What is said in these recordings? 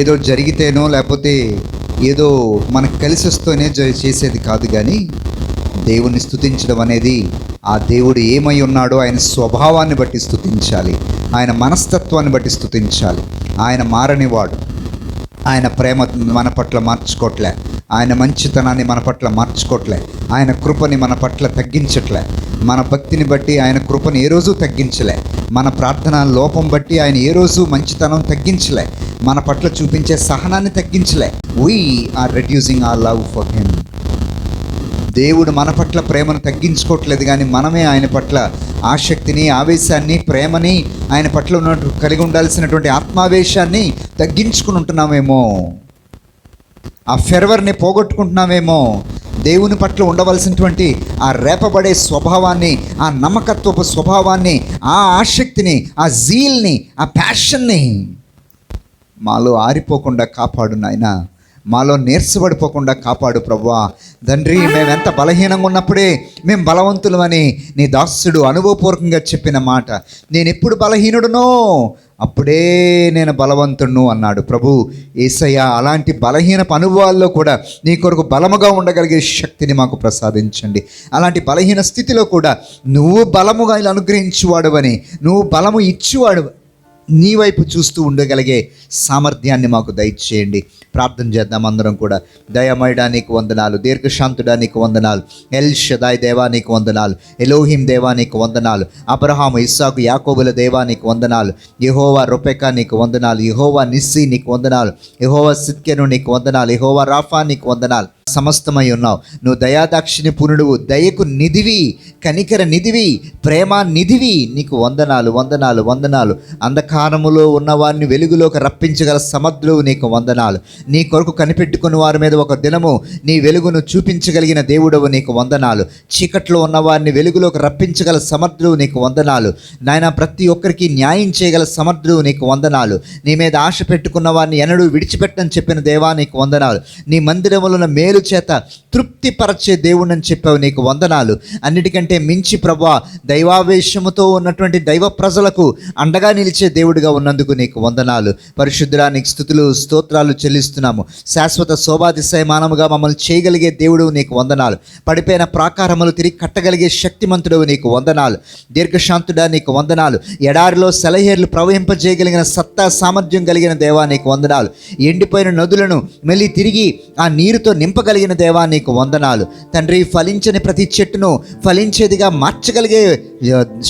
ఏదో జరిగితేనో లేకపోతే ఏదో మనకు కలిసి వస్తూనే చేసేది కాదు. కానీ దేవుణ్ణి స్తుతించడం అనేది ఆ దేవుడు ఏమై ఉన్నాడో ఆయన స్వభావాన్ని బట్టి స్తుతించాలి, ఆయన మనస్తత్వాన్ని బట్టి స్తుతించాలి. ఆయన మారనివాడు, ఆయన ప్రేమ మన పట్ల మార్చుకోవట్లే, ఆయన మంచితనాన్ని మన పట్ల మార్చుకోవట్లే, ఆయన కృపని మన పట్ల తగ్గించట్లే. మన భక్తిని బట్టి ఆయన కృపను ఏ రోజు తగ్గించలే, మన ప్రార్థన లోపం బట్టి ఆయన ఏ రోజు మంచితనం తగ్గించలే, మన పట్ల చూపించే సహనాన్ని తగ్గించలే. We are reducing our love for him. దేవుడు మన పట్ల ప్రేమను తగ్గించుకోవట్లేదు, కానీ మనమే ఆయన పట్ల ఆసక్తిని, ఆవేశాన్ని, ప్రేమని, ఆయన పట్ల ఉన్నట్టు కలిగి ఉండాల్సినటువంటి ఆత్మావేశాన్ని తగ్గించుకుని ఉంటున్నామేమో, ఆ ఫెర్వర్ని పోగొట్టుకుంటున్నామేమో. దేవుని పట్ల ఉండవలసినటువంటి ఆ రేపబడే స్వభావాన్ని, ఆ నమ్మకత్వపు స్వభావాన్ని, ఆ ఆసక్తిని, ఆ జీల్ని, ఆ ప్యాషన్ని మాలో ఆరిపోకుండా కాపాడు నాయనా, మాలో నీరసపడిపోకుండా కాపాడు ప్రభువా. తండ్రి, మేమెంత బలహీనంగా ఉన్నప్పుడే మేము బలవంతులమని నీ దాసుడు అనుభవపూర్వకంగా చెప్పిన మాట, నేను ఎప్పుడు బలహీనుడునో అప్పుడే నేను బలవంతుడును అన్నాడు. ప్రభు యేసయ్య, అలాంటి బలహీనపు అనుభవాల్లో కూడా నీ కొరకు బలముగా ఉండగలిగే శక్తిని మాకు ప్రసాదించండి. అలాంటి బలహీన స్థితిలో కూడా నువ్వు బలముగా ఇలా అనుగ్రహించువాడువని, నువ్వు బలము ఇచ్చువాడు, నీ వైపు చూస్తూ ఉండగలిగే సామర్థ్యాన్ని మాకు దయచేయండి. ప్రార్థన చేద్దాం అందరం కూడా. దయమయుడా నీకు వందనాలు, దీర్ఘశాంతుడా నీకు వందనాలు, ఎల్ షదాయ్ దేవా నీకు వందనాలు, ఎలోహిం దేవా నీకు వందనాలు, అబ్రహాము, ఇస్సాకు, యాకోబుల దేవా నీకు వందనాలు, యెహోవా రొపెకా నీకు వందనాలు, యెహోవా నిస్సీ నీకు వందనాలు, యెహోవా సిద్కెను నీకు వందనాలు, యెహోవా రాఫా నీకు వందనాలు. సమస్తమై ఉన్నావు. నువ్వు దయాదాక్షిణ్య పూర్ణుడువు, దయకు నిధివి, కనికర నిధివి, ప్రేమ నిధివి. నీకు వందనాలు, వందనాలు, వందనాలు. అంధకారములో ఉన్నవారిని వెలుగులోకి రప్పించగల సమర్థుడు నీకు వందనాలు. నీ కొరకు కనిపెట్టుకుని వారి మీద ఒక దినము నీ వెలుగును చూపించగలిగిన దేవుడవు నీకు వందనాలు. చీకట్లో ఉన్నవారిని వెలుగులోకి రప్పించగల సమర్థుడు నీకు వందనాలు. నాయన, ప్రతి ఒక్కరికి న్యాయం చేయగల సమర్థుడు నీకు వందనాలు. నీ మీద ఆశ పెట్టుకున్న వారిని ఎన్నడూ విడిచిపెట్టని చెప్పిన దేవా నీకు వందనాలు. నీ మందిరములను మేలు చేత తృప్తిపరచే దేవుడని చెప్పావు, నీకు వందనాలు. అన్నిటికంటే మించి ప్రభువా, దైవావేశముతో ఉన్నటువంటి దైవ ప్రజలకు అండగా నిలిచే దేవుడిగా ఉన్నందుకు నీకు వందనాలు. పరిశుద్ధుడా నీకు స్తుతులు స్తోత్రాలు చెల్లిస్తున్నాము. శాశ్వత శోభాతిశయమానముగా మమ్మల్ని చేయగలిగే దేవుడు నీకు వందనాలు. పడిపోయిన ప్రాకారములు తిరిగి కట్టగలిగే శక్తిమంతుడు నీకు వందనాలు. దీర్ఘశాంతుడా నీకు వందనాలు. ఎడారిలో సెలయేర్లు ప్రవహింపజేయగలిగిన సత్తా సామర్థ్యం కలిగిన దేవా నీకు వందనాలు. ఎండిపోయిన నదులను మళ్ళీ తిరిగి ఆ నీరుతో నింపగలిగిన దేవా నీకు వందనాలు. తండ్రి, ఫలించని ప్రతి చెట్టును ఫలించేదిగా మార్చగలిగే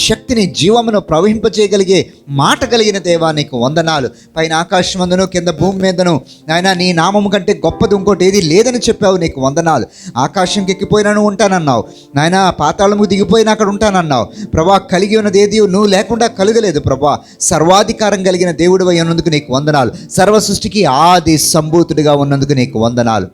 శక్తిని, జీవమును ప్రవహింపజేయగలిగే మాట కలిగిన దేవా నీకు వందనాలు. పైన ఆకాశమందును కింద భూమి మీదను నాయన నీ నామము కంటే గొప్పది ఇంకోటి ఏది లేదని చెప్పావు, నీకు వందనాలు. ఆకాశంకి ఎక్కిపోయినాను ఉంటానన్నావు నాయన, పాతాళము దిగిపోయినా అక్కడ ఉంటానన్నావు ప్రభా. కలిగి ఉన్నది ఏది నువ్వు లేకుండా కలగలేదు ప్రభా. సర్వాధికారం కలిగిన దేవుడు అయి ఉన్నందుకు నీకు వందనాలు. సర్వ సృష్టికి ఆది సంభూతుడిగా ఉన్నందుకు నీకు వందనాలు.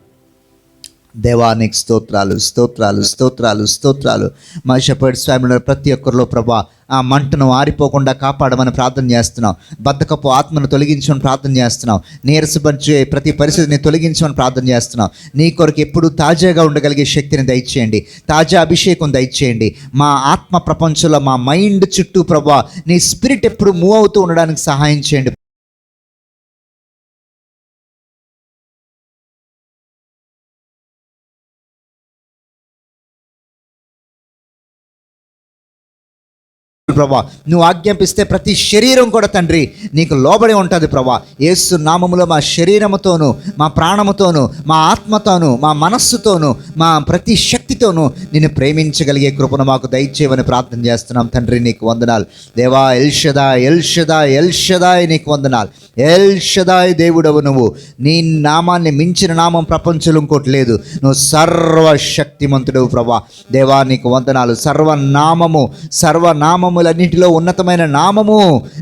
దేవానికి స్తోత్రాలు, స్తోత్రాలు, స్తోత్రాలు, స్తోత్రాలు. మా షెపర్డ్ స్వామి ప్రతి ఒక్కరిలో ప్రభా ఆ మంటను ఆరిపోకుండా కాపాడమని ప్రార్థన చేస్తున్నాం. బద్ధకపు ఆత్మను తొలగించమని ప్రార్థన చేస్తున్నాం. నీరసపరిచే ప్రతి పరిస్థితిని తొలగించమని ప్రార్థన చేస్తున్నాం. నీ కొరకు ఎప్పుడు తాజాగా ఉండగలిగే శక్తిని దయచేయండి, తాజా అభిషేకం దయచేయండి. మా ఆత్మ ప్రపంచంలో, మా మైండ్ చుట్టూ ప్రభా నీ స్పిరిట్ ఎప్పుడు మూవ్ అవుతూ ఉండడానికి సహాయం చేయండి ప్రభా. నువ్వు ఆజ్ఞాపిస్తే ప్రతి శరీరం కూడా తండ్రి నీకు లోబడి ఉంటుంది ప్రభా. యేసు నామములో మా శరీరముతోనూ, మా ప్రాణముతోనూ, మా ఆత్మతోనూ, మా మనస్సుతోనూ, మా ప్రతి శక్తితోనూ నిన్ను ప్రేమించగలిగే కృపను మాకు దయచేయమని ప్రార్థన చేస్తున్నాం తండ్రి. నీకు వందనాలు దేవా. ఎల్ షదాయ్, ఎల్ షదాయ్, ఎల్ షదాయ్ నీకు వందనాలు. ఎల్ షదాయ్ దేవుడవు నువ్వు. నీ నామాన్ని మించిన నామం ప్రపంచంలో ఇంకోటి లేదు. నువ్వు సర్వశక్తిమంతుడవు ప్రభా. దేవా నీకు వందనాలు. సర్వనామము, సర్వనామములన్నింటిలో ఉన్నతమైన నామము.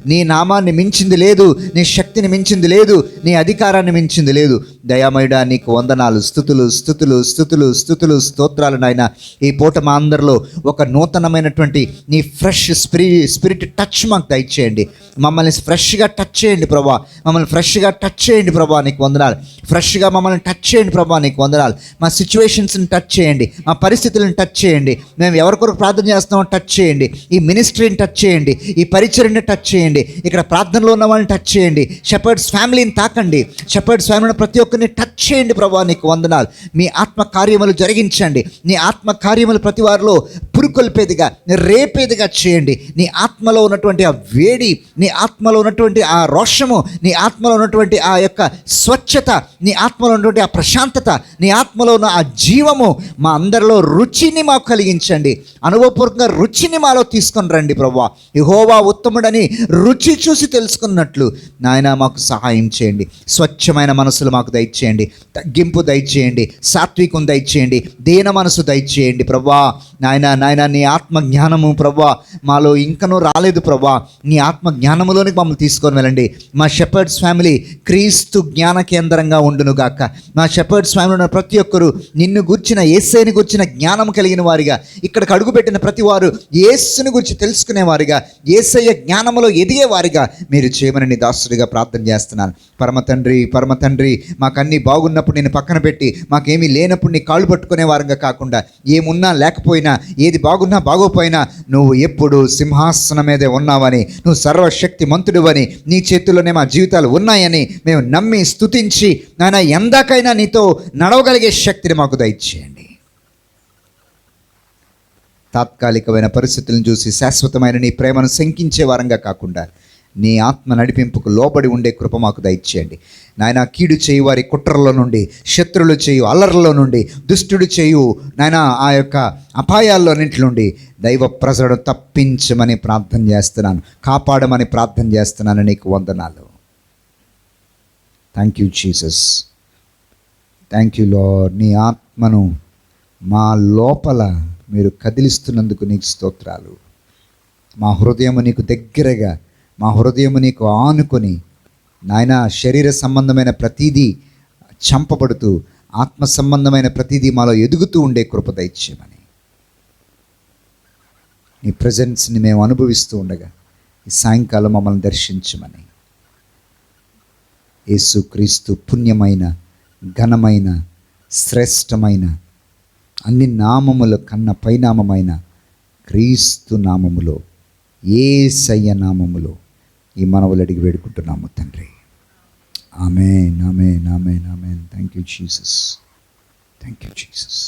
నీ నామాన్ని మించింది లేదు, నీ శక్తిని మించింది లేదు, నీ అధికారాన్ని మించింది లేదు. దయామయుడా నీకు వందనాలు. స్తుతులు, స్తుతులు, స్తుతులు, స్తుతులు, స్తోత్రాలు నాయన. ఈ పూట మా అందరిలో ఒక నూతనమైనటువంటి నీ ఫ్రెష్ స్పిరిట్ టచ్ మాకు దయచేయండి. మమ్మల్ని ఫ్రెష్గా టచ్ చేయండి ప్రభా. మమ్మల్ని ఫ్రెష్గా టచ్ చేయండి ప్రభా, నీకు వందనాలు. ఫ్రెష్గా మమ్మల్ని టచ్ చేయండి ప్రభా, నీకు వందనాలు. మా సిచ్యువేషన్స్ని టచ్ చేయండి, మా పరిస్థితులను టచ్ చేయండి. మేము ఎవరికొరకు ప్రార్థన చేస్తున్నామో టచ్ చేయండి. ఈ మినిస్ట్రీని టచ్ చేయండి, ఈ పరిచర్ని టచ్ చేయండి, ఇక్కడ ప్రార్థనలో ఉన్న వాళ్ళని టచ్ చేయండి. షెపర్డ్స్ ఫ్యామిలీని తాకండి, షెపర్డ్స్ ఫ్యామిలీ ప్రతి ఒక్కరిని టచ్ చేయండి ప్రభా, నీకు వందనాలు. మీ ఆత్మ కార్యములు జరిగించండి. నీ ఆత్మ కార్యములు ప్రతి వారిలో పురుకొల్పేదిగా, రేపేదిగా చేయండి. నీ ఆత్మలో ఉన్నటువంటి ఆ వేడి, నీ ఆత్మలో ఉన్నటువంటి ఆ రోషము, నీ ఆత్మలో ఉన్నటువంటి ఆ యొక్క స్వచ్ఛత, నీ ఆత్మలో ఉన్నటువంటి ఆ ప్రశాంతత, నీ ఆత్మలో ఉన్న ఆ జీవము మా అందరిలో రుచిని మాకు కలిగించండి. అనుభవపూర్వకంగా రుచిని మాలో తీసుకొని రండి ప్రభువా. యెహోవా ఉత్తముడని రుచి చూసి తెలుసుకున్నట్లు నాయన మాకు సహాయం చేయండి. స్వచ్ఛమైన మనసులు మాకు దయచేయండి, తగ్గింపు దయచేయండి, సాత్వికం దయచేయండి, దీన మనసు దయచేయండి ప్రభువా. నాయన నీ ఆత్మ జ్ఞానము ప్రభువా మాలో ఇంకనూ రాలేదు ప్రభువా. నీ ఆత్మ జ్ఞానములోనికి మమ్మల్ని తీసుకొని వెళ్ళండి. మా షెపర్డ్స్ ఫ్యామిలీ క్రీస్తు జ్ఞాన కేంద్రంగా ఉండును గాక. మా షెపర్డ్స్ ఫ్యామిలీ ఉన్న ప్రతి ఒక్కరూ నిన్ను గుర్చిన, యేసుని గుర్చిన జ్ఞానం కలిగిన వారిగా, ఇక్కడికి అడుగుపెట్టిన ప్రతి వారు యేసుని గురించి తెలుసుకునేవారిగా, యేసయ్య జ్ఞానములో ఎదిగేవారిగా మీరు చేయమని నీ దాసుడిగా ప్రార్థన చేస్తున్నాను. పరమ తండ్రి, మాకన్నీ బాగున్నప్పుడు నేను పక్కన పెట్టి, మాకేమీ లేనప్పుడు నీ కాళ్ళు పట్టుకునే వారంగా కాకుండా, ఏమున్నా లేకపోయినా, ఏది బాగున్నా బాగోపోయినా నువ్వు ఎప్పుడు సింహాసనం మీదే ఉన్నావని, నువ్వు సర్వశక్తి మంతుడివని, నీ చేతుల్లోనే మా జీవితాలు ఉన్నాయని మేము నమ్మి స్తుతించి నాయన ఎందాకైనా నీతో నడవగలిగే శక్తిని మాకు దయచేయండి. తాత్కాలికమైన పరిస్థితులను చూసి శాశ్వతమైన నీ ప్రేమను శంకించే వారంగా కాకుండా నీ ఆత్మ నడిపింపుకు లోబడి ఉండే కృప మాకు దయచేయండి నాయన. కీడు చేయు వారి కుట్రల్లో నుండి, శత్రులు చేయు అల్లర్లో నుండి, దుష్టుడు చేయు నాయన ఆ యొక్క అపాయాల్లోన్నింటి నుండి దైవ ప్రజలను తప్పించమని ప్రార్థన చేస్తున్నాను, కాపాడమని ప్రార్థన చేస్తున్నాను. నీకు వందనాలు. Thank you Jesus, thank you lord. నీ ఆత్మను మా లోపల మీరు కదిలిస్తున్నందుకు నీకు స్తోత్రాలు. మా హృదయము నీకు దగ్గరగా, మా హృదయము నీకు ఆనుకొని నాయన శరీర సంబంధమైన ప్రతీదీ చంపబడుతూ ఆత్మ సంబంధమైన ప్రతీదీ మాలో ఎదుగుతూ ఉండే కృప దయచేయమని, నీ ప్రజెన్స్ని మేము అనుభవిస్తూ ఉండగా ఈ సాయంకాలం మమ్మల్ని దర్శించమని, యేసుక్రీస్తు పుణ్యమైన, ఘనమైన, శ్రేష్టమైన, అన్ని నామముల కన్నా పైనామమైన క్రీస్తు నామములో, యేసయ్య నామములో ఈ మనవులు అడిగి వేడుకుంటున్నాము తండ్రి. ఆమేన్, ఆమేన్, ఆమేన్, ఆమేన్. Thank you Jesus, thank you Jesus.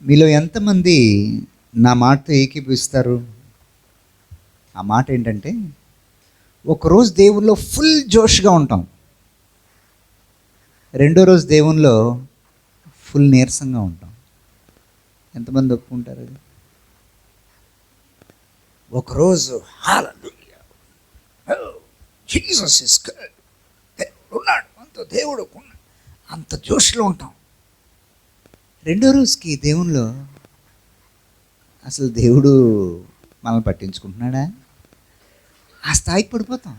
మీలో ఎంతమంది నా మాటతో ఏకీభవిస్తారు? ఆ మాట ఏంటంటే, ఒకరోజు దేవుల్లో ఫుల్ జోష్గా ఉంటాం, రెండో రోజు దేవునిలో ఫుల్ నీరసంగా ఉంటాం. ఎంతమంది ఒప్పుకుంటారు అది? ఒకరోజు హల్లెలూయా, జీసస్ ఇస్ గుడ్, ఉన్నాడు అంత దేవుడు ఉన్నాడు, అంత జోష్లో ఉంటాం. రెండో రోజుకి దేవునిలో అసలు దేవుడు మనల్ని పట్టించుకుంటున్నాడా? ఆ స్థాయికి పడిపోతాం.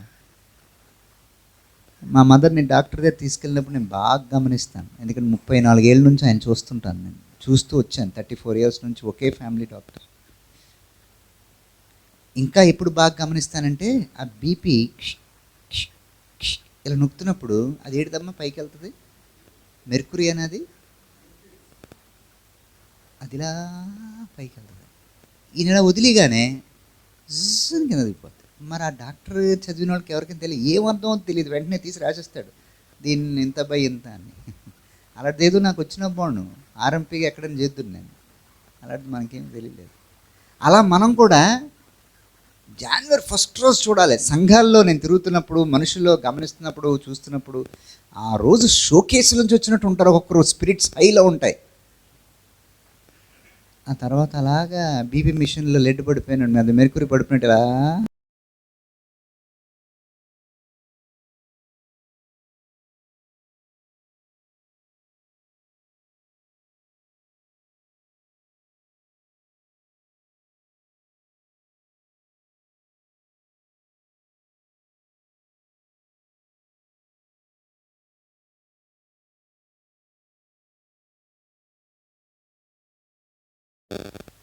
మా మదర్ని డాక్టర్ దగ్గర తీసుకెళ్ళినప్పుడు నేను బాగా గమనిస్తాను, ఎందుకంటే 34 ఏళ్ళ నుంచి ఆయన చూస్తుంటాను, నేను చూస్తూ వచ్చాను. 34 years నుంచి ఒకే ఫ్యామిలీ డాక్టర్. ఇంకా ఎప్పుడు బాగా గమనిస్తానంటే, ఆ బీపీ ఇలా నొక్కుతున్నప్పుడు అది ఏడుదమ్మా పైకి వెళ్తుంది, మెర్కురీ అనేది అది ఇలా పైకి వెళ్తుంది. ఈయన ఇలా వదిలిగానే జిన్ కింద దిగిపోతుంది. మరి ఆ డాక్టర్ చదివిన వాళ్ళకి ఎవరికైనా తెలియదు, ఏమర్థమో తెలియదు, వెంటనే తీసి రాసేస్తాడు, దీన్ని ఇంత బై ఇంత అని. అలాంటిది ఏదో నాకు వచ్చిన బాగుండు, ఆర్ఎంపీగా ఎక్కడైనా చేద్దును నేను, అలాంటిది మనకేం తెలియలేదు. అలా మనం కూడా January 1st రోజు చూడాలి. సంఘాల్లో నేను తిరుగుతున్నప్పుడు, మనుషుల్లో గమనిస్తున్నప్పుడు, చూస్తున్నప్పుడు ఆ రోజు షోకేసుల నుంచి వచ్చినట్టు ఉంటారు. ఒక్కొక్కరు స్పిరిట్స్ హైలో ఉంటాయి. ఆ తర్వాత అలాగా బీపీ మిషన్లో లెడ్ పడిపోయినాడు, అది మెర్కురీ పడిపోయినట్టు ఇలా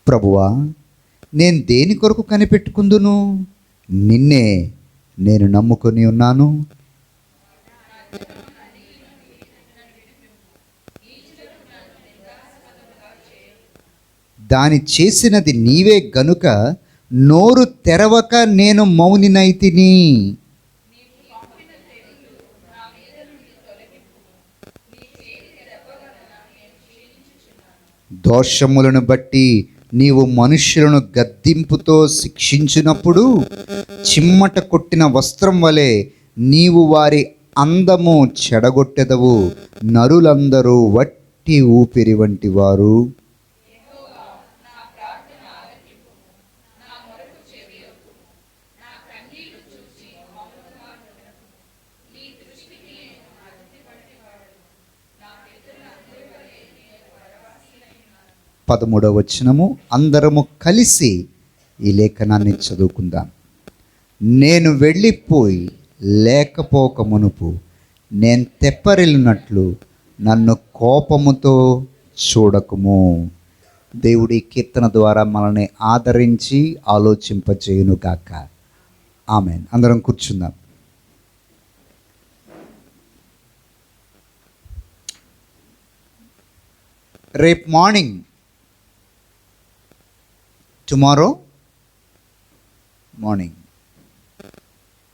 ప్రభువా, నేను దేని కొరకు కనిపెట్టుకుందును? నిన్నే నేను నమ్ముకొని ఉన్నాను. దాని చేసినది నీవే గనుక నోరు తెరవక నేను మౌనినైతిని. దోషములను బట్టి నీవు మనుష్యులను గద్దింపుతో శిక్షించినప్పుడు చిమ్మట కొట్టిన వస్త్రం వలె నీవు వారి అందము చెడగొట్టెదవు. నరులందరూ వట్టి ఊపిరి వంటి వారు. పదమూడవ వచనము, అందరము కలిసి ఈ లేఖనాన్ని చదువుకుందాం. నేను వెళ్ళిపోయి లేకపోక మునుపు నేను తెప్పరిల్లినట్లు నన్ను కోపముతో చూడకుము. దేవుడి కీర్తన ద్వారా మనల్ని ఆదరించి ఆలోచింపచేయును గాక. ఆమేన్. అందరం కూర్చుందాం. రేపు morning, tomorrow morning,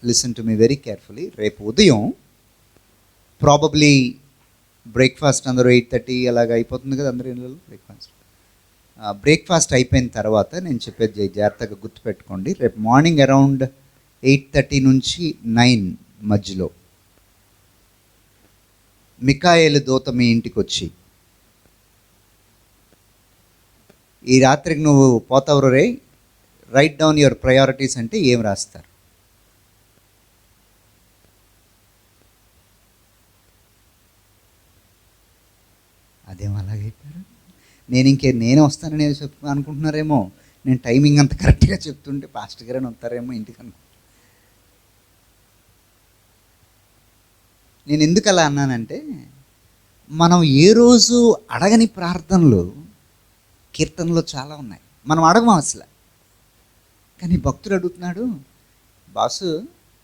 listen to me very carefully. రేపు ఉదయం ప్రాబబ్లీ బ్రేక్ఫాస్ట్ అందరూ 8:30 అలాగ అయిపోతుంది కదా అందరూ ఇళ్ళలో బ్రేక్ఫాస్ట్ అయిపోయిన తర్వాత నేను చెప్పేది జాగ్రత్తగా గుర్తుపెట్టుకోండి. రేపు మార్నింగ్ అరౌండ్ 8:30 నుంచి 9 మధ్యలో మికాయేలు దూత మీ ఇంటికి వచ్చి, ఈ రాత్రికి నువ్వు పోతావు రే, రైట్ డౌన్ యువర్ ప్రయారిటీస్ అంటే ఏం రాస్తారు? అదేం అలాగైపోయారు. నేనే వస్తానని అనుకుంటున్నారేమో. నేను టైమింగ్ అంత కరెక్ట్గా చెప్తుంటే పాస్టర్ గారని వస్తారేమో ఇంటికి నేను ఎందుకు అలా అన్నానంటే, మనం ఏ రోజు అడగని ప్రార్థనలు కీర్తనలో చాలా ఉన్నాయి. మనం అడగము అసలు. కానీ భక్తుడు అడుగుతున్నాడు, బాసు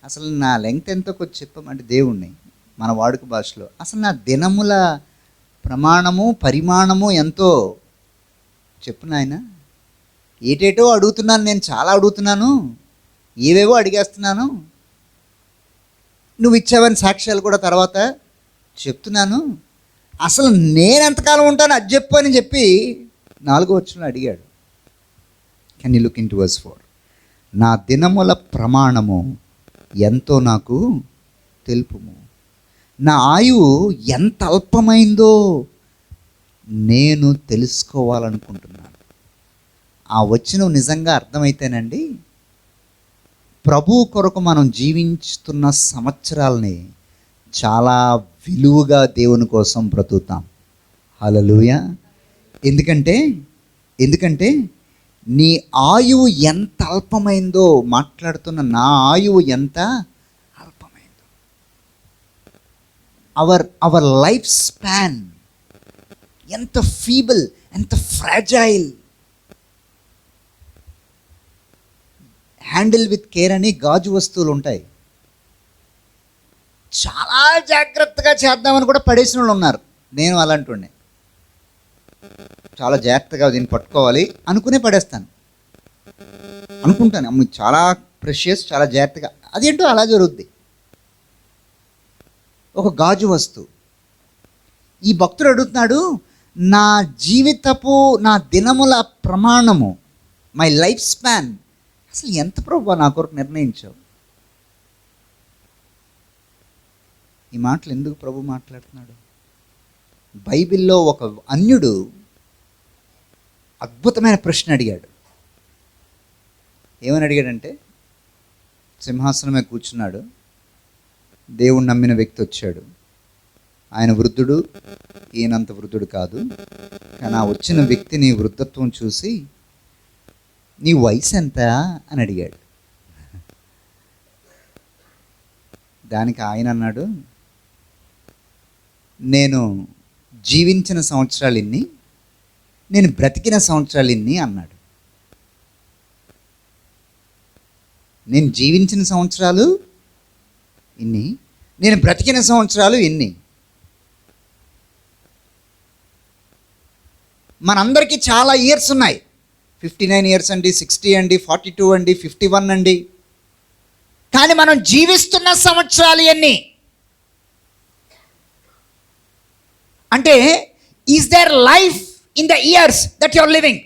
అసలు నా లెంగ్త్ ఎంతో కొంచెం చెప్పమంటే దేవుణ్ణి మన వాడుక భాషలో అసలు నా దినముల ప్రమాణము పరిమాణము ఎంతో చెప్పు నాయన. ఏటేటో అడుగుతున్నాను, నేను చాలా అడుగుతున్నాను, ఏవేవో అడిగేస్తున్నాను, నువ్వు ఇచ్చావని సాక్ష్యాలు కూడా తర్వాత చెప్తున్నాను, అసలు నేను ఎంతకాలం ఉంటాను అది చెప్పు అని చెప్పి 4వ వచనంలో అడిగాడు. Can you look into verse 4? నా దినముల ప్రమాణము ఎంతో నాకు తెలుపుము, నా ఆయువు ఎంత అల్పమైందో నేను తెలుసుకోవాలనుకుంటున్నాను. ఆ వచనం నిజంగా అర్థమైతేనండి, ప్రభు కొరకు మనం జీవించుతున్న సంవత్సరాలని చాలా విలువగా దేవుని కోసం బ్రతుకుతాం. హల్లెలూయా. ఎందుకంటే నీ ఆయువు ఎంత అల్పమైందో, మాట్లాడుతున్న నా ఆయువు ఎంత అల్పమైందో, అవర్ లైఫ్ స్పాన్ ఎంత ఫీబుల్, ఎంత ఫ్రాజైల్. హ్యాండిల్ విత్ కేర్ అని గాజు వస్తువులు ఉంటాయి, చాలా జాగ్రత్తగా చేద్దామని కూడా పడేసిన వాళ్ళు ఉన్నారు. నేను అలాంటి చాలా జాగ్రత్తగా దీన్ని పట్టుకోవాలి అనుకునే పడేస్తాను, అనుకుంటాను అమ్మ చాలా ప్రెషియస్, చాలా జాగ్రత్తగా. అదేంటో అలా జరుగుద్ది. ఒక గాజు వస్తువు. ఈ భక్తుడు అడుగుతున్నాడు, నా జీవితపు నా దినముల ప్రమాణము, మై లైఫ్ స్పాన్ అసలు ఎంత ప్రభువా నా కొరకు నిర్ణయించావు? ఈ మాటలు ఎందుకు ప్రభు మాట్లాడుతున్నాడు? బైబిల్లో ఒక అన్యుడు అద్భుతమైన ప్రశ్న అడిగాడు. ఏమని అడిగాడంటే, సింహాసనమే కూర్చున్నాడు, దేవుణ్ణి నమ్మిన వ్యక్తి వచ్చాడు. ఆయన వృద్ధుడు, ఈయనంత వృద్ధుడు కాదు. కానీ ఆ వచ్చిన వ్యక్తిని వృద్ధత్వం చూసి, నీ వయసు ఎంత అని అడిగాడు. దానికి ఆయన అన్నాడు, నేను జీవించిన సంవత్సరాలు ఇన్ని, నేను బ్రతికిన సంవత్సరాలు ఇన్ని అన్నాడు. నేను జీవించిన సంవత్సరాలు ఇన్ని, నేను బ్రతికిన సంవత్సరాలు ఇన్ని. మనందరికీ చాలా ఇయర్స్ ఉన్నాయి. 59 ఇయర్స్ అండి, 60 అండి, 42 అండి, 51 అండి. కానీ మనం జీవిస్తున్న సంవత్సరాలు ఎన్ని అంటే, is there life in the years that you are living?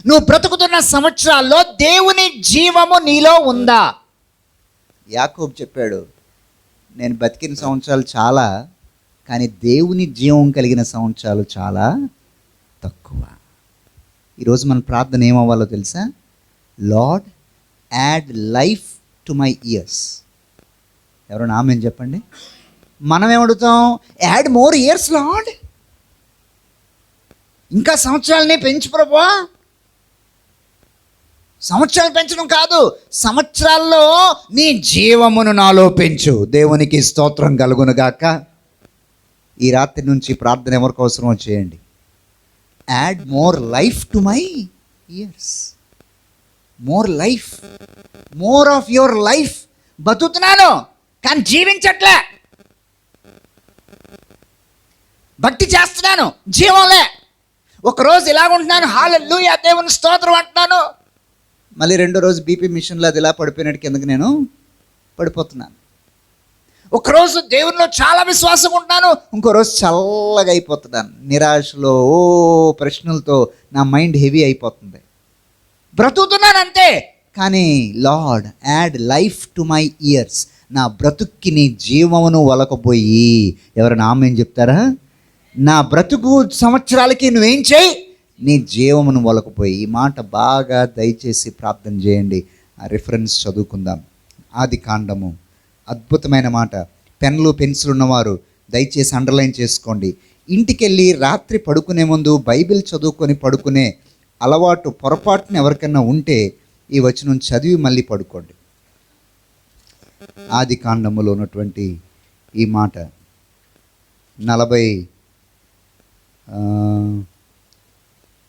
నువ్వు బ్రతుకుతున్న సంవత్సరాల్లో దేవుని జీవము నీలో ఉందా? యాకోబు చెప్పాడు, నేను బతికిన సంవత్సరాలు చాలా, కానీ దేవుని జీవం కలిగిన సంవత్సరాలు చాలా తక్కువ. ఈరోజు మన ప్రార్థన ఏమవ్వాలో తెలుసా? Lord add life to my years. ఎవరైనా ఆమేన్ చెప్పండి. మనం ఏమడుగుతాం? యాడ్ మోర్ ఇయర్స్ లార్డ్, ఇంకా సంవత్సరాలనే పెంచు ప్రభువా. సంవత్సరాలు పెంచడం కాదు, సంవత్సరాల్లో నీ జీవమును నాలో పెంచు. దేవునికి స్తోత్రం కలుగును గాక. ఈ రాత్రి నుంచి ప్రార్థన ఎవరికి అవసరమో చేయండి. Add more life to my years. More life, more of your life. బతుకుతున్నాను కానీ జీవించట్లే. భక్తి చేస్తున్నాను, జీవంలే. ఒకరోజు ఇలాగుంటున్నాను, హల్లెలూయా దేవుని స్తోత్రం అంటున్నాను, మళ్ళీ రెండో రోజు బీపీ మిషన్లో అది ఇలా పడిపోయినట్టు కిందకి నేను పడిపోతున్నాను. ఒకరోజు దేవునిలో చాలా విశ్వాసంగా ఉంటాను, ఇంకో రోజు చల్లగా అయిపోతున్నాను. నిరాశలో ప్రశ్నలతో నా మైండ్ హెవీ అయిపోతుంది. బ్రతుకుతున్నాను అంతే, కానీ lord add life to my years. నా బ్రతుక్కి నీ జీవమును వలకపోయి. ఎవరైనా ఆమేన్ చెప్తారా? నా బ్రతుకు సంవత్సరాలకి నువ్వేం చేయి? నీ జీవమును వలకపోయి. ఈ మాట బాగా దయచేసి ప్రార్థన చేయండి. ఆ రిఫరెన్స్ చదువుకుందాం. ఆది కాండము, అద్భుతమైన మాట. పెన్లు పెన్సిల్ ఉన్నవారు దయచేసి అండర్లైన్ చేసుకోండి. ఇంటికెళ్ళి రాత్రి పడుకునే ముందు బైబిల్ చదువుకొని పడుకునే అలవాటు పొరపాటున ఎవరికైనా ఉంటే ఈ వచనం చదివి మళ్ళీ పడుకోండి. ఆది కాండములో ఉన్నటువంటి ఈ మాట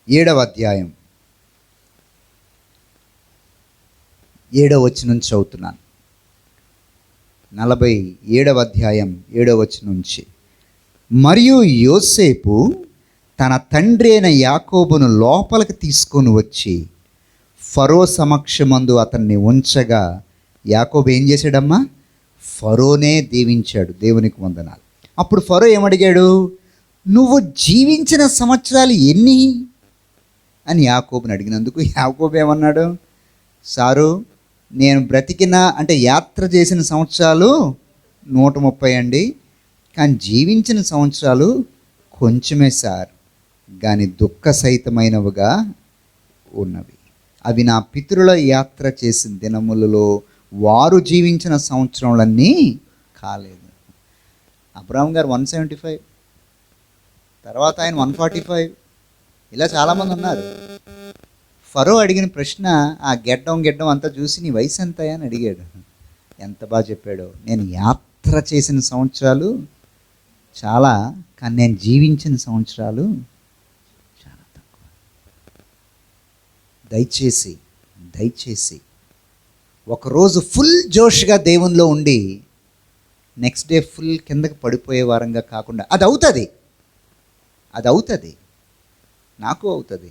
47వ అధ్యాయం 7వ వచనం చదువుతున్నాను. 47వ అధ్యాయం 7వ వచనం నుంచి. మరియు యోసేపు తన తండ్రి అయిన యాకోబును లోపలికి తీసుకొని వచ్చి ఫరో సమక్షమందు అతన్ని ఉంచగా, యాకోబు ఏం చేశాడమ్మా? ఫరోనే దీవించాడు. దేవునికి వందనాలు. అప్పుడు ఫరో ఏమడిగాడు? నువ్వు జీవించిన సంవత్సరాలు ఎన్ని అని యాకోబుని అడిగినందుకు యాకోబు ఏమన్నాడు? సారు, నేను బ్రతికిన అంటే యాత్ర చేసిన సంవత్సరాలు 130 అండి, కానీ జీవించిన సంవత్సరాలు కొంచెమే సార్, కానీ దుఃఖ సహితమైనవిగా ఉన్నవి. అవి నా పితరుల యాత్ర చేసిన దినములలో వారు జీవించిన సంవత్సరములన్నీ కాలేదు. అబ్రాహం గారు 175, తర్వాత ఆయన 145, ఇలా చాలామంది ఉన్నారు. ఫరో అడిగిన ప్రశ్న, ఆ గెడ్డం అంతా చూసి నీ వయసు ఎంత అని అడిగాడు. ఎంత బాగా చెప్పాడో. నేను యాత్ర చేసిన సంవత్సరాలు చాలా, కానీ నేను జీవించిన సంవత్సరాలు చాలా తక్కువ. దయచేసి ఒకరోజు ఫుల్ జోష్గా దేవునిలో ఉండి నెక్స్ట్ డే ఫుల్ కిందకి పడిపోయే వారంగా కాకుండా, అది అవుతుంది, నాకు అవుతుంది,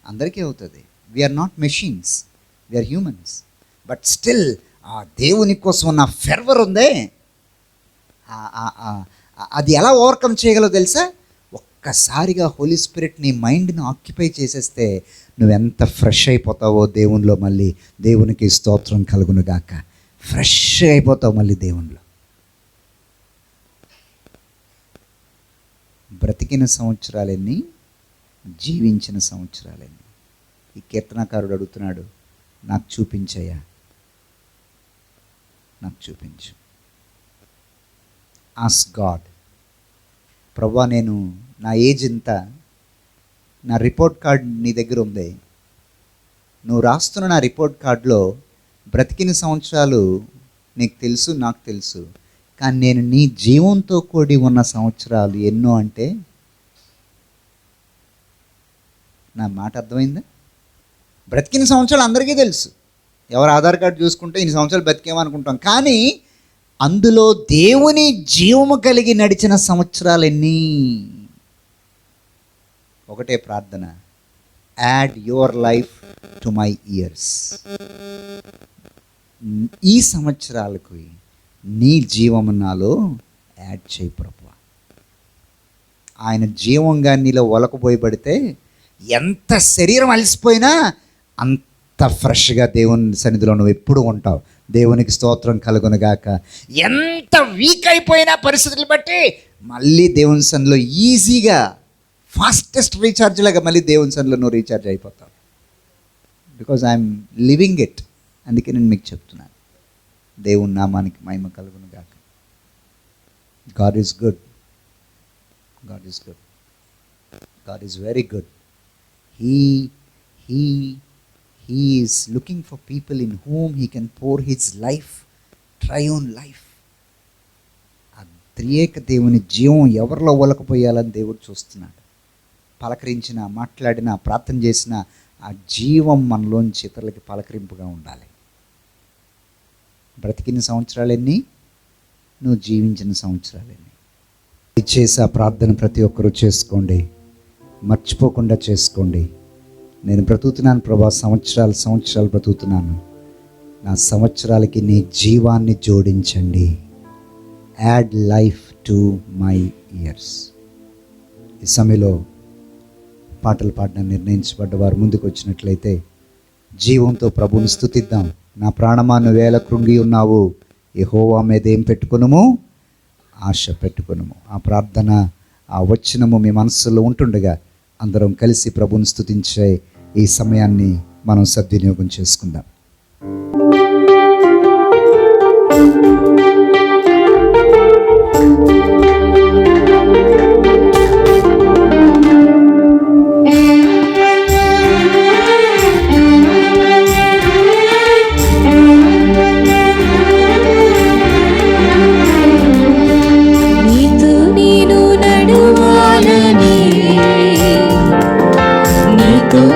అందరికీ అవుతుంది. We are not machines, we are humans. But still ఆ దేవుని కోసం ఉన్న ఫెర్వర్ ఉందే, అది ఎలా ఓవర్కమ్ చేయగలవు తెలుసా? ఒక్కసారిగా హోలీ స్పిరిట్ నీ మైండ్ని ఆక్యుపై చేసేస్తే నువ్వెంత ఫ్రెష్ అయిపోతావో దేవునిలో. మళ్ళీ దేవునికి స్తోత్రం కలుగును గాక. ఫ్రెష్ అయిపోతావు మళ్ళీ దేవునిలో. బ్రతికిన సంవత్సరాలెన్ని, జీవించిన సంవత్సరాలెన్ని? ఈ కీర్తనకారుడు అడుగుతున్నాడు, నాకు చూపించయ్యా, నాకు చూపించు. Ask God. ప్రభువా, నేను నా ఏజ్ ఇంత, నా రిపోర్ట్ కార్డ్ నీ దగ్గర ఉంది, నువ్వు రాస్తున్న నా రిపోర్ట్ కార్డులో బ్రతికిన సంవత్సరాలు నీకు తెలుసు, నాకు తెలుసు, కానీ నేను నీ జీవంతో కూడి ఉన్న సంవత్సరాలు ఎన్నో అంటే, నా మాట అర్థమైందా? బ్రతికిన సంవత్సరాలు అందరికీ తెలుసు, ఎవరు ఆధార్ కార్డు చూసుకుంటే ఇన్ని సంవత్సరాలు బతికేమనుకుంటాం, కానీ అందులో దేవుని జీవము కలిగి నడిచిన సంవత్సరాలు ఎన్ని? ఒకటే ప్రార్థన, add your life to my years. ఈ సంవత్సరాలకు నీ జీవము నాలో యాడ్ చేయి ప్రభువా. ఆయన జీవంగా నీలో ఒలకబోయబడితే ఎంత శరీరం అలసిపోయినా అంత ఫ్రెష్గా దేవుని సన్నిధిలో నువ్వు ఎప్పుడు ఉంటావు. దేవునికి స్తోత్రం కలుగునుగాక. ఎంత వీక్ అయిపోయినా పరిస్థితులు బట్టి మళ్ళీ దేవుని సన్నిధిలో ఈజీగా ఫాస్టెస్ట్ రీఛార్జ్ లాగా మళ్ళీ దేవుని సన్నిధిలో నువ్వు రీఛార్జ్ అయిపోతావు. Because I'm living it. అందుకే నేను మీకు చెప్తున్నాను. దేవుని నామానికి మహిమ కలుగునుగాక. God is good. God is good. God is very good. He is looking for people in whom he can pour his life, triune life. ఆ త్రియేక దేవుని జీవం ఎవరిలో ఒలకపోయాలని దేవుడు చూస్తున్నాడు. పలకరించిన, మాట్లాడిన, ప్రార్థన చేసిన ఆ జీవం మనలోంచి ఇతరులకి పలకరింపుగా ఉండాలి. బ్రతికిన సంవత్సరాలు ఎన్ని? నువ్వు జీవించిన సంవత్సరాలు ఎన్ని? చేసే ఆ ప్రార్థన ప్రతి ఒక్కరూ చేసుకోండి, మర్చిపోకుండా చేసుకోండి. నేను బ్రతుకుతున్నాను ప్రభా, సంవత్సరాలు బ్రతుకుతున్నాను. నా సంవత్సరాలకి నీ జీవాన్ని జోడించండి. Add life to my years. ఈ సమయంలో పాటలు పాడడం నిర్ణయించబడ్డ వారు ముందుకు వచ్చినట్లయితే జీవంతో ప్రభువుని స్తుతిద్దాం. నా ప్రాణమా నువ్వేళ కృంగి ఉన్నావు, యెహోవా మీద ఏం పెట్టుకునుము? ఆశ పెట్టుకునుము. ఆ ప్రార్థన, ఆ వచనము మీ మనస్సులో ఉంటుండగా అందరం కలిసి ప్రభువుని స్తుతించే ఈ సమయాన్ని మనం సద్వినియోగం చేసుకుందాం.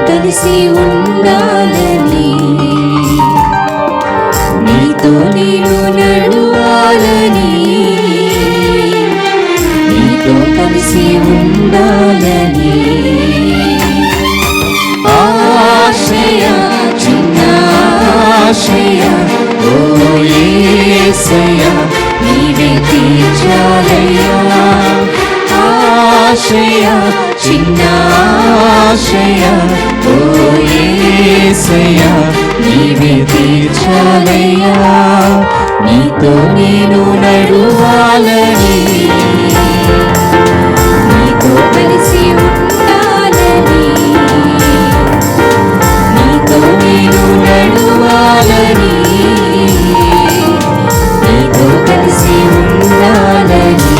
కలిసి ఉండాలని, నీతో నేను నడవాలని, నీతో కలిసి ఉండాలని. ఆశయ చిన్న ఆశయ ఓ యేసయ్య నీవే తీర్చాలయ్యా. ఆశయ చిన్న ఆశయ ఓ యేసయ్య నీవే తీర్చాలయ్యా. నీతో నేను నడవాలని, నీతో కలిసి ఉండాలని, నీతో నేను నడవాలని, నీతో కలిసి ఉండాలని.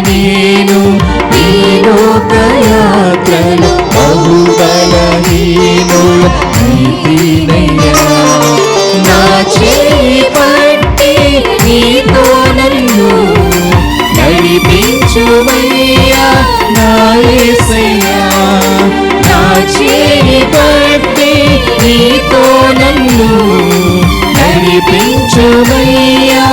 నేను ఈ లోకయాత్రలో బహుబలహీనుడనయ్యా. నా చేయి పట్టి నీతో నన్ను నడిపించుమయ్యా నా యేసయ్యా. నా చేయి పట్టి నీతో నన్ను నడిపించుమయ్యా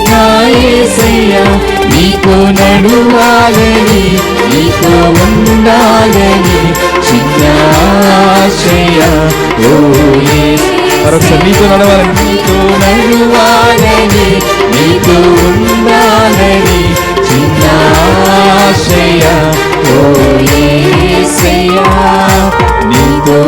నా యేసయ్యా. నీతో నడువాలని, నీతో ఉండాలని చిన్న ఆశయ ఓ యేసయ్యా. నీతో నడవాలని, నీతో నడువాలని, నీతో ఉండాలని చిన్న ఆశయ ఓ యేసయ్యా. నీతో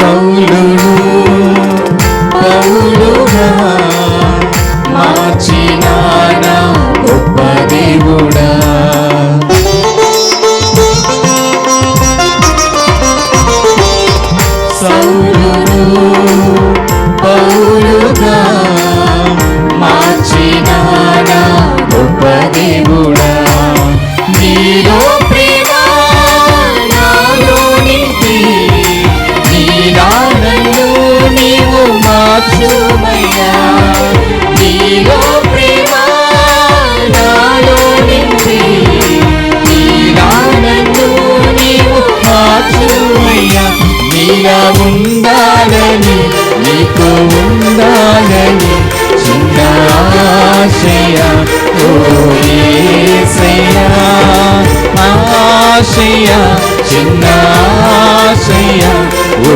సౌలును పౌలుగా మార్చిన నా గొప్ప దేవుడా. సౌలును పౌలుగా మార్చిన నా గొప్ప దేవుడా. నీలో ప్రేమ నాలో నింపి నీ దానను నీవు మార్చుమయ్యా. నీలో ప్రేమ నాలో నింపి నీ దానను నీవు మార్చుమయ్యా. నీలా ఉండాలని నీకు ఉండాలని చిన్న ఆశయ ఓ యేసయ్యా. ఆశయ చిన్న ఆశయ ఓ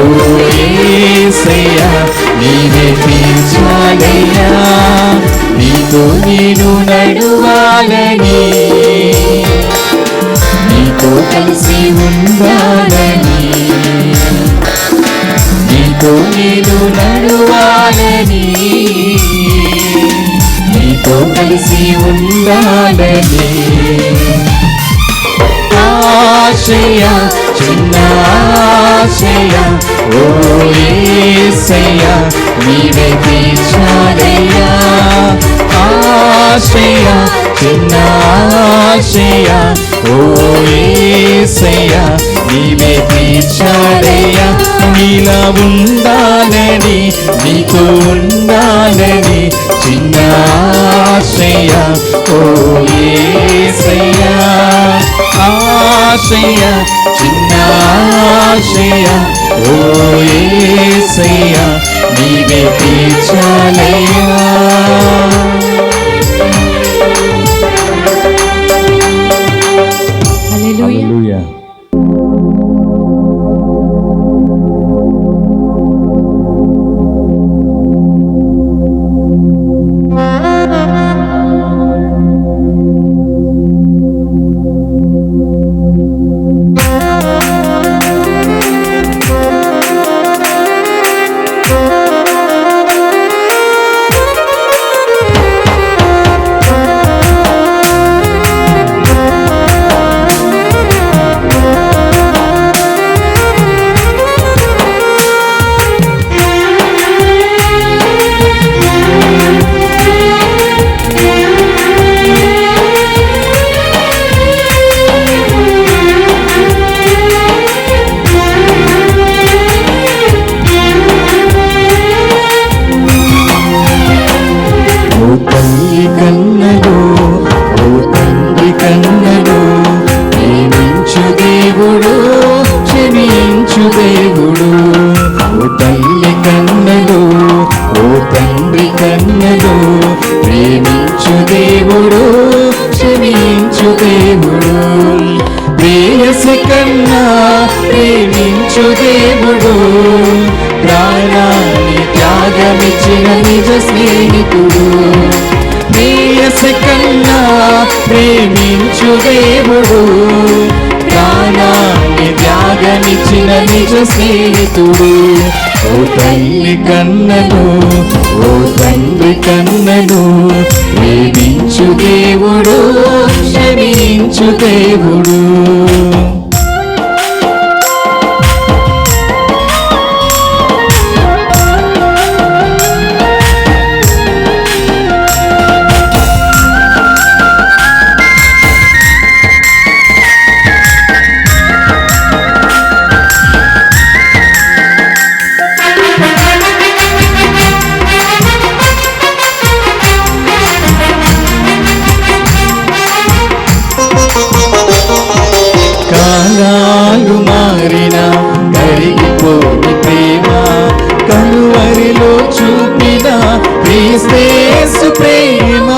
యేసయ్యా. నీవే తీర్చాలయ్యా నీతో నేను నడువాలని నీతో కలిసి ఉండాలని నీతో నేను నడువాలని నీతో కలిసి ఉండాలని. ఆశయ చిన్న ఆశయ ఓ యేసయ్యా నీవే తీర్చాలయ్యా. ఆశయ చిన్న ఆశయ ఓ యేసయ్యా నీవే తీర్చాలయ్యా. నీలా ఉండాలని నీతో ఉండాలని చిన్న ఆశయ ఓ యేసయ్యా. ఆశయ చిన్న ఆశయ ఓ యేసయ్యా నీవే తీర్చాలయ్యా. హల్లెలూయా. ప్రేమించు దేవుడు ప్రాణాన్ని త్యాగమిచ్చిన నిజ స్నేహితుడు. ప్రేయసి కన్నా ప్రేమించు దేవుడు ప్రాణాన్ని త్యాగమిచ్చిన నిజ స్నేహితుడు. ఓ తల్లి కన్నను ఓ తండ్రి కన్నను ప్రేమించు దేవుడు క్షమించు దేవుడు. కాలాలు మారిన కరిగిపోని ప్రేమ కలువరిలో చూపిన క్రీస్తు ప్రేమ.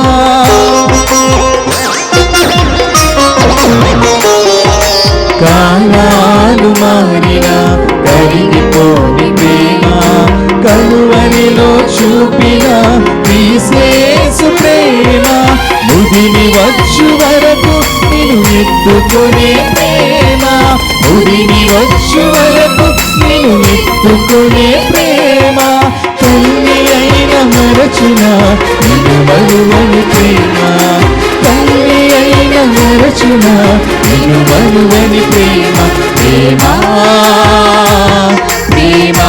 కాలాలు మారిన కరిగిపోని ప్రేమ కలువరిలో చూపిన క్రీస్తు ప్రేమ. ముదిని వచ్చు వరకు నిన్ను ఎత్తుకునే ప్రేమ. ముదిని వచ్చు వరకు నిన్ను ఎత్తుకునే ప్రేమ, తల్లి అయిన మరచున నిన్ను మరువని ప్రేమ, తల్లి అయిన మరచున నిన్ను మరువని ప్రేమ. ప్రేమ ప్రేమ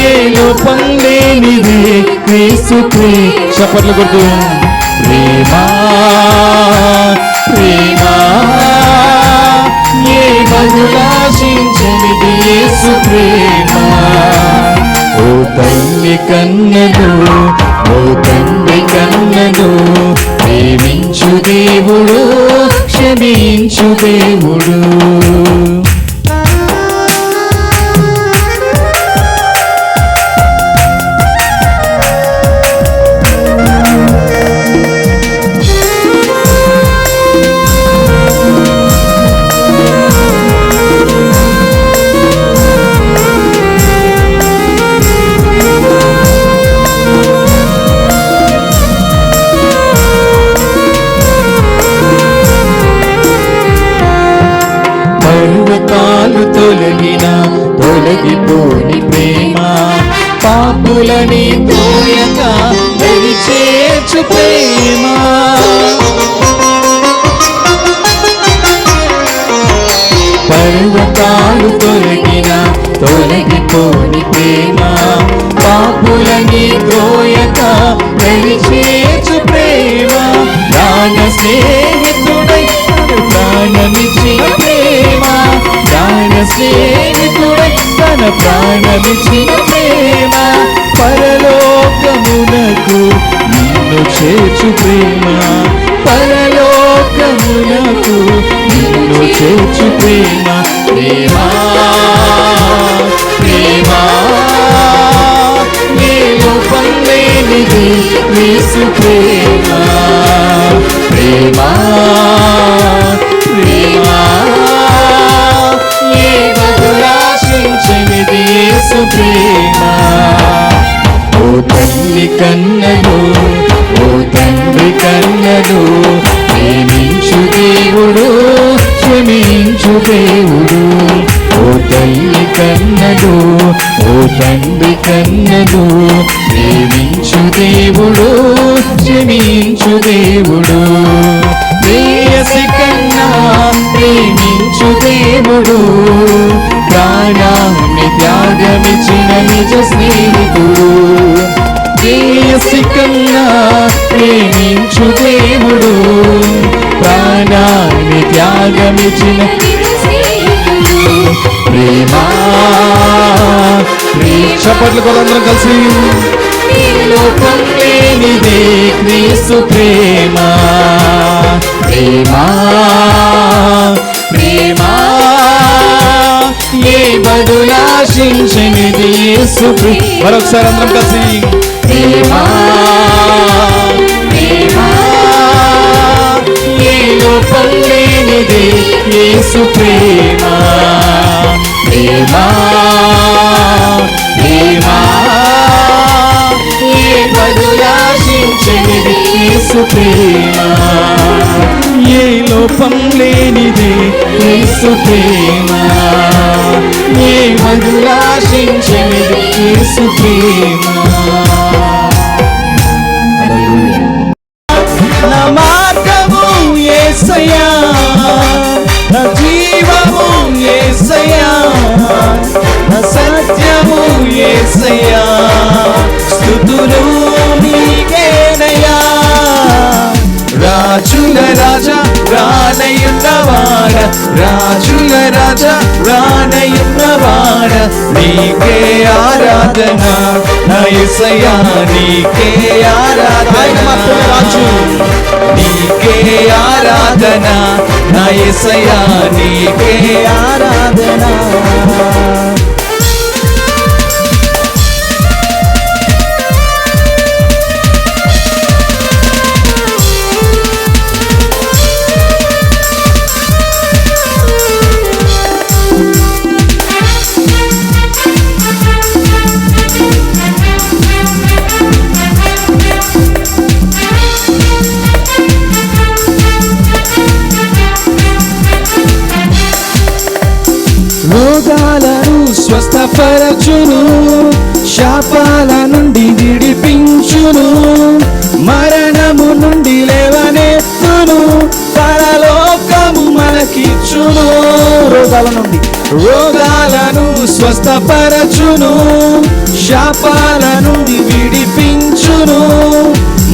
ఏ లోపం లేనిదే క్రీస్తు ప్రేమ. చప్పట్లు కొడుతూ ప్రేమ ప్రేమ ఏ బదులాశించనిది యేసు ప్రేమ. ఓ తల్లి కన్నను, ఓ తండ్రి కన్నను, ప్రేమించు దేవుడు, క్షమించు దేవుడు. పర్వతాలు తొలగిన తొలగిపోని ప్రేమ, పాపులని తోయక చేర్చు ప్రేమ. పర్వతాలు తొలగిన తొలగిపోని ప్రేమ, పాపులని తోయక చేర్చు ప్రేమ. ప్రాణ స్నేహితుడై ప్రాణమిచ్చిన ప్రేమ, ప్రాణ స్నేహితుడై తన ప్రాణమిచ్చిన ప్రేమ. పరలోకమునకు నిన్ను చేర్చు ప్రేమ, పరలోకమునకు నిన్ను చేర్చు ప్రేమ. ప్రేమ ప్రేమ ఏ లోపం లేనిది యేసు ప్రేమ. ప్రేమ ప్రేమ ఏ బదులాశించనిది యేసు ప్రేమ. ఓ తల్లి కన్నను, ఓ తండ్రి కన్నను, ప్రేమించు దేవుడు, క్షమించు దేవుడు. ఓ తల్లి కన్నను, ఓ తండ్రి కన్నను, ప్రేమించు దేవుడు, క్షమించు దేవుడు. ప్రేయసి కన్నా ప్రేమించు దేవుడు, ప్రాణాన్ని త్యాగమిచ్చిన నిజ స్నేహితుడు. ప్రేయసి కన్నా ప్రేమించు దేవుడు, ప్రాణాన్ని త్యాగమిచ్చిన ప్రేమ. చప్పట్లు కొలందరం కలిసి లోకం లేనిదే క్రీస్తు ప్రేమ. ప్రేమ ప్రేమ ఏ బదులాశించనిది యేసు ప్రేమ. మరొకసారి అందరం కలిసి ప్రేమ ప్రేమ ఏ లోపం లేనిదే యేసు ప్రేమ. ప్రేమ ప్రేమ ఏ బదులాశించనిది యేసు ప్రేమ. ఏ లోపం లేనిదే యేసు ప్రేమ, ఏ బదులాశించనిది యేసు ప్రేమ. నా మార్గము యేసయ్యా, నా జీవము యేసయ్యా, నా సత్యము యేసయ్యా, స్తుతులు నీకేనయ్యా. రాజుల రాజా రానయున్నవాడ, రాజుల రాజా రానయున్నవాడ, నీకే ఆరాధన నా యేసయ్యా, నీకే ఆరాధన. రాజు నీకే ఆరాధన నా యేసయ్యా, నీకే ఆరాధన. రోగాల స్వస్థపరచును, శాపాల నుండి విడిపించును, మరణము నుండి లేవనెత్తును, పరలోకము మనకిచ్చును. రోగాలను స్వస్థపరచును, శాపాల నుండి విడిపించును,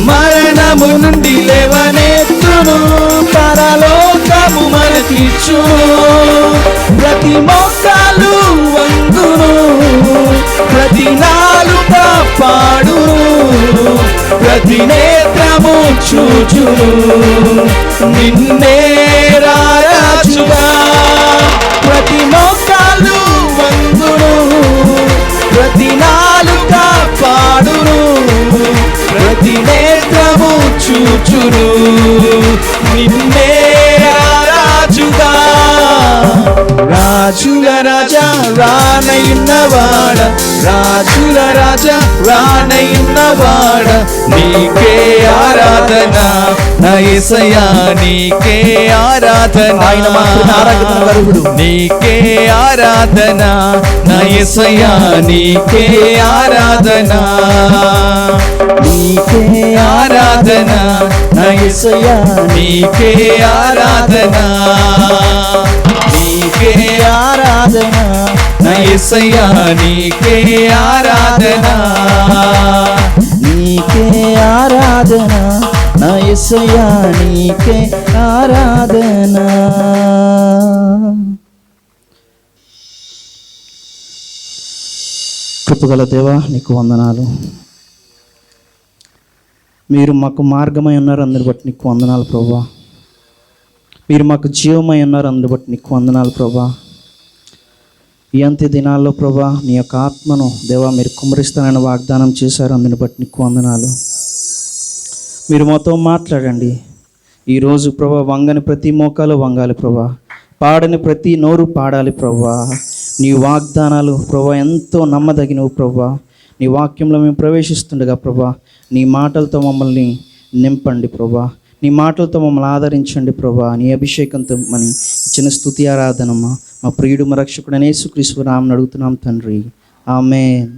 మరణము నుండి లేవనెత్తును, పరలోకము మనకిచ్చును. ప్రతి మోకాలు వంగును, ప్రతి నాలుక పాడును, ప్రతి నేత్రము చూచును నిన్నే రారాజుగా. ప్రతి మోకాలు వంగును, ప్రతి నాలుక పాడును, ప్రతి నేత్రము చూచును నిన్నే రారాజుగా. రాజుల రాజా రానయున్నవాడ, రాజుల రాజా రానయున్నవాడ, నీకే ఆరాధన నా యేసయ్యా, నీకే ఆరాధన. ఆయన మాత్రమే ఆరాధన, నీకే ఆరాధన నా యేసయ్యా, నీకే ఆరాధన, నీకే ఆరాధన నా యేసయ్యా, నీకే ఆరాధన, నీకే ఆరాధన నా యేసయ్యా, నీకే ఆరాధన, నీకే ఆరాధన నా యేసయ్యా, నీకే ఆరాధన. కృపగల దేవా, నీకు వందనాలు. మీరు మాకు మార్గమై ఉన్నారు, అందరి బట్టి నీకు వందనాలు ప్రభువా. మీరు మాకు జీవమై ఉన్నారు, అందరి బట్టి నీకు వందనాలు ప్రభా. ఈ అంత్య దినాల్లో ప్రభా నీ యొక్క ఆత్మను దేవా మీరు కుమ్మరిస్తానని వాగ్దానం చేశారు, అందుని బట్టి నీకు వందనాలు. మీరు మాతో మాట్లాడండి. ఈరోజు ప్రభా వంగని ప్రతి మోకాలు వంగాలి ప్రభా, పాడని ప్రతి నోరు పాడాలి ప్రభా. నీ వాగ్దానాలు ప్రభా ఎంతో నమ్మదగినవు ప్రభా. నీ వాక్యంలో మేము ప్రవేశిస్తుండగా ప్రభా నీ మాటలతో మమ్మల్ని నింపండి ప్రభా, నీ మాటలతో మమ్మల్ని ఆదరించండి ప్రభా. నీ అభిషేకంతో మన ఇచ్చిన స్తుతి ఆరాధనమ్మా మా ప్రియుడు మా రక్షకుడైన యేసుక్రీస్తు నామమున అడుగుతున్నాం తండ్రి, ఆమేన్.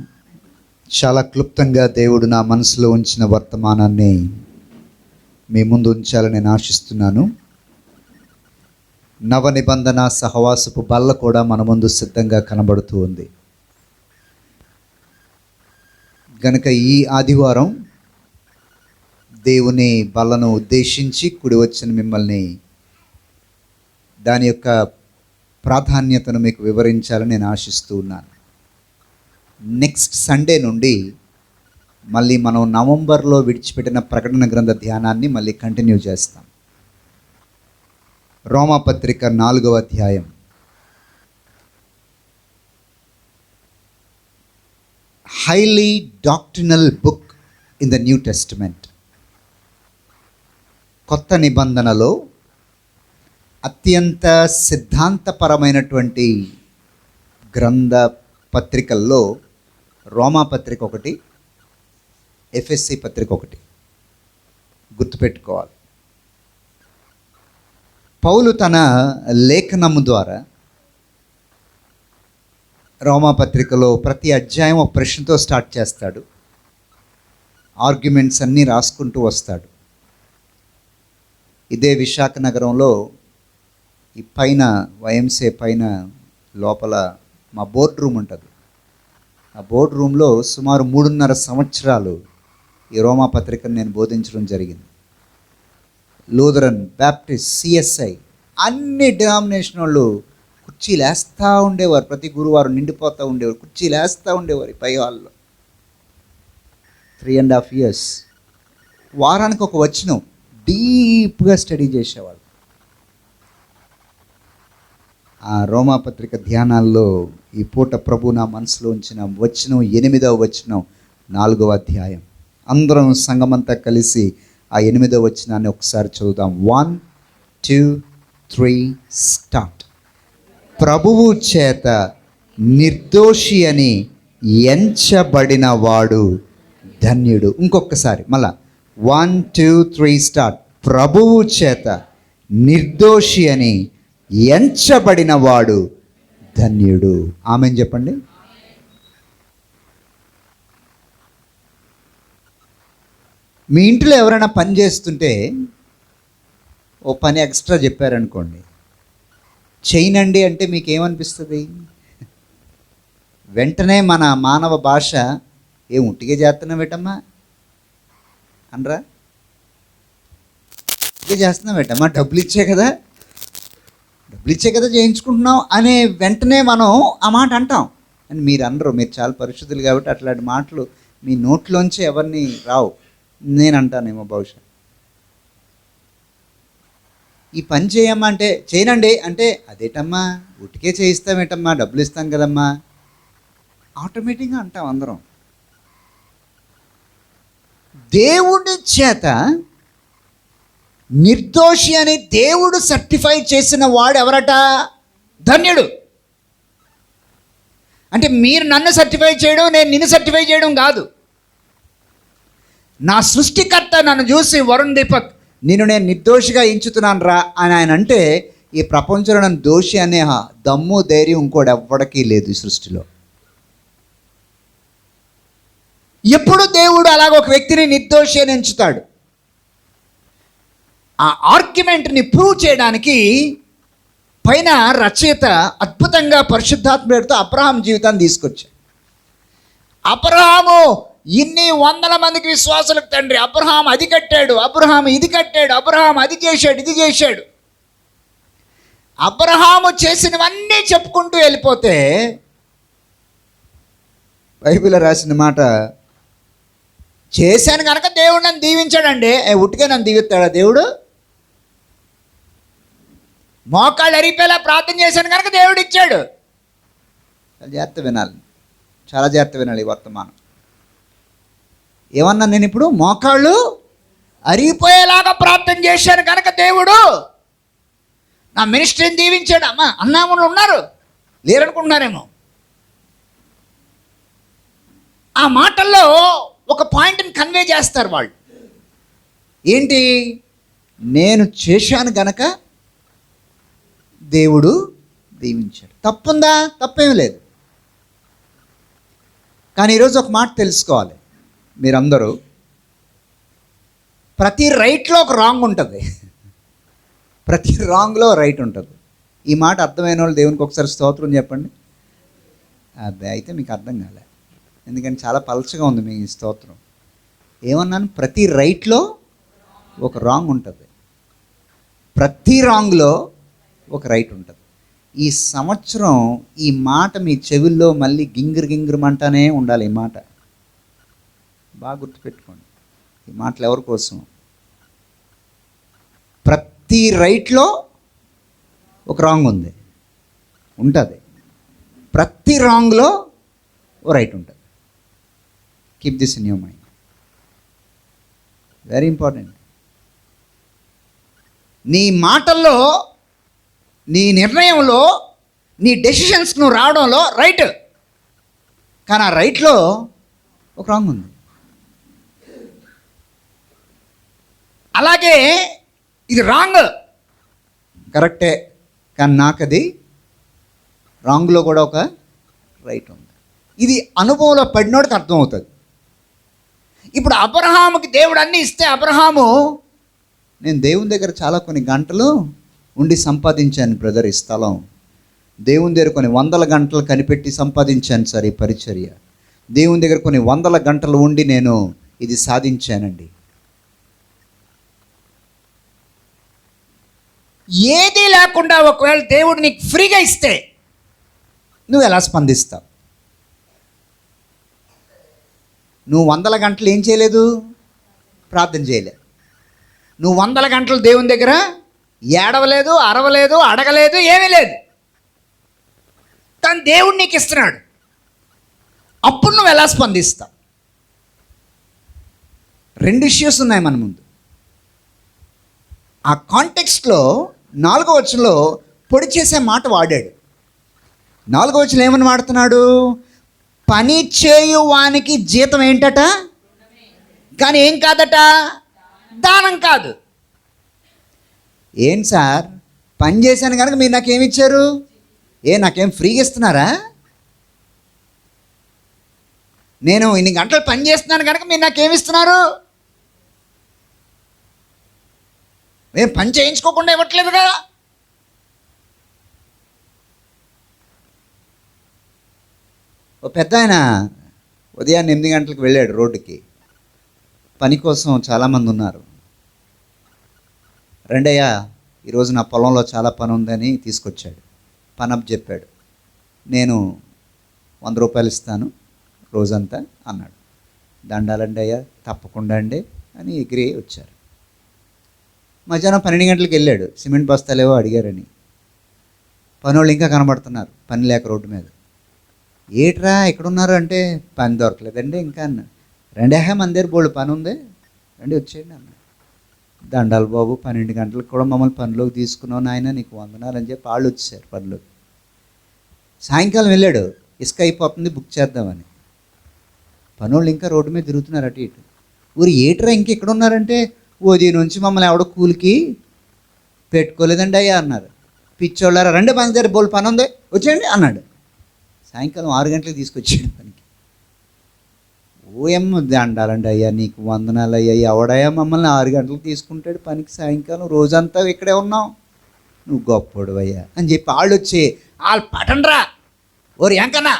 చాలా క్లుప్తంగా దేవుడు నా మనసులో ఉంచిన వర్తమానాన్ని మీ ముందు ఉంచాలని నేను ఆశిస్తున్నాను. నవ నిబంధన సహవాసపు బల్ల కూడా మన ముందు సిద్ధంగా కనబడుతూ ఉంది గనుక ఈ ఆదివారం దేవుని బల్లను ఉద్దేశించి కూడి వచ్చిన మిమ్మల్ని దాని యొక్క ప్రాధాన్యతను మీకు వివరించాలని నేను ఆశిస్తూ ఉన్నాను. నెక్స్ట్ సండే నుండి మళ్ళీ మనం నవంబర్లో విడిచిపెట్టిన ప్రకటన గ్రంథ ధ్యానాన్ని మళ్ళీ కంటిన్యూ చేస్తాం. రోమాపత్రిక 4వ అధ్యాయం. Highly doctrinal book in the new testament. కొత్త నిబంధనలో అత్యంత సిద్ధాంతపరమైనటువంటి గ్రంథ పత్రికల్లో రోమా పత్రిక ఒకటి, ఎఫ్ఎస్సి పత్రిక ఒకటి గుర్తుపెట్టుకోవాలి. పౌలు తన లేఖనము ద్వారా రోమా పత్రికలో ప్రతి అధ్యాయం ఒక ప్రశ్నతో స్టార్ట్ చేస్తాడు. ఆర్గ్యుమెంట్స్ అన్నీ రాసుకుంటూ వస్తాడు. ఇదే విశాఖ నగరంలో ఈ పైన వైఎంసీ పైన లోపల మా బోర్డ్ రూమ్ ఉంటుంది. ఆ బోర్డ్ రూమ్లో సుమారు 3.5 సంవత్సరాలు ఈ రోమా పత్రికను నేను బోధించడం జరిగింది. లూథరన్, బ్యాప్టిస్ట్, సిఎస్ఐ అన్ని డినామినేషన్ వాళ్ళు కుర్చీలు వేస్తూ ఉండేవారు. ప్రతి గురువారం నిండిపోతూ ఉండేవారు, కుర్చీలు వేస్తూ ఉండేవారు పై హాల్లో. 3.5 years వారానికి ఒక వచనం డీప్గా స్టడీ చేసేవాళ్ళు. ఆ రోమాపత్రిక ధ్యానాల్లో ఈ పూట ప్రభు నా మనసులో ఉంచిన వచనం 8వ వచనం 4వ అధ్యాయం. అందరం సంఘమంతా కలిసి ఆ 8వ వచనాన్ని ఒకసారి చదువుదాం. 1, 2, 3 స్టార్ట్. ప్రభువు చేత నిర్దోషి అని ఎంచబడిన వాడు ధన్యుడు. ఇంకొకసారి మళ్ళా 1, 2, 3 స్టార్ట్. ప్రభువు చేత నిర్దోషి అని ఎంచబడిన వాడు ధన్యుడు. ఆమెన్ చెప్పండి. మీ ఇంట్లో ఎవరైనా పని చేస్తుంటే ఓ పని ఎక్స్ట్రా చెప్పారనుకోండి, చేయనండి అంటే మీకు ఏమనిపిస్తుంది? వెంటనే మన మానవ భాష ఉట్టిగా చేస్తున్నావేటమ్మా అనరా? ఉట్టిగా చేస్తున్నావేటమ్మా, డబ్బులు ఇచ్చే కదా చేయించుకుంటున్నాం అనే వెంటనే మనం ఆ మాట అంటాం. అని మీరు అనరు, మీరు చాలా పరిశుద్ధులు కాబట్టి అట్లాంటి మాటలు మీ నోట్లోంచి ఎవరిని రావు. నేను అంటానేమో బహుశా. ఈ పని చేయమ్మా అంటే చేయనండి అంటే, అదేటమ్మా ఉట్టికే చేయిస్తామేటమ్మా, డబ్బులు ఇస్తాం కదమ్మా, ఆటోమేటిక్గా అంటాం అందరం. దేవుడి చేత నిర్దోషి అని దేవుడు సర్టిఫై చేసిన వాడు ఎవరట? ధన్యుడు. అంటే మీరు నన్ను సర్టిఫై చేయడం, నేను నిన్ను సర్టిఫై చేయడం కాదు. నా సృష్టికర్త నన్ను చూసి, వరుణ్ దీపక్ నేను నిర్దోషిగా ఎంచుతున్నాను రా అని ఆయన అంటే, ఈ ప్రపంచంలో నన్ను దోషి అనే దమ్ము ధైర్యం ఇంకోటి ఎవ్వడికి లేదు ఈ సృష్టిలో. ఎప్పుడు దేవుడు అలాగ ఒక వ్యక్తిని నిర్దోషి అని ఎంచుతాడు. ఆ ఆర్గ్యుమెంట్ని ప్రూవ్ చేయడానికి పైన రచయిత అద్భుతంగా పరిశుద్ధాత్మతో అబ్రహాం జీవితాన్ని తీసుకొచ్చాడు. అబ్రహాము ఇన్ని వందల మందికి విశ్వాసులకు తండ్రి. అబ్రహాం అది కట్టాడు, అబ్రహాం ఇది కట్టాడు, అబ్రహాం అది చేశాడు, ఇది చేశాడు. అబ్రహాము చేసినవన్నీ చెప్పుకుంటూ వెళ్ళిపోతే బైబిల్లో రాసిన మాట, చేశాను కనుక దేవుడు నన్ను దీవించాడండి. ఉట్టిగా నన్ను దీవిస్తాడా దేవుడు? మోకాళ్ళు అరిపేలా ప్రార్థన చేశాను కనుక దేవుడు ఇచ్చాడు. చాలా జాగ్రత్త వినాలి ఈ వర్తమానం. ఏమన్నా నేను ఇప్పుడు? మోకాళ్ళు అరిగిపోయేలాగా ప్రార్థన చేశాను కనుక దేవుడు నా మినిస్ట్రీని దీవించాడు. అమ్మా అన్నాములు ఉన్నారు, లేరనుకుంటున్నారేమో. ఆ మాటల్లో ఒక పాయింట్ని కన్వే చేస్తారు వాళ్ళు. ఏంటి? నేను చేశాను గనక దేవుడు దీవించాడు. తప్పుందా? తప్పేం లేదు. కానీ ఈరోజు ఒక మాట తెలుసుకోవాలి మీరందరూ. ప్రతి రైట్లో ఒక రాంగ్ ఉంటుంది, ప్రతి రాంగ్లో రైట్ ఉంటుంది. ఈ మాట అర్థమైన వాళ్ళు దేవునికి ఒకసారి స్తోత్రం చెప్పండి. అదే అయితే మీకు అర్థం కాలే, ఎందుకంటే చాలా పలచగా ఉంది మీ స్తోత్రం. ఏమన్నాను? ప్రతి రైట్లో ఒక రాంగ్ ఉంటుంది, ప్రతి రాంగ్లో ఒక రైట్ ఉంటుంది. ఈ సంవత్సరం ఈ మాట మీ చెవుల్లో మళ్ళీ గింగిరమంటానే ఉండాలి. ఈ మాట బాగా గుర్తుపెట్టుకోండి. ఈ మాటలు ఎవరి కోసం? ప్రతి రైట్లో ఒక రాంగ్ ఉంటుంది, ప్రతి రాంగ్లో ఓ రైట్ ఉంటుంది. Keep this in your mind, very important. నీ మాటల్లో, నీ నిర్ణయంలో, నీ డెసిషన్స్ నువ్వు రావడంలో రైట్, కానీ ఆ రైట్లో ఒక రాంగ్ ఉంది. అలాగే ఇది రాంగ్ కరెక్టే, కానీ నాకు అది రాంగ్లో కూడా ఒక రైట్ ఉంది. ఇది అనుభవంలో పడినోడికి అర్థమవుతుంది. ఇప్పుడు అబ్రహాముకి దేవుడు అన్నీ ఇస్తే, అబ్రహాము నేను దేవుని దగ్గర చాలా కొన్ని గంటలు ఉండి సంపాదించాను బ్రదర్ ఈ స్థలం, దేవుని దగ్గర కొన్ని వందల గంటలు కనిపెట్టి సంపాదించాను సార్ ఈ పరిచర్య, దేవుని దగ్గర కొన్ని వందల గంటలు ఉండి నేను ఇది సాధించానండి. ఏదీ లేకుండా ఒకవేళ దేవుడు నీకు ఫ్రీగా ఇస్తే నువ్వు ఎలా స్పందిస్తావు? నువ్వు వందల గంటలు ఏం చేయలేదు? ప్రార్థన చేయలేదు. నువ్వు వందల గంటలు దేవుని దగ్గర ఏడవలేదు, అరవలేదు, అడగలేదు, ఏమీ లేదు. కానీ దేవుడు నీకు ఇస్తున్నాడు. అప్పుడు నువ్వు ఎలా స్పందిస్తావు? రెండు ఇష్యూస్ ఉన్నాయి మన ముందు. ఆ కాంటెక్స్ట్లో 4వ వచనంలో పొడి చేసే మాట వాడాడు. 4వ వచనం ఏమని వాడుతున్నాడు? పని చేయు వానికి జీతం ఏంటట, కానీ ఏం కాదట, దానం కాదు. ఏం సార్, పని చేశాను కనుక మీరు నాకేమి ఇచ్చారు? నాకేం ఫ్రీగా ఇస్తున్నారా? నేను ఇన్ని గంటలు పని చేస్తున్నాను కనుక మీరు నాకేమి ఇస్తున్నారు? మేము పని చేయించుకోకుండా ఇవ్వట్లేదు కదా. ఓ పెద్ద ఆయన ఉదయాన్నే 8 గంటలకు వెళ్ళాడు రోడ్డుకి. పని కోసం చాలామంది ఉన్నారు. రెండయ్య ఈరోజు నా పొలంలో చాలా పని ఉందని తీసుకొచ్చాడు. పని అప్ చెప్పాడు. నేను 100 రూపాయలు ఇస్తాను రోజంతా అన్నాడు. దండాలండి అయ్యా, తప్పకుండా అండి అని ఎగిరి వచ్చారు. మధ్యాహ్నం 12 గంటలకు వెళ్ళాడు. సిమెంట్ బస్తాలేవో అడిగారని. పనోళ్ళు ఇంకా కనబడుతున్నారు పని లేక రోడ్డు మీద. ఏట్రా ఎక్కడున్నారు అంటే పని దొరకలేదండి ఇంకా అన్న. రెండేహా మన దగ్గర బోళ్ళు పని ఉంది, రండి వచ్చేయండి అన్న. దండాలు బాబు, 12 గంటలకు కూడా మమ్మల్ని పనిలోకి తీసుకున్నావు నాయన, నీకు వందనాలని చెప్పి వాళ్ళు వచ్చేసారు పనిలోకి. సాయంకాలం వెళ్ళాడు, ఇసుక అయిపోతుంది బుక్ చేద్దామని. పనోళ్ళు ఇంకా రోడ్డు మీద తిరుగుతున్నారు అటు ఇటు. ఊరు ఏట్రా ఇంక ఇక్కడ ఉన్నారంటే ఉదయం నుంచి మమ్మల్ని ఎవడో కూలికి పెట్టుకోలేదండి అయ్యా అన్నారు. పిచ్చోళ్ళారా, రండి పని దగ్గర బోళ్ళు పని ఉంది వచ్చేయండి అన్నాడు. సాయంకాలం 6 గంటలకు తీసుకొచ్చాడు పనికి. ఓయమ్మ దండాలండి అయ్యా, నీకు వందనాలు అయ్యా, ఎవడయ్యా మమ్మల్ని 6 గంటలకు తీసుకుంటాడు పనికి, సాయంకాలం రోజంతా ఇక్కడే ఉన్నావు, నువ్వు గొప్పోడు అయ్యా అని చెప్పి వాళ్ళు వచ్చి వాళ్ళు పటండ్రా ఓరు ఎంకన్నా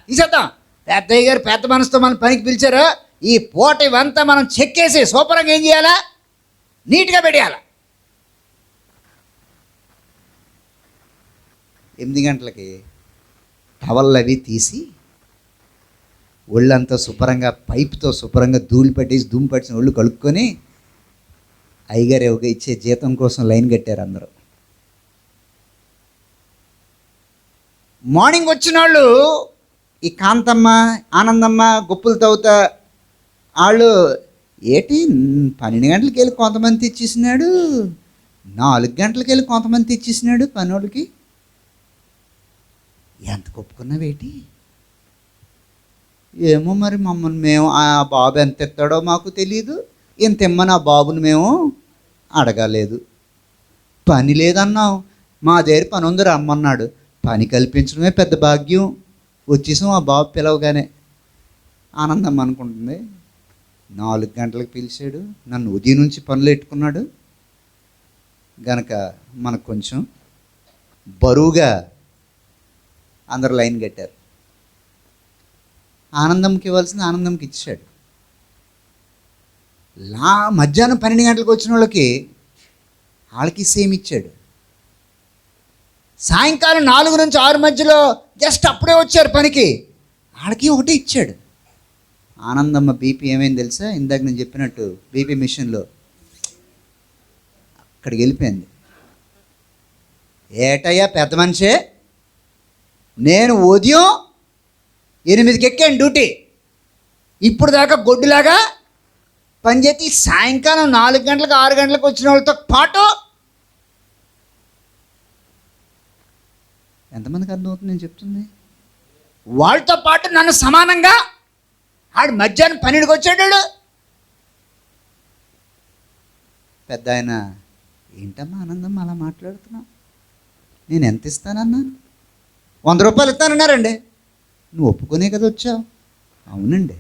తీసేద్దాం, పెద్దయ్య గారు పెద్ద మనసుతో మనం పనికి పిలిచారు, ఈ పూట ఇవంతా మనం చెక్కేసి సూపర్గా ఏం చేయాలా, నీట్గా పెట్టేయాల. 8 గంటలకి టవల్ అవి తీసి ఒళ్ళంతా శుభ్రంగా పైపుతో శుభ్రంగా ధూళి పట్టేసి దుమ్ము పట్టిన ఒళ్ళు కలుపుకొని అయ్యగారు ఇచ్చే జీతం కోసం లైన్ కట్టారు అందరూ. మార్నింగ్ వచ్చిన వాళ్ళు ఈ కాంతమ్మ, ఆనందమ్మ, గొప్పులు తవ్వుతా వాళ్ళు ఏటి 12 గంటలకు వెళ్ళి కొంతమంది తెచ్చేసినాడు, 4 గంటలకు వెళ్ళి కొంతమంది తెచ్చేసినాడు పనోళ్ళకి. ఎంత కొప్పుకున్నావేటి? ఏమో మరి మమ్మల్ని మేము ఆ బాబు ఎంత ఎత్తాడో మాకు తెలియదు, ఇంత ఇమ్మని ఆ బాబుని మేము అడగలేదు. పని లేదన్నావు, మా దగ్గర పని ఉంది రమ్మన్నాడు, పని కల్పించడమే పెద్ద భాగ్యం, వచ్చేసాం ఆ బాబు పిలవగానే. ఆనందం అనుకుంటుంది. 4 గంటలకు పిలిచాడు, నన్ను ఉదయం నుంచి పనులు పెట్టుకున్నాడు గనక మనకు కొంచెం బరువుగా అందరూ లైన్ కట్టారు. ఆనందంకి ఇవ్వాల్సింది ఆనందంకి ఇచ్చాడు. మధ్యాహ్నం 12 గంటలకు వచ్చిన వాళ్ళకి సేమ్ ఇచ్చాడు. సాయంకాలం 4 నుంచి 6 మధ్యలో జస్ట్ అప్పుడే వచ్చారు పనికి, వాళ్ళకి ఒకటి ఇచ్చాడు. ఆనందమ్మ బీపీ ఏమైంది తెలుసా, ఇందాక నేను చెప్పినట్టు బీపీ మిషన్లో అక్కడికి వెళ్ళిపోయింది. ఏటయ్యా పెద్ద మనిషే, నేను ఉదయం 8కి ఎక్కాను డ్యూటీ, ఇప్పుడు దాకా గొడ్డులాగా పనిచేసి సాయంకాలం 4 గంటలకు 6 గంటలకు వచ్చిన వాళ్ళతో పాటు ఎంతమందికి అర్థమవుతుంది నేను చెప్తుంది, వాళ్ళతో పాటు నన్ను సమానంగా ఆడు మధ్యాహ్నం 12కి వచ్చాడు. పెద్ద ఆయన, ఏంటమ్మా ఆనందమ్మ అలా మాట్లాడుతున్నావు, నేను ఎంత ఇస్తానన్నాను, 100 రూపాయలు ఇస్తానన్నారండి, నువ్వు ఒప్పుకునే కదా వచ్చావు. అవునండి,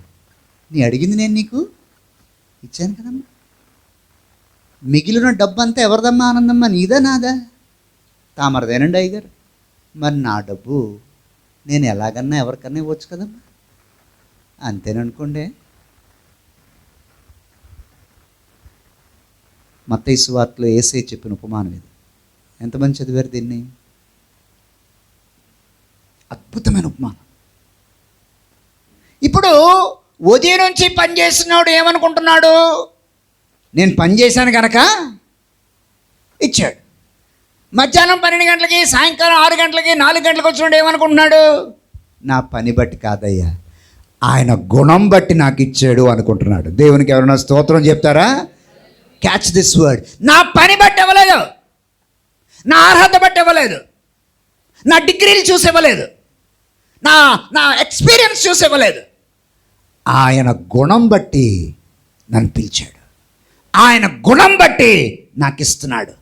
నీ అడిగింది నేను నీకు ఇచ్చాను కదమ్మా, మిగిలిన డబ్బు అంతా ఎవరిదమ్మా ఆనందమ్మా, నీదా నాదా? తామరదేనండి అయ్యగారు. మరి నా డబ్బు నేను ఎలాగన్నా ఎవరికన్నా ఇవ్వచ్చు కదమ్మా, అంతేననుకోండి. మత్తయి సువార్తలో యేసయ్య చెప్పిన ఉపమానం ఇది. ఎంతమంది చదివారు దీన్ని? అద్భుతమైన ఉపమానం. ఇప్పుడు ఉదయం నుంచి పని చేస్తున్నాడు ఏమనుకుంటున్నాడు, నేను పని చేశాను కనుక ఇచ్చాడు. మధ్యాహ్నం 12 గంటలకి, సాయంకాలం 6 గంటలకి, 4 గంటలకు వచ్చినాడు ఏమనుకుంటున్నాడు, నా పని బట్టి కాదయ్యా, ఆయన గుణం బట్టి నాకు ఇచ్చాడు అనుకుంటున్నాడు. దేవునికి ఎవరైనా స్తోత్రం చెప్తారా? Catch this word. నా పని బట్టి ఇవ్వలేదు, నా అర్హత బట్టి ఇవ్వలేదు, నా డిగ్రీలు చూసి ఇవ్వలేదు, నా ఎక్స్పీరియన్స్ చూసి ఇవ్వలేదు, ఆయన గుణం బట్టి నన్ను పిలిచాడు, ఆయన గుణం బట్టి నాకు ఇస్తున్నాడు,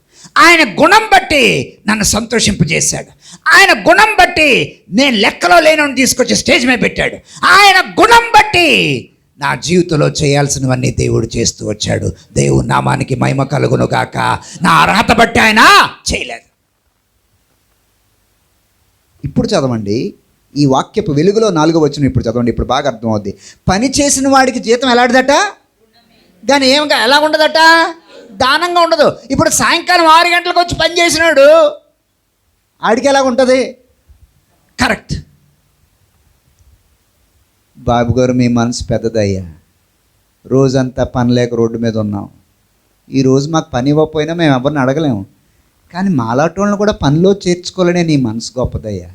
ఆయన గుణం బట్టి నన్ను సంతోషింపజేశాడు, ఆయన గుణం బట్టి నేను లెక్కలో లేనని తీసుకొచ్చి స్టేజ్ మీద పెట్టాడు, ఆయన గుణం బట్టి నా జీవితంలో చేయాల్సినవన్నీ దేవుడు చేస్తూ వచ్చాడు. దేవుని నామానికి మహిమ కలుగును గాక. నా అర్హత బట్టి ఆయన చేయలేదు. ఇప్పుడు చదవండి, ఈ వాక్యపు వెలుగులో 4వ వచనం ఇప్పుడు చదవండి. ఇప్పుడు బాగా అర్థమవుద్ది. పని చేసిన వాడికి జీతం ఎలాంటిదట, కానీ ఎలా ఉండదట, దానంగా ఉండదు. ఇప్పుడు సాయంకాలం 6 గంటలకు వచ్చి పని చేసినాడు, ఆడికి ఎలాగ ఉంటుంది? కరెక్ట్. బాబు గారు మీ మనసు పెద్దదయ్యా, రోజంతా పని లేక రోడ్డు మీద ఉన్నాం, ఈరోజు మాకు పని ఇవ్వకపోయినా మేము ఎవరిని అడగలేము, కానీ మాలాటోళ్ళని కూడా పనిలో చేర్చుకోవాలనే నీ మనసు గొప్పదయ్యా.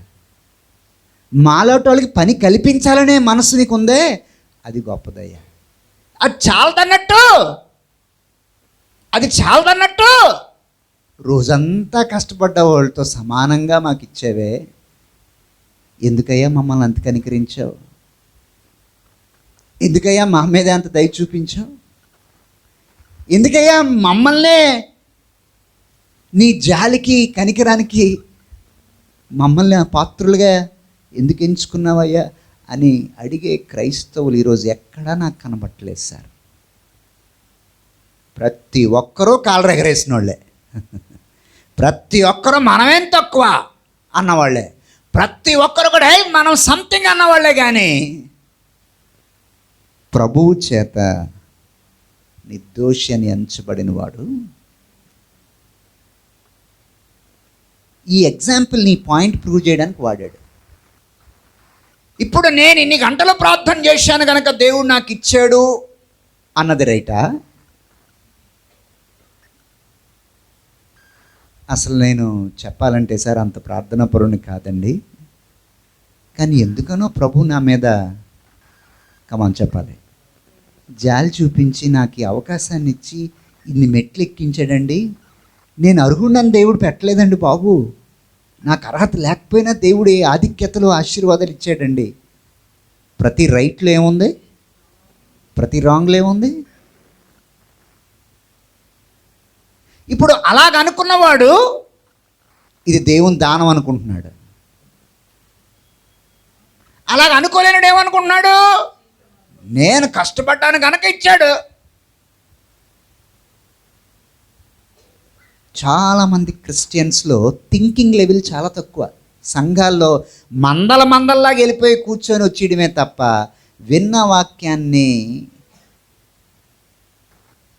మాలాటోళ్ళకి పని కల్పించాలనే మనసు నీకు ఉందే, అది గొప్పదయ్యా. అది చాలదన్నట్టు, అది చాలదన్నట్టు రోజంతా కష్టపడ్డ వాళ్ళతో సమానంగా మాకు ఇచ్చేవే, ఎందుకయ్యా మమ్మల్ని అంత కనికరించావు? ఎందుకయ్యా మా మీద అంత దయ చూపించావు? ఎందుకయ్యా మమ్మల్నే నీ జాలికి కనికరానికి మమ్మల్ని పాత్రులుగా ఎందుకు ఎంచుకున్నావయ్యా అని అడిగే క్రైస్తవులు ఈరోజు ఎక్కడా నాకు కనబట్టలేదు సార్. ప్రతి ఒక్కరూ కాళ్ళు ఎగరేసిన వాళ్ళే, ప్రతి ఒక్కరు మనమేం తక్కువ అన్నవాళ్ళే, ప్రతి ఒక్కరు కూడా మనం సంథింగ్ అన్నవాళ్ళే. కానీ ప్రభువు చేత నిర్దోషి అని ఎంచబడిన వాడు. ఈ ఎగ్జాంపుల్ నీ పాయింట్ ప్రూవ్ చేయడానికి వాడాడు. ఇప్పుడు నేను ఇన్ని గంటలు ప్రార్థన చేశాను కనుక దేవుడు నాకు ఇచ్చాడు అన్నది రైటా? అసలు నేను చెప్పాలంటే సార్ అంత ప్రార్థనా పరుని కాదండి, కానీ ఎందుకనో ప్రభు నా మీద కమాన్ చెప్పాలి జాలి చూపించి నాకు ఈ అవకాశాన్ని ఇచ్చి ఇన్ని మెట్లు ఎక్కించాడండి. నేను అర్హుడని దేవుడు పెట్టలేదండి బాబు, నాకు అర్హత లేకపోయినా దేవుడు ఏ ఆధిక్యతలు ఆశీర్వాదాలు ఇచ్చాడండి. ప్రతి రైట్లో ఏముంది, ప్రతి రాంగ్లో ఏముంది? ఇప్పుడు అలాగనుకున్నవాడు ఇది దేవుని దానం అనుకుంటున్నాడు. అలాగ అనుకోలేనుడు ఏమనుకుంటున్నాడు, నేను కష్టపడ్డాను కనుక ఇచ్చాడు. చాలామంది క్రిస్టియన్స్లో థింకింగ్ లెవెల్ చాలా తక్కువ. సంఘాల్లో మందల్లాగా వెళ్ళిపోయి కూర్చొని వచ్చేయడమే తప్ప విన్న వాక్యాన్ని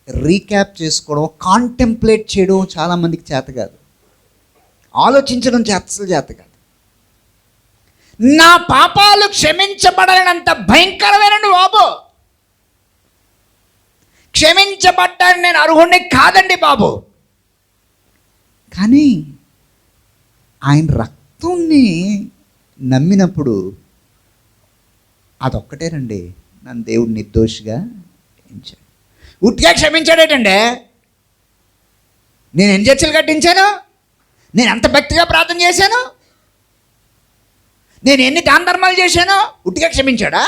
రీక్యాప్ చేసుకోవడం, కాంటెంప్లేట్ చేయడం చాలామందికి చేత కాదు. ఆలోచించడం అసలు చేత కాదు. నా పాపాలు క్షమించబడనంత భయంకరమైన బాబు, క్షమించబడ్డాను నేను అర్హుణ్ణి కాదండి బాబు. కానీ ఆయన రక్తాన్ని నమ్మినప్పుడు అదొక్కటేనండి నన్ను దేవుడు నిర్దోషిగా ఎంచాడు. ఉట్టిగా క్షమించాడేటండి, నేను ఎన్ని చర్చలు కట్టించాను, నేను ఎంత భక్తిగా ప్రార్థన చేశాను, నేను ఎన్ని దాన ధర్మాలు చేశాను, ఉట్టిగా క్షమించాడా?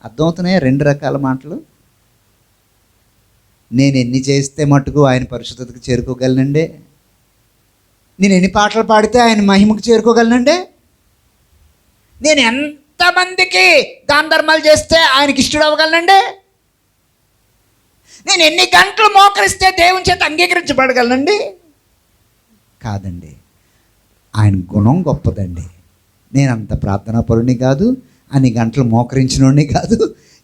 అర్థమవుతున్నాయా 2 రకాల మాటలు? నేను ఎన్ని చేస్తే మటుకు ఆయన పరిశుద్ధతకు చేరుకోగలనండి, నేను ఎన్ని పాటలు పాడితే ఆయన మహిమకు చేరుకోగలనండి, నేను ఎంతమందికి దాన ధర్మాలు చేస్తే ఆయనకి ఇష్టడు అవ్వగలనండి, నేను ఎన్ని గంటలు మోకరిస్తే దేవుని చేత అంగీకరించబడగలనండి. కాదండి, ఆయన గుణం గొప్పదండి. నేను అంత ప్రార్థనా పరుని కాదు, అన్ని గంటలు మోకరించినోడిని కాదు,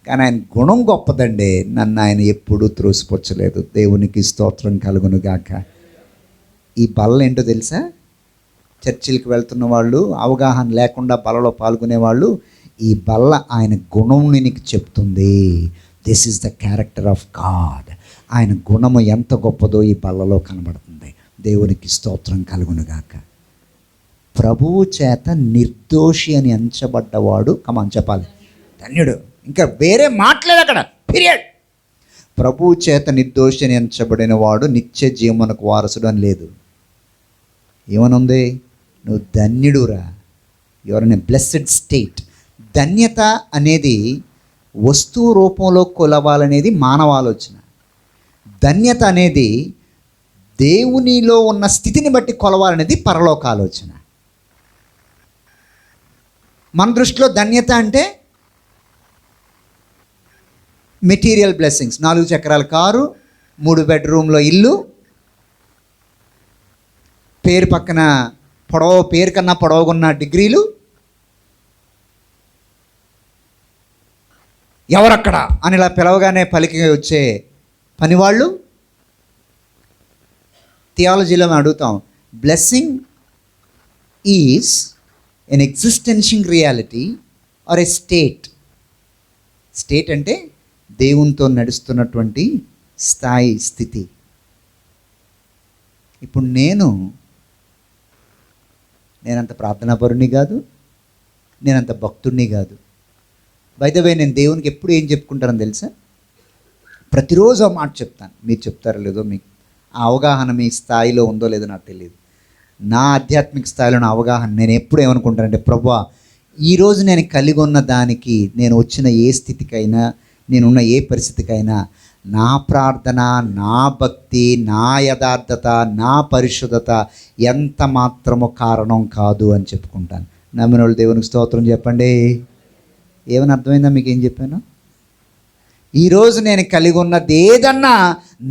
కానీ ఆయన గుణం గొప్పదండి. నన్ను ఆయన ఎప్పుడూ త్రోసిపుచ్చలేదు. దేవునికి స్తోత్రం కలుగును గాక. ఈ బల్ల ఏంటో తెలుసా? చర్చిలకు వెళ్తున్న వాళ్ళు, అవగాహన లేకుండా బలలో పాల్గొనేవాళ్ళు, ఈ బల్ల ఆయన గుణంని నీకు చెప్తుంది. This is the character of God. ఆయన గుణము ఎంత గొప్పదో ఈ బల్లలో కనబడుతుంది. దేవునికి స్తోత్రం కలుగును గాక. ప్రభువు చేత నిర్దోషి అని ఎంచబడ్డవాడు, కమాన్ చెప్పాలి, ధన్యుడు. ఇంకా వేరే మాట్లేదు అక్కడ, పీరియడ్. ప్రభువు చేత నిర్దోషి అని ఎంచబడిన వాడు నిత్య జీవమునకు వారసుడు అని లేదు. ఏమనుంది? నువ్వు ధన్యుడురా, you're in a blessed state. ధన్యత అనేది వస్తువు రూపంలో కొలవాలనేది మానవ ఆలోచన. ధన్యత అనేది దేవునిలో ఉన్న స్థితిని బట్టి కొలవాలనేది పరలోక ఆలోచన. మన దృష్టిలో ధన్యత అంటే మెటీరియల్ బ్లెస్సింగ్స్, 4 చక్రాల కారు, 3 బెడ్రూమ్లో ఇల్లు, పేరు కన్నా పొడవుగున్న డిగ్రీలు, ఎవరక్కడ అని ఇలా పిలవగానే పలికి వచ్చే పనివాళ్ళు. థియాలజీలో మేము అడుగుతాం, blessing is an existing reality or a state. State అంటే దేవునితో నడుస్తున్నటువంటి స్థితి. ఇప్పుడు నేనంత ప్రార్థనాపరుని కాదు, నేనంత భక్తుడిని కాదు. బై ద వే, నేను దేవునికి ఎప్పుడు ఏం చెప్పుకుంటానని తెలుసా? ప్రతిరోజు ఆ మాట చెప్తాను. మీరు చెప్తారో లేదో, మీకు ఆ అవగాహన మీ స్థాయిలో ఉందో లేదో నాకు తెలియదు. నా ఆధ్యాత్మిక స్థాయిలో నా అవగాహన నేను ఎప్పుడు ఏమనుకుంటానంటే, ప్రభువా, ఈరోజు నేను కలిగి ఉన్న దానికి, నేను వచ్చిన ఏ స్థితికైనా, నేనున్న ఏ పరిస్థితికైనా, నా ప్రార్థన, నా భక్తి, నా యథార్థత, నా పరిశుద్ధత ఎంత మాత్రమో కారణం కాదు అని చెప్పుకుంటాను. నమ్మిన వాళ్ళు దేవునికి స్తోత్రం చెప్పండి. ఏమని అర్థమైందా మీకు ఏం చెప్పాను? ఈరోజు నేను కలిగి ఉన్నది ఏదన్నా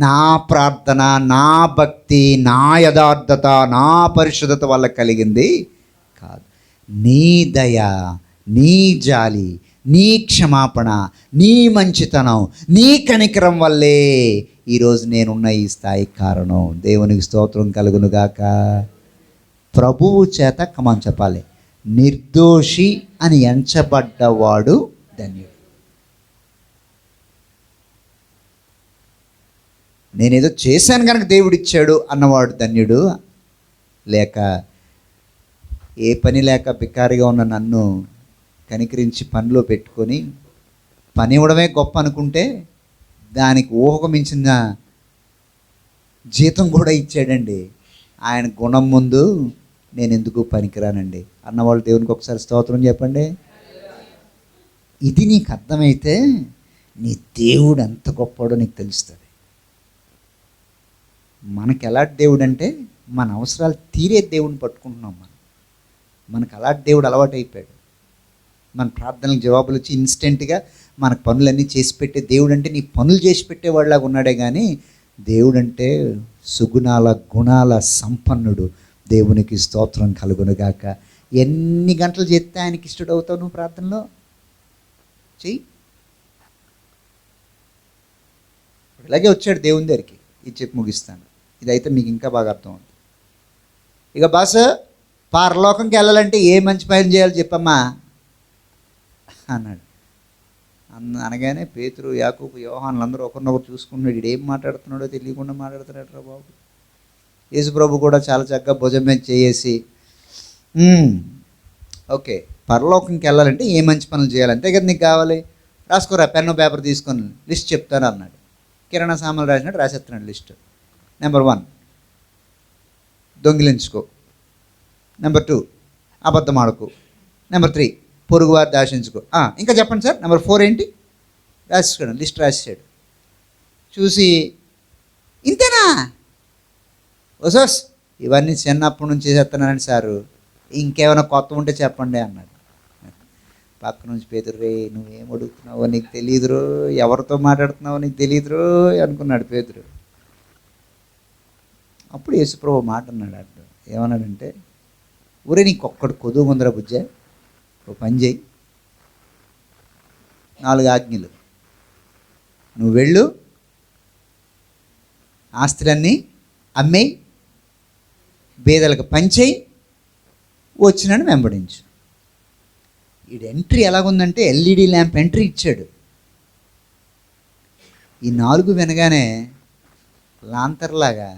నా ప్రార్థన, నా భక్తి, నా యథార్థత, నా పరిశుద్ధత వల్ల కలిగింది కాదు. నీ దయ, నీ జాలి, నీ క్షమాపణ, నీ మంచితనం, నీ కనికరం వల్లే ఈరోజు నేనున్న ఈ స్థాయికి కారణం. దేవునికి స్తోత్రం కలుగునుగాక. ప్రభువు చేత కమాన్ చెప్పాలి, నిర్దోషి అని ఎంచబడ్డవాడు ధన్యుడు. నేనేదో చేశాను కనుక దేవుడిచ్చాడు అన్నవాడు ధన్యుడు. లేక ఏ పని లేక బికారిగా ఉన్న నన్ను కనికరించి పనిలో పెట్టుకొని పని ఇవ్వడమే గొప్ప అనుకుంటే దానికి ఊహకు మించిన జీతం కూడా ఇచ్చాడండి. ఆయన గుణం ముందు నేను ఎందుకు పనికిరానండి అన్నవాళ్ళు దేవునికి ఒకసారి స్తోత్రం చెప్పండి. ఇది నీకు అర్థమైతే నీ దేవుడు ఎంత గొప్పవాడో నీకు తెలుస్తుంది. మనకి ఎలాంటి దేవుడు అంటే, మన అవసరాలు తీరే దేవుడిని పట్టుకుంటున్నాం. మనకు అలాంటి దేవుడు అలవాటు అయిపోయాడు. మన ప్రార్థనలకు జవాబులు వచ్చి ఇన్స్టెంట్గా మనకు పనులన్నీ చేసి పెట్టే దేవుడు అంటే, నీ పనులు చేసి పెట్టేవాళ్ళలాగా ఉన్నాడే కానీ దేవుడు అంటే సుగుణాల గుణాల సంపన్నుడు. దేవునికి స్తోత్రం కలుగునుగాక. ఎన్ని గంటలు చేస్తే ఆయనకి ఇష్టడవుతావు నువ్వు ప్రార్థనలో? చెయ్యి. ఇలాగే వచ్చాడు దేవుని దగ్గరికి. ఇది చెప్పి ముగిస్తాను. ఇదైతే మీకు ఇంకా బాగా అర్థం అవుతుంది. ఇక బాస, పరలోకంకి వెళ్ళాలంటే ఏ మంచి పని చేయాలి చెప్పమ్మా అన్నాడు. అనగానే పేతురు, యాకోబు, యోహానులు అందరూ ఒకరినొకరు చూసుకున్నాడు. వీడు ఏం మాట్లాడుతున్నాడో తెలియకుండా మాట్లాడుతున్నాడు రా బాబు. యేసుప్రభు కూడా చాలా చక్కగా భుజం మీద చేసి, ఓకే, పరలోకంకి వెళ్ళాలంటే ఏ మంచి పనులు చేయాలి, అంతే కదా నీకు కావాలి, రాసుకోరా, పెన్ను పేపర్ తీసుకొని లిస్ట్ చెప్తాను అన్నాడు. కిరాణా సామాన్లు రాసినట్టు రాసేస్తున్నాడు లిస్ట్. నెంబర్ 1, దొంగిలించుకో. నెంబర్ 2, అబద్ధం ఆడకు. నెంబర్ 3, పొరుగువారు దాశించుకో. ఇంకా చెప్పండి సార్, నెంబర్ 4 ఏంటి? రాసేసుకోండి. లిస్ట్ రాసేసాడు. చూసి, ఇంతేనా ఓసోస్, ఇవన్నీ చిన్నప్పటి నుంచి చేసేస్తున్నానండి సారు, ఇంకేమైనా కొత్త ఉంటే చెప్పండి అన్నాడు. పక్క నుంచి పేతురు, రే నువ్వేం అడుగుతున్నావో నీకు తెలియదురో, ఎవరితో మాట్లాడుతున్నావో నీకు తెలియదురో అనుకున్నాడు పేతురు. అప్పుడు యేసుప్రభు మాట అన్నాడు. ఏమన్నాడంటే, ఊరే నీకు ఒక్కడు కొదువు ఉందిరా బుజ్జే, ఓ పని చేయి, 4 ఆజ్ఞలు. నువ్వు వెళ్ళు, ఆస్తులన్నీ అమ్మేయి, బేదలకు పంచేయి, వచ్చినాడు వెంబడించు. ఈ ఎంట్రీ ఎలాగుందంటే ఎల్ఈడి ల్యాంప్ ఎంట్రీ ఇచ్చాడు. ఈ 4 వినగానే లాంతర్లాగా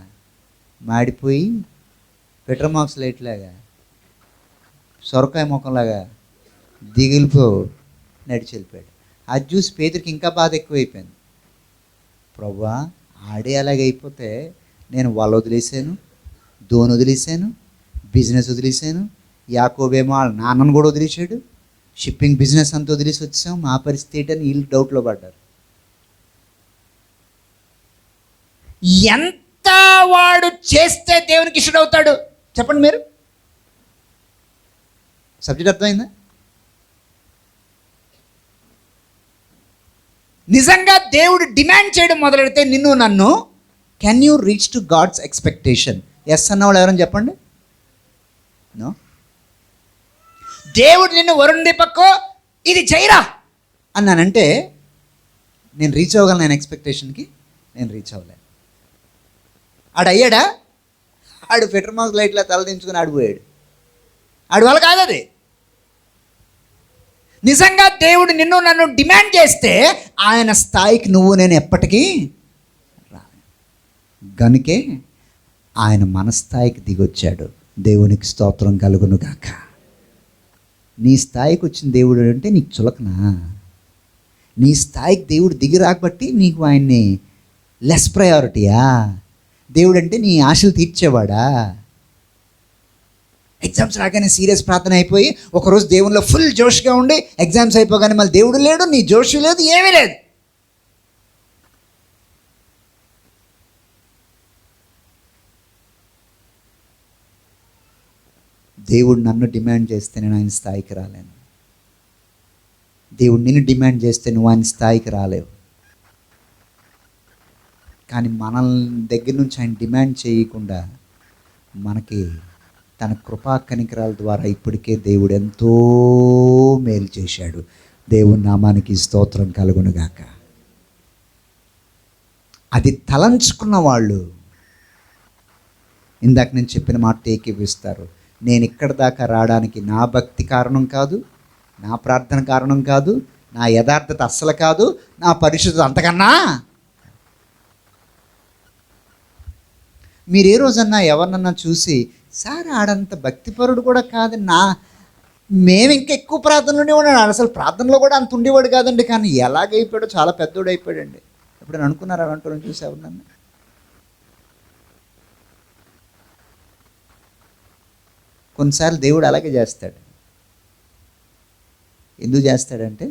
మాడిపోయి, పెట్రోమాక్స్ లైట్లాగా, సొరకాయ ముఖంలాగా దిగిలిపో నడిచి వెళ్ళిపోయాడు. అది చూసి పేదరికి ఇంకా బాధ ఎక్కువైపోయింది. ప్రభువా, ఆడే అలాగైపోతే నేను వాళ్ళు వదిలేసాను, దోని వదిలేసాను, బిజినెస్ వదిలేసాను, యాకోబేమో వాళ్ళ నాన్నను కూడా వదిలేశాడు, షిప్పింగ్ బిజినెస్ అంతా వదిలేసి వచ్చాం, మా పరిస్థితి ఏంటని వీళ్ళు డౌట్లో పడ్డారు. ఎంత వాడు చేస్తే దేవునికి ఇష్టడవుతాడు చెప్పండి మీరు? సబ్జెక్ట్ అర్థమైందా? నిజంగా దేవుడు డిమాండ్ చేయడం మొదలెడితే నిన్ను నన్ను, can you reach to God's expectation? Yes అన్నవాళ్ళు ఎవరని చెప్పండి. నో. దేవుడు నిన్ను వరుణ్ దీపక్ ఇది చేయరా అన్నానంటే నేను రీచ్ అవ్వగలను నేను ఎక్స్పెక్టేషన్కి? నేను రీచ్ అవ్వలేను. ఆడు అయ్యాడా? ఆడు పెట్రోమాస్ లైట్లో తలదించుకుని ఆడిపోయాడు. ఆడి వల్ల కాదు అది. నిజంగా దేవుడు నిన్ను నన్ను డిమాండ్ చేస్తే ఆయన స్థాయికి నువ్వు నేను ఎప్పటికీ రాను. గనుకే ఆయన మన స్థాయికి దిగొచ్చాడు. దేవునికి స్తోత్రం కలుగును గాక. నీ స్థాయికి వచ్చిన దేవుడు అంటే నీకు చులకనా? నీ స్థాయికి దేవుడు దిగి రాకబట్టి నీకు ఆయన్ని లెస్ ప్రయారిటీయా? దేవుడు అంటే నీ ఆశలు తీర్చేవాడా? ఎగ్జామ్స్ రాగానే సీరియస్ ప్రార్థన అయిపోయి ఒకరోజు దేవునిలో ఫుల్ జోష్గా ఉండి ఎగ్జామ్స్ అయిపోగానే మళ్ళీ దేవుడు లేడు, నీ జోష్ లేదు, ఏమీ లేదు. దేవుడు నన్ను డిమాండ్ చేస్తే నేను ఆయన స్థాయికి రాలేను. దేవుడు నిన్ను డిమాండ్ చేస్తే నువ్వు ఆయన స్థాయికి రాలేవు. కానీ మన దగ్గర నుంచి ఆయన డిమాండ్ చేయకుండా మనకి తన కృపా కనికరాల ద్వారా ఇప్పటికే దేవుడు ఎంతో మేలు చేశాడు. దేవుని నామానికి స్తోత్రం కలుగునుగాక. అది తలంచుకున్న వాళ్ళు ఇందాక నేను చెప్పిన మాట ఏకీవిస్తారు. నేను ఇక్కడ దాకా రావడానికి నా భక్తి కారణం కాదు, నా ప్రార్థన కారణం కాదు, నా యథార్థత అస్సలు కాదు, నా పరిశుద్ధత అంతకన్నా. మీరు ఏ రోజన్నా ఎవరినన్నా చూసి సార్ ఆడంత భక్తిపరుడు కూడా కాదు, మేము ఇంకా ఎక్కువ ప్రార్థనలోనే ఉన్నాడు, అసలు ప్రార్థనలో కూడా అంత ఉండేవాడు కాదండి, కానీ ఎలాగైపోయాడో చాలా పెద్దోడు అయిపోయాడండి, ఎప్పుడైనా అనుకున్నారా అలాంటి చూసి ఎవరినన్నా? కొన్నిసార్లు దేవుడు అలాగే చేస్తాడు. ఎందుకు చేస్తాడంటే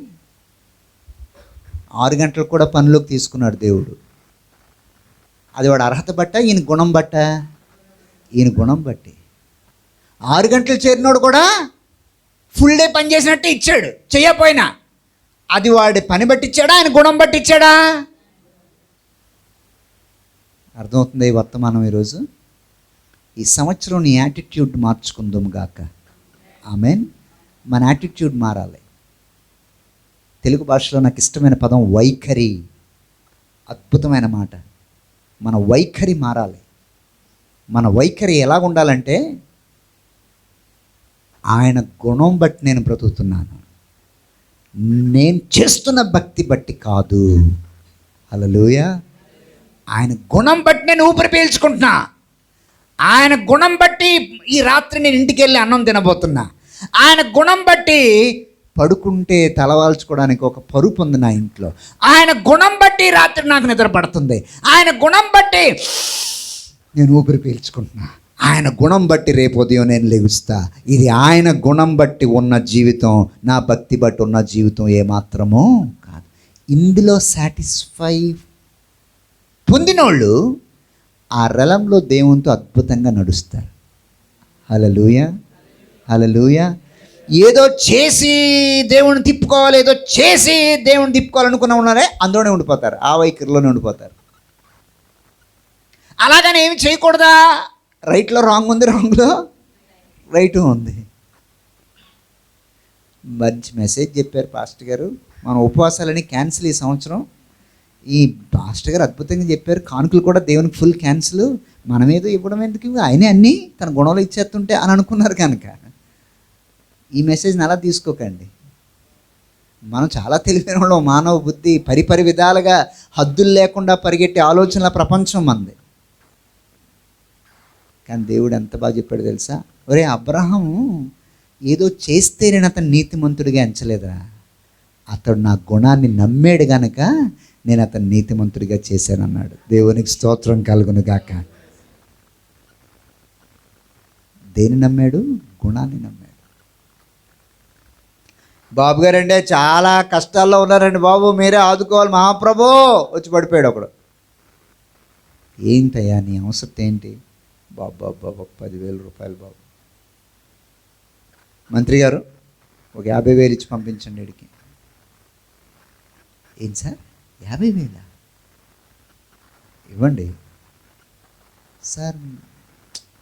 6 గంటలకు కూడా పనిలోకి తీసుకున్నాడు దేవుడు. అది వాడు అర్హత బట్ట, ఈయన గుణం బట్ట? ఈయన గుణం బట్టి. 6 గంటలు చేరినోడు కూడా ఫుల్ డే పని చేసినట్టు ఇచ్చాడు, చెయ్యపోయినా. అది వాడి పని బట్టి ఇచ్చాడా, ఆయన గుణం బట్టి ఇచ్చాడా? అర్థమవుతుంది ఈ వర్తమానం ఈరోజు. ఈ సంవత్సరం నీ యాటిట్యూడ్ మార్చుకుందాం గాక. ఆమెన్. మన యాటిట్యూడ్ మారాలి. తెలుగు భాషలో నాకు ఇష్టమైన పదం వైఖరి. అద్భుతమైన మాట. మన వైఖరి మారాలి. మన వైఖరి ఎలా ఉండాలంటే ఆయన గుణం బట్టి నేను బ్రతుకుతున్నాను, నేను చేస్తున్న భక్తి బట్టి కాదు. హల్లెలూయా. ఆయన గుణం బట్టి నేను ఊపిరి పీల్చుకుంటున్నా. ఆయన గుణం బట్టి ఈ రాత్రి నేను ఇంటికి వెళ్ళి అన్నం తినబోతున్నా. ఆయన గుణం బట్టి పడుకుంటే తలవాల్చుకోవడానికి ఒక పరుపు ఉంది నా ఇంట్లో. ఆయన గుణం బట్టి రాత్రి నాకు నిద్ర పడుతుంది. ఆయన గుణం బట్టి నేను ఊపిరి పీల్చుకుంటున్నా. ఆయన గుణం బట్టి రేపు ఉదయం నేను లెగుస్తా. ఇది ఆయన గుణం బట్టి ఉన్న జీవితం, నా భక్తి బట్టి ఉన్న జీవితం ఏమాత్రమో కాదు. ఇందులో సాటిస్ఫై పొందినోళ్ళు ఆ రలంలో దేవునితో అద్భుతంగా నడుస్తారు. హల్లెలూయా, హల్లెలూయా. ఏదో చేసి దేవుని తిప్పుకోవాలి, ఏదో చేసి దేవుని తిప్పుకోవాలనుకున్న ఉన్నారే అందులోనే ఉండిపోతారు, ఆ వైఖరిలోనే ఉండిపోతారు. అలాగని ఏమి చేయకూడదా? రైట్లో రాంగ్ ఉంది, రాంగ్లో రైటు ఉంది. మంచి మెసేజ్ చెప్పారు పాస్టర్ గారు. మన ఉపవాసాలని క్యాన్సిల్ ఈ సంవత్సరం. ఈ పాస్టర్ గారు అద్భుతంగా చెప్పారు, కానుకలు కూడా దేవునికి ఫుల్ క్యాన్సిల్. మనమేదో ఇవ్వడం ఎందుకు, ఆయనే అన్నీ తన గుణంలో ఇచ్చేస్తుంటే అని అనుకున్నారు కనుక ఈ మెసేజ్ని అలా తీసుకోకండి. మనం చాలా తెలివైన వాళ్ళం. మానవ బుద్ధి పరిపరి విధాలుగా హద్దులు లేకుండా పరిగెట్టే ఆలోచనల ప్రపంచం మంది. కానీ దేవుడు ఎంత బాగా చెప్పాడు తెలుసా? ఒరే అబ్రహాము ఏదో చేస్తే నేను అతను నీతిమంతుడిగా ఎంచలేదురా, అతడు నా గుణాన్ని నమ్మాడు గనక నేను అతను నీతిమంతుడిగా చేశాను అన్నాడు. దేవునికి స్తోత్రం కలుగును గాక. దేని నమ్మాడు? గుణాన్ని నమ్మాడు. బాబు గారండి చాలా కష్టాల్లో ఉన్నారండి బాబు, మీరే ఆదుకోవాలి మహాప్రభు. వచ్చి పడిపోయాడు ఒకడు. ఏంటయ్యా నీ అవసరం ఏంటి? బాబు 10,000 రూపాయలు బాబు. మంత్రి గారు ఒక 50,000 ఇచ్చి పంపించండి వీడికి. ఏం సార్ 50,000 ఇవ్వండి సార్,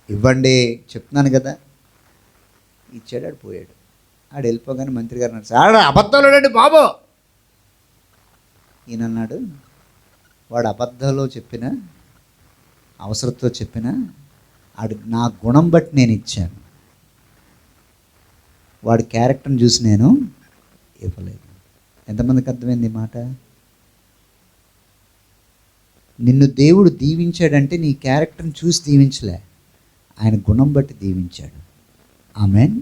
ఇవ్వండి చెప్తున్నాను కదా. ఇచ్చాడు, ఆడు పోయాడు. ఆడు వెళ్ళిపోగానే మంత్రి గారు అన్నాడు, సార్ అబద్ధాలు బాబు. ఈయన అన్నాడు, వాడు అబద్ధాలు చెప్పిన అవసరంతో చెప్పిన ఆడు నా గుణం బట్టి నేను ఇచ్చాను, వాడి క్యారెక్టర్ని చూసి నేను ఇవ్వలేదు. ఎంతమందికి అర్థమైంది ఈ మాట? నిన్ను దేవుడు దీవించాడంటే నీ క్యారెక్టర్ని చూసి దీవించలే, ఆయన గుణం బట్టి దీవించాడు. ఆమేన్.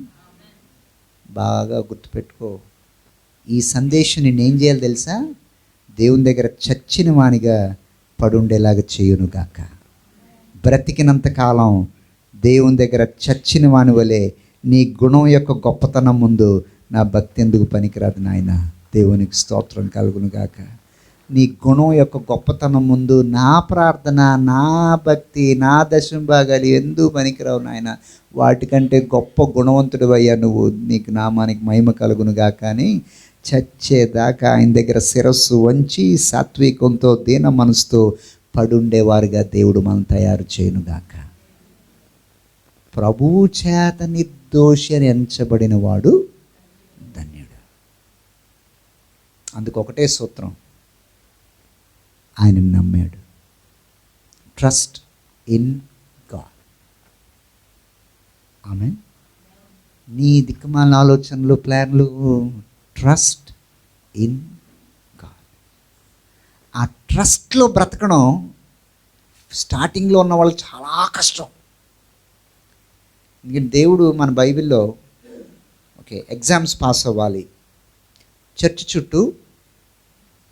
బాగా గుర్తుపెట్టుకో. ఈ సందేశం నేనేం చేయాలి తెలుసా? దేవుని దగ్గర చచ్చిన వానిగా పడుండేలాగా చేయునుగాక. బ్రతికినంత కాలం దేవుని దగ్గర చచ్చిన వాని వలె నీ గుణం యొక్క గొప్పతనం ముందు నా భక్తి ఎందుకు పనికిరాదు నాయన. దేవునికి స్తోత్రం కలుగునుగాక. నీ గుణం యొక్క గొప్పతనం ముందు నా ప్రార్థన, నా భక్తి, నా దశంభాగాలు ఎందుకు పనికిరావు నాయన. వాటికంటే గొప్ప గుణవంతుడు అయ్యా నువ్వు. నీకు నామానికి మహిమ కలుగునుగా. కానీ చచ్చేదాకా ఆయన దగ్గర శిరస్సు వంచి సాత్వికంతో దీన మనసుతో పడుండేవారుగా దేవుడు మనం తయారు చేయనుగాక. ప్రభువు చేత నిర్దోషి అని ఎంచబడిన వాడు ధన్యుడు. అందుకు ఒకటే సూత్రం, ఆయన నమ్మాడు. Trust in God. ఆమె నీ దిక్కుమాల ఆలోచనలు, ప్లాన్లు, ట్రస్ట్ ఇన్ గాడ్. ఆ ట్రస్ట్లో బ్రతకడం స్టార్టింగ్లో ఉన్న వాళ్ళు చాలా కష్టం. ఎందుకంటే దేవుడు మన బైబిల్లో ఎగ్జామ్స్ పాస్ అవ్వాలి, చర్చ్ చుట్టూ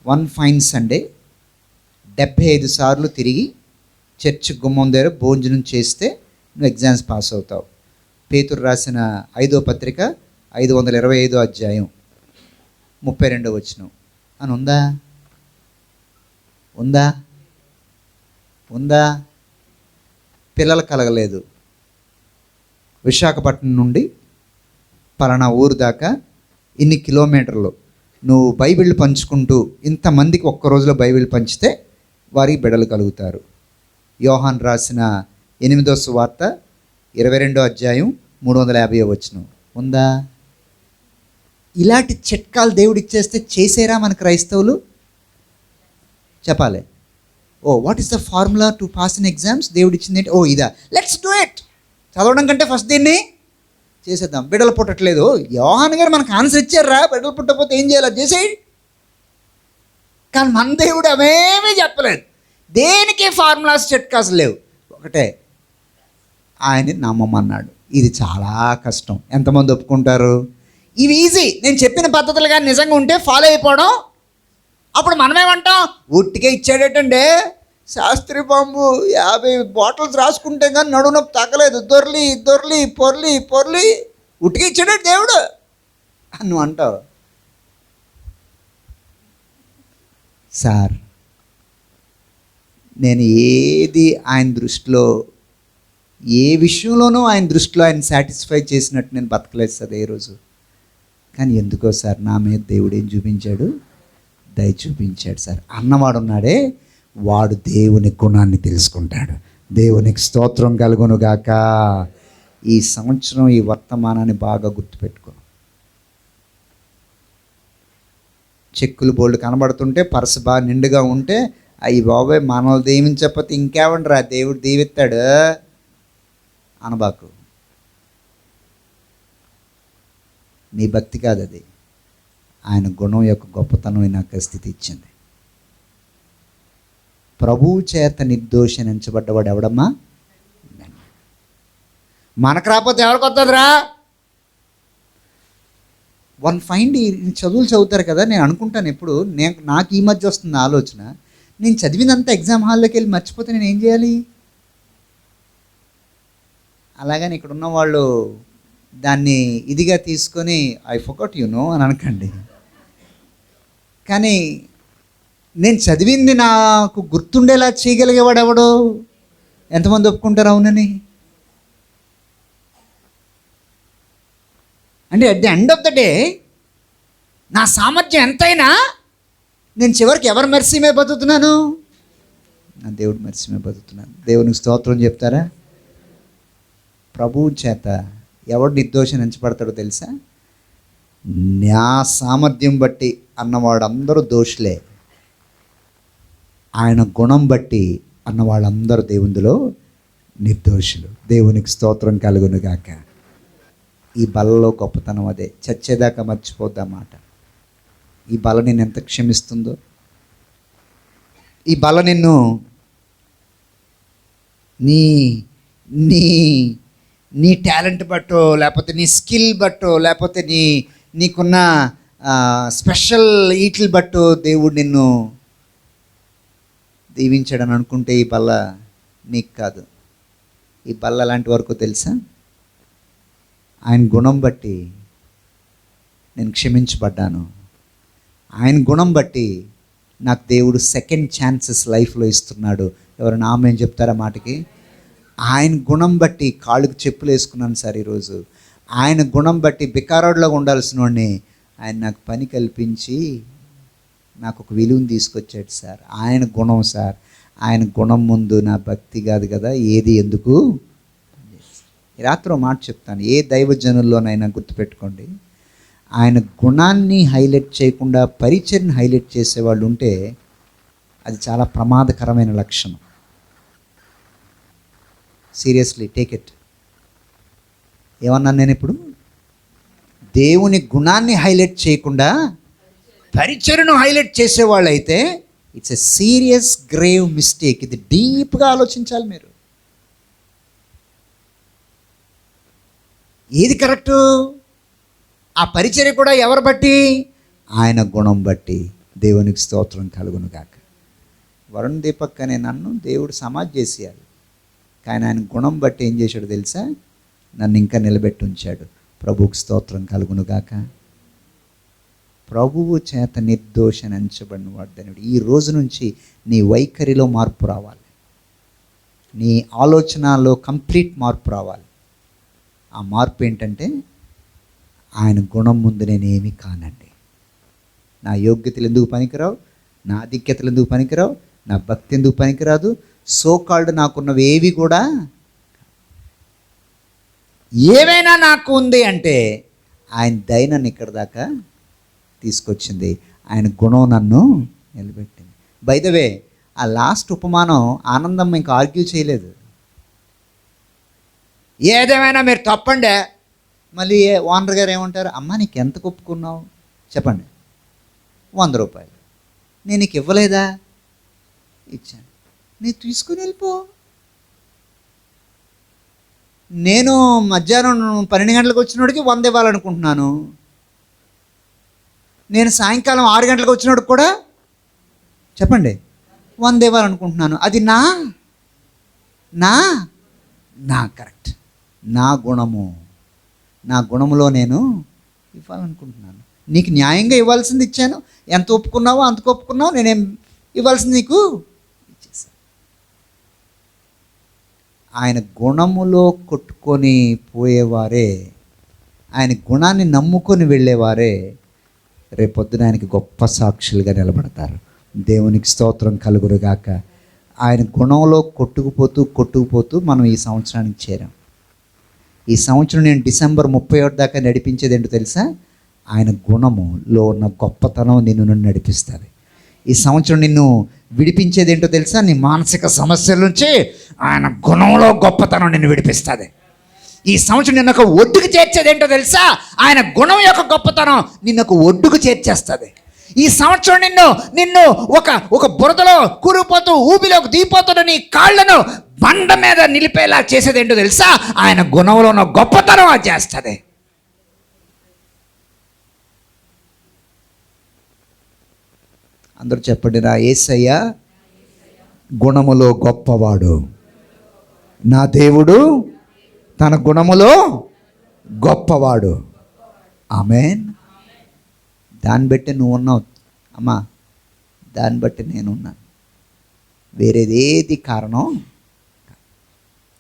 1 ఫైన్ సండే 75 సార్లు తిరిగి చర్చ్ గుమ్మం దగ్గర భోజనం చేస్తే నువ్వు ఎగ్జామ్స్ పాస్ అవుతావు. పేతురు రాసిన 5వ పత్రిక 525వ అధ్యాయం 32వ వచనం అని ఉందా? ఉందా? ఉందా? పిల్లలు కలగలేదు. విశాఖపట్నం నుండి పలానా ఊరు దాకా ఇన్ని కిలోమీటర్లు నువ్వు బైబిల్ పంచుకుంటూ ఇంతమందికి ఒక్క రోజులో బైబిల్ పంచితే వారికి బిడ్డలు కలుగుతారు. యోహాన్ రాసిన 8వ సువార్త 22వ అధ్యాయం 350వ వచనం ఉందా? ఇలాంటి చిట్కాలు దేవుడు ఇచ్చేస్తే చేసేరా మన క్రైస్తవులు? చెప్పాలి. What is the formula to pass in exams? దేవుడు ఇచ్చింది ఏంటి? ఇదా, లెట్స్ డూ ఇట్. చదవడం కంటే ఫస్ట్ దీన్ని చేసేద్దాం. బిడ్డలు పుట్టట్లేదు, యోహాన్ గారు మనకు ఆన్సర్ ఇచ్చారా, బిడ్డలు పుట్టకపోతే ఏం చేయాలి, చేసేయి. కానీ మన దేవుడు అవేమీ చెప్పలేదు. దేనికి ఫార్ములాస్, చిట్కాస్ లేవు. ఒకటే, ఆయన్ని నమ్మమన్నాడు. ఇది చాలా కష్టం. ఎంతమంది ఒప్పుకుంటారు? ఇవి ఈజీ. నేను చెప్పిన పద్ధతులు కానీ నిజంగా ఉంటే ఫాలో అయిపోవడం. అప్పుడు మనమేమంటాం, ఉట్టికే ఇచ్చాడేటండి, శాస్త్రి బాంబు 50 బాటిల్స్ రాసుకుంటే కానీ నడువు నొప్పి తగ్గలేదు, దొర్లి దొర్లి పొర్లి పొర్లి ఉట్టికే ఇచ్చాడు దేవుడు అని నువ్వు అంటావు. సార్, నేను ఏది ఆయన దృష్టిలో, ఏ విషయంలోనూ ఆయన దృష్టిలో ఆయన సాటిస్ఫై చేసినట్టు నేను బతకలేదు సార్ ఏ రోజు. కానీ ఎందుకో సార్ నా మీద దేవుడు ఏం చూపించాడు? దయ చూపించాడు సార్. అన్నవాడు ఉన్నాడే, వాడు దేవుని గుణాన్ని తెలుసుకుంటాడు. దేవునికి స్తోత్రం కలుగునుగాక. ఈ సంవత్సరం ఈ వర్తమానాన్ని బాగా గుర్తుపెట్టుకో. చెక్కులు బోల్డ్ కనబడుతుంటే, పర్సు బాగా నిండుగా ఉంటే, అయ్యి బాబాయ్ మనల్ని దీవించకపోతే ఇంకేమంటారా, దేవుడు దీవిస్తాడు అనబాకు. నీ భక్తి కాదు అది, ఆయన గుణం యొక్క గొప్పతనం నాకు స్థితి ఇచ్చింది. ప్రభువు చేత నిర్దోషి అని ఎంచబడ్డవాడు ఎవడమ్మా? మనకు రాకపోతే ఎవరికి వస్తుందిరా? 1 ఫైండ్ చదువులు చదువుతారు కదా, నేను అనుకుంటాను ఎప్పుడు, నాకు ఈ మధ్య వస్తుంది ఆలోచన, నేను చదివినంత ఎగ్జామ్ హాల్లోకి వెళ్ళి మర్చిపోతే నేను ఏం చేయాలి? అలాగని ఇక్కడ ఉన్న వాళ్ళు దాన్ని ఇదిగా తీసుకొని ఐ ఫర్గాట్ అని అనకండి. కానీ నేను చదివింది నాకు గుర్తుండేలా చేయగలిగేవాడు ఎవడో? ఎంతమంది ఒప్పుకుంటారు అవునని? అంటే at the end of the day నా సామర్థ్యం ఎంతైనా నేను చివరికి ఎవరి మెర్సీ మీద బతుకుతున్నాను? నా దేవుడి మెర్సీ మీద బతుకుతున్నాను. దేవునికి స్తోత్రం చెప్తారా? ప్రభువు చేత ఎవడు నిర్దోషం ఎంచబడతాడో తెలుసా? నా సామర్థ్యం బట్టి అన్నవాడు అందరూ దోషులే, ఆయన గుణం బట్టి అన్నవాళ్ళందరూ దేవునిలో నిర్దోషులు. దేవునికి స్తోత్రం కలుగును గాక. ఈ బలలో గొప్పతనం అదే. చచ్చేదాకా మర్చిపోద్దన్నమాట. ఈ బల నిన్ను ఎంత క్షమిస్తుందో, ఈ బల నిన్ను నీ నీ నీ టాలెంట్ బట్టో, లేకపోతే నీ స్కిల్ బట్టో, లేకపోతే నీకున్న స్పెషల్ ఈట్లు బట్టో దేవుడు నిన్ను దీవించాడని అనుకుంటే ఈ బల్ల నీకు కాదు. ఈ బల్ల ఎలాంటి వరకు తెలుసా? ఆయన గుణం బట్టి నేను క్షమించబడ్డాను. ఆయన గుణం బట్టి నాకు దేవుడు సెకండ్ ఛాన్సెస్ లైఫ్లో ఇస్తున్నాడు. ఎవరైనా ఆమెన్ చెప్తారా మాటకి? ఆయన గుణం బట్టి కాళ్ళకు చెప్పులు వేసుకున్నాను సార్ ఈరోజు. ఆయన గుణం బట్టి బికారోడ్లో ఉండాల్సిన వాడిని ఆయన నాకు పని కల్పించి నాకు ఒక విలువను తీసుకొచ్చాడు సార్. ఆయన గుణం సార్. ఆయన గుణం ముందు నా భక్తి కాదు కదా, ఏది ఎందుకు? ఈ రాత్రి మాట చెప్తాను, ఏ దైవజనుల్లోనైనా గుర్తుపెట్టుకోండి, ఆయన గుణాన్ని హైలైట్ చేయకుండా పరిచయని హైలైట్ చేసేవాళ్ళు ఉంటే అది చాలా ప్రమాదకరమైన లక్షణం. Seriously take it. ఏమన్నాను నేను ఇప్పుడు? దేవుని గుణాన్ని హైలైట్ చేయకుండా పరిచయను హైలైట్ చేసేవాళ్ళు అయితే it's a serious grave mistake. ఇది డీప్గా ఆలోచించాలి మీరు. ఏది కరెక్టు? ఆ పరిచర్య కూడా ఎవరు బట్టి? ఆయన గుణం బట్టి. దేవునికి స్తోత్రం కలుగును గాక. వరుణ్ దీపక్ అనే నన్ను దేవుడు సమాజ్ చేసేయాలి, కానీ ఆయన గుణం బట్టి ఏం చేశాడు తెలుసా? నన్ను ఇంకా నిలబెట్టి ఉంచాడు. ప్రభువుకి స్తోత్రం కలుగును గాక. ప్రభువు చేత నిర్దోషం ఎంచబడిన వాడు ధన్యుడు. ఈ రోజు నుంచి నీ వైఖరిలో మార్పు రావాలి, నీ ఆలోచనలో కంప్లీట్ మార్పు రావాలి. ఆ మార్పు ఏంటంటే ఆయన గుణం ముందు నేనేమి కానండి. నా యోగ్యతలు ఎందుకు పనికిరావు, నా ఆధిక్యతలు ఎందుకు పనికిరావు, నా భక్తి ఎందుకు పనికిరాదు, సోకాల్డ్ నాకున్నవి ఏవి కూడా. ఏవైనా నాకు ఉంది అంటే ఆయన దయ నన్ను ఇక్కడ దాకా తీసుకొచ్చింది, ఆయన గుణం నన్ను నిలబెట్టింది. బై ద వే, ఆ లాస్ట్ ఉపమానం ఆనందం ఇంకా ఆర్గ్యూ చేయలేదు. ఏదేమైనా మీరు తప్పండే. మళ్ళీ ఓనర్ గారు ఏమంటారు? అమ్మ నీకు ఎంత ఒప్పుకున్నావు చెప్పండి. 100 రూపాయలు. నేను నీకు ఇవ్వలేదా? ఇచ్చాను. నేను తీసుకుని వెళ్ళిపో. నేను మధ్యాహ్నం 12 గంటలకు వచ్చినోడికి 100 ఇవ్వాలనుకుంటున్నాను. నేను సాయంకాలం 6 గంటలకు వచ్చినోడికి కూడా చెప్పండి 100 ఇవ్వాలనుకుంటున్నాను. అది నా కరెక్ట్, నా గుణము. నా గుణములో నేను ఇవ్వాలనుకుంటున్నాను. నీకు న్యాయంగా ఇవ్వాల్సింది ఇచ్చాను. ఎంత ఒప్పుకున్నావో అంతకు ఒప్పుకున్నావు. నేనేం ఇవ్వాల్సింది నీకు ఇచ్చేసాను. ఆయన గుణములో కొట్టుకొని పోయేవారే, ఆయన గుణాన్ని నమ్ముకొని వెళ్ళేవారే రేపొద్దున ఆయనకి గొప్ప సాక్షులుగా నిలబడతారు. దేవునికి స్తోత్రం కలుగురుగాక. ఆయన గుణంలో కొట్టుకుపోతూ మనం ఈ సంవత్సరానికి చేరాం. ఈ సంవత్సరం నేను డిసెంబర్ 31 దాకా నడిపించేది ఏంటో తెలుసా? ఆయన గుణములో ఉన్న గొప్పతనం నిన్ను నడిపిస్తుంది. ఈ సంవత్సరం నిన్ను విడిపించేది ఏంటో తెలుసా? నీ మానసిక సమస్యల నుంచి ఆయన గుణంలో గొప్పతనం నిన్ను విడిపిస్తుంది. ఈ సంవత్సరం నిన్న ఒక ఒడ్డుకు చేర్చేది ఏంటో తెలుసా? ఆయన గుణం యొక్క గొప్పతనం నిన్ను ఒక ఒడ్డుకు చేర్చేస్తుంది. ఈ సంవత్సరం నిన్ను ఒక బురదలో కూరుకుపోతూ ఊబిలోకి దిగిపోతున్న నీ కాళ్ళను బండ మీద నిలిపేలా చేసేది ఏంటో తెలుసా? ఆయన గుణంలో ఉన్న గొప్పతనం అది చేస్తుంది. అందరూ చెప్పండి, నా యేసయ్య గుణములో గొప్పవాడు, నా దేవుడు తన గుణములో గొప్పవాడు. ఆమేన్. దాన్ని బట్టి నువ్వు ఉన్నావు అమ్మా, దాన్ని బట్టి నేనున్నాను. వేరేదేది కారణం?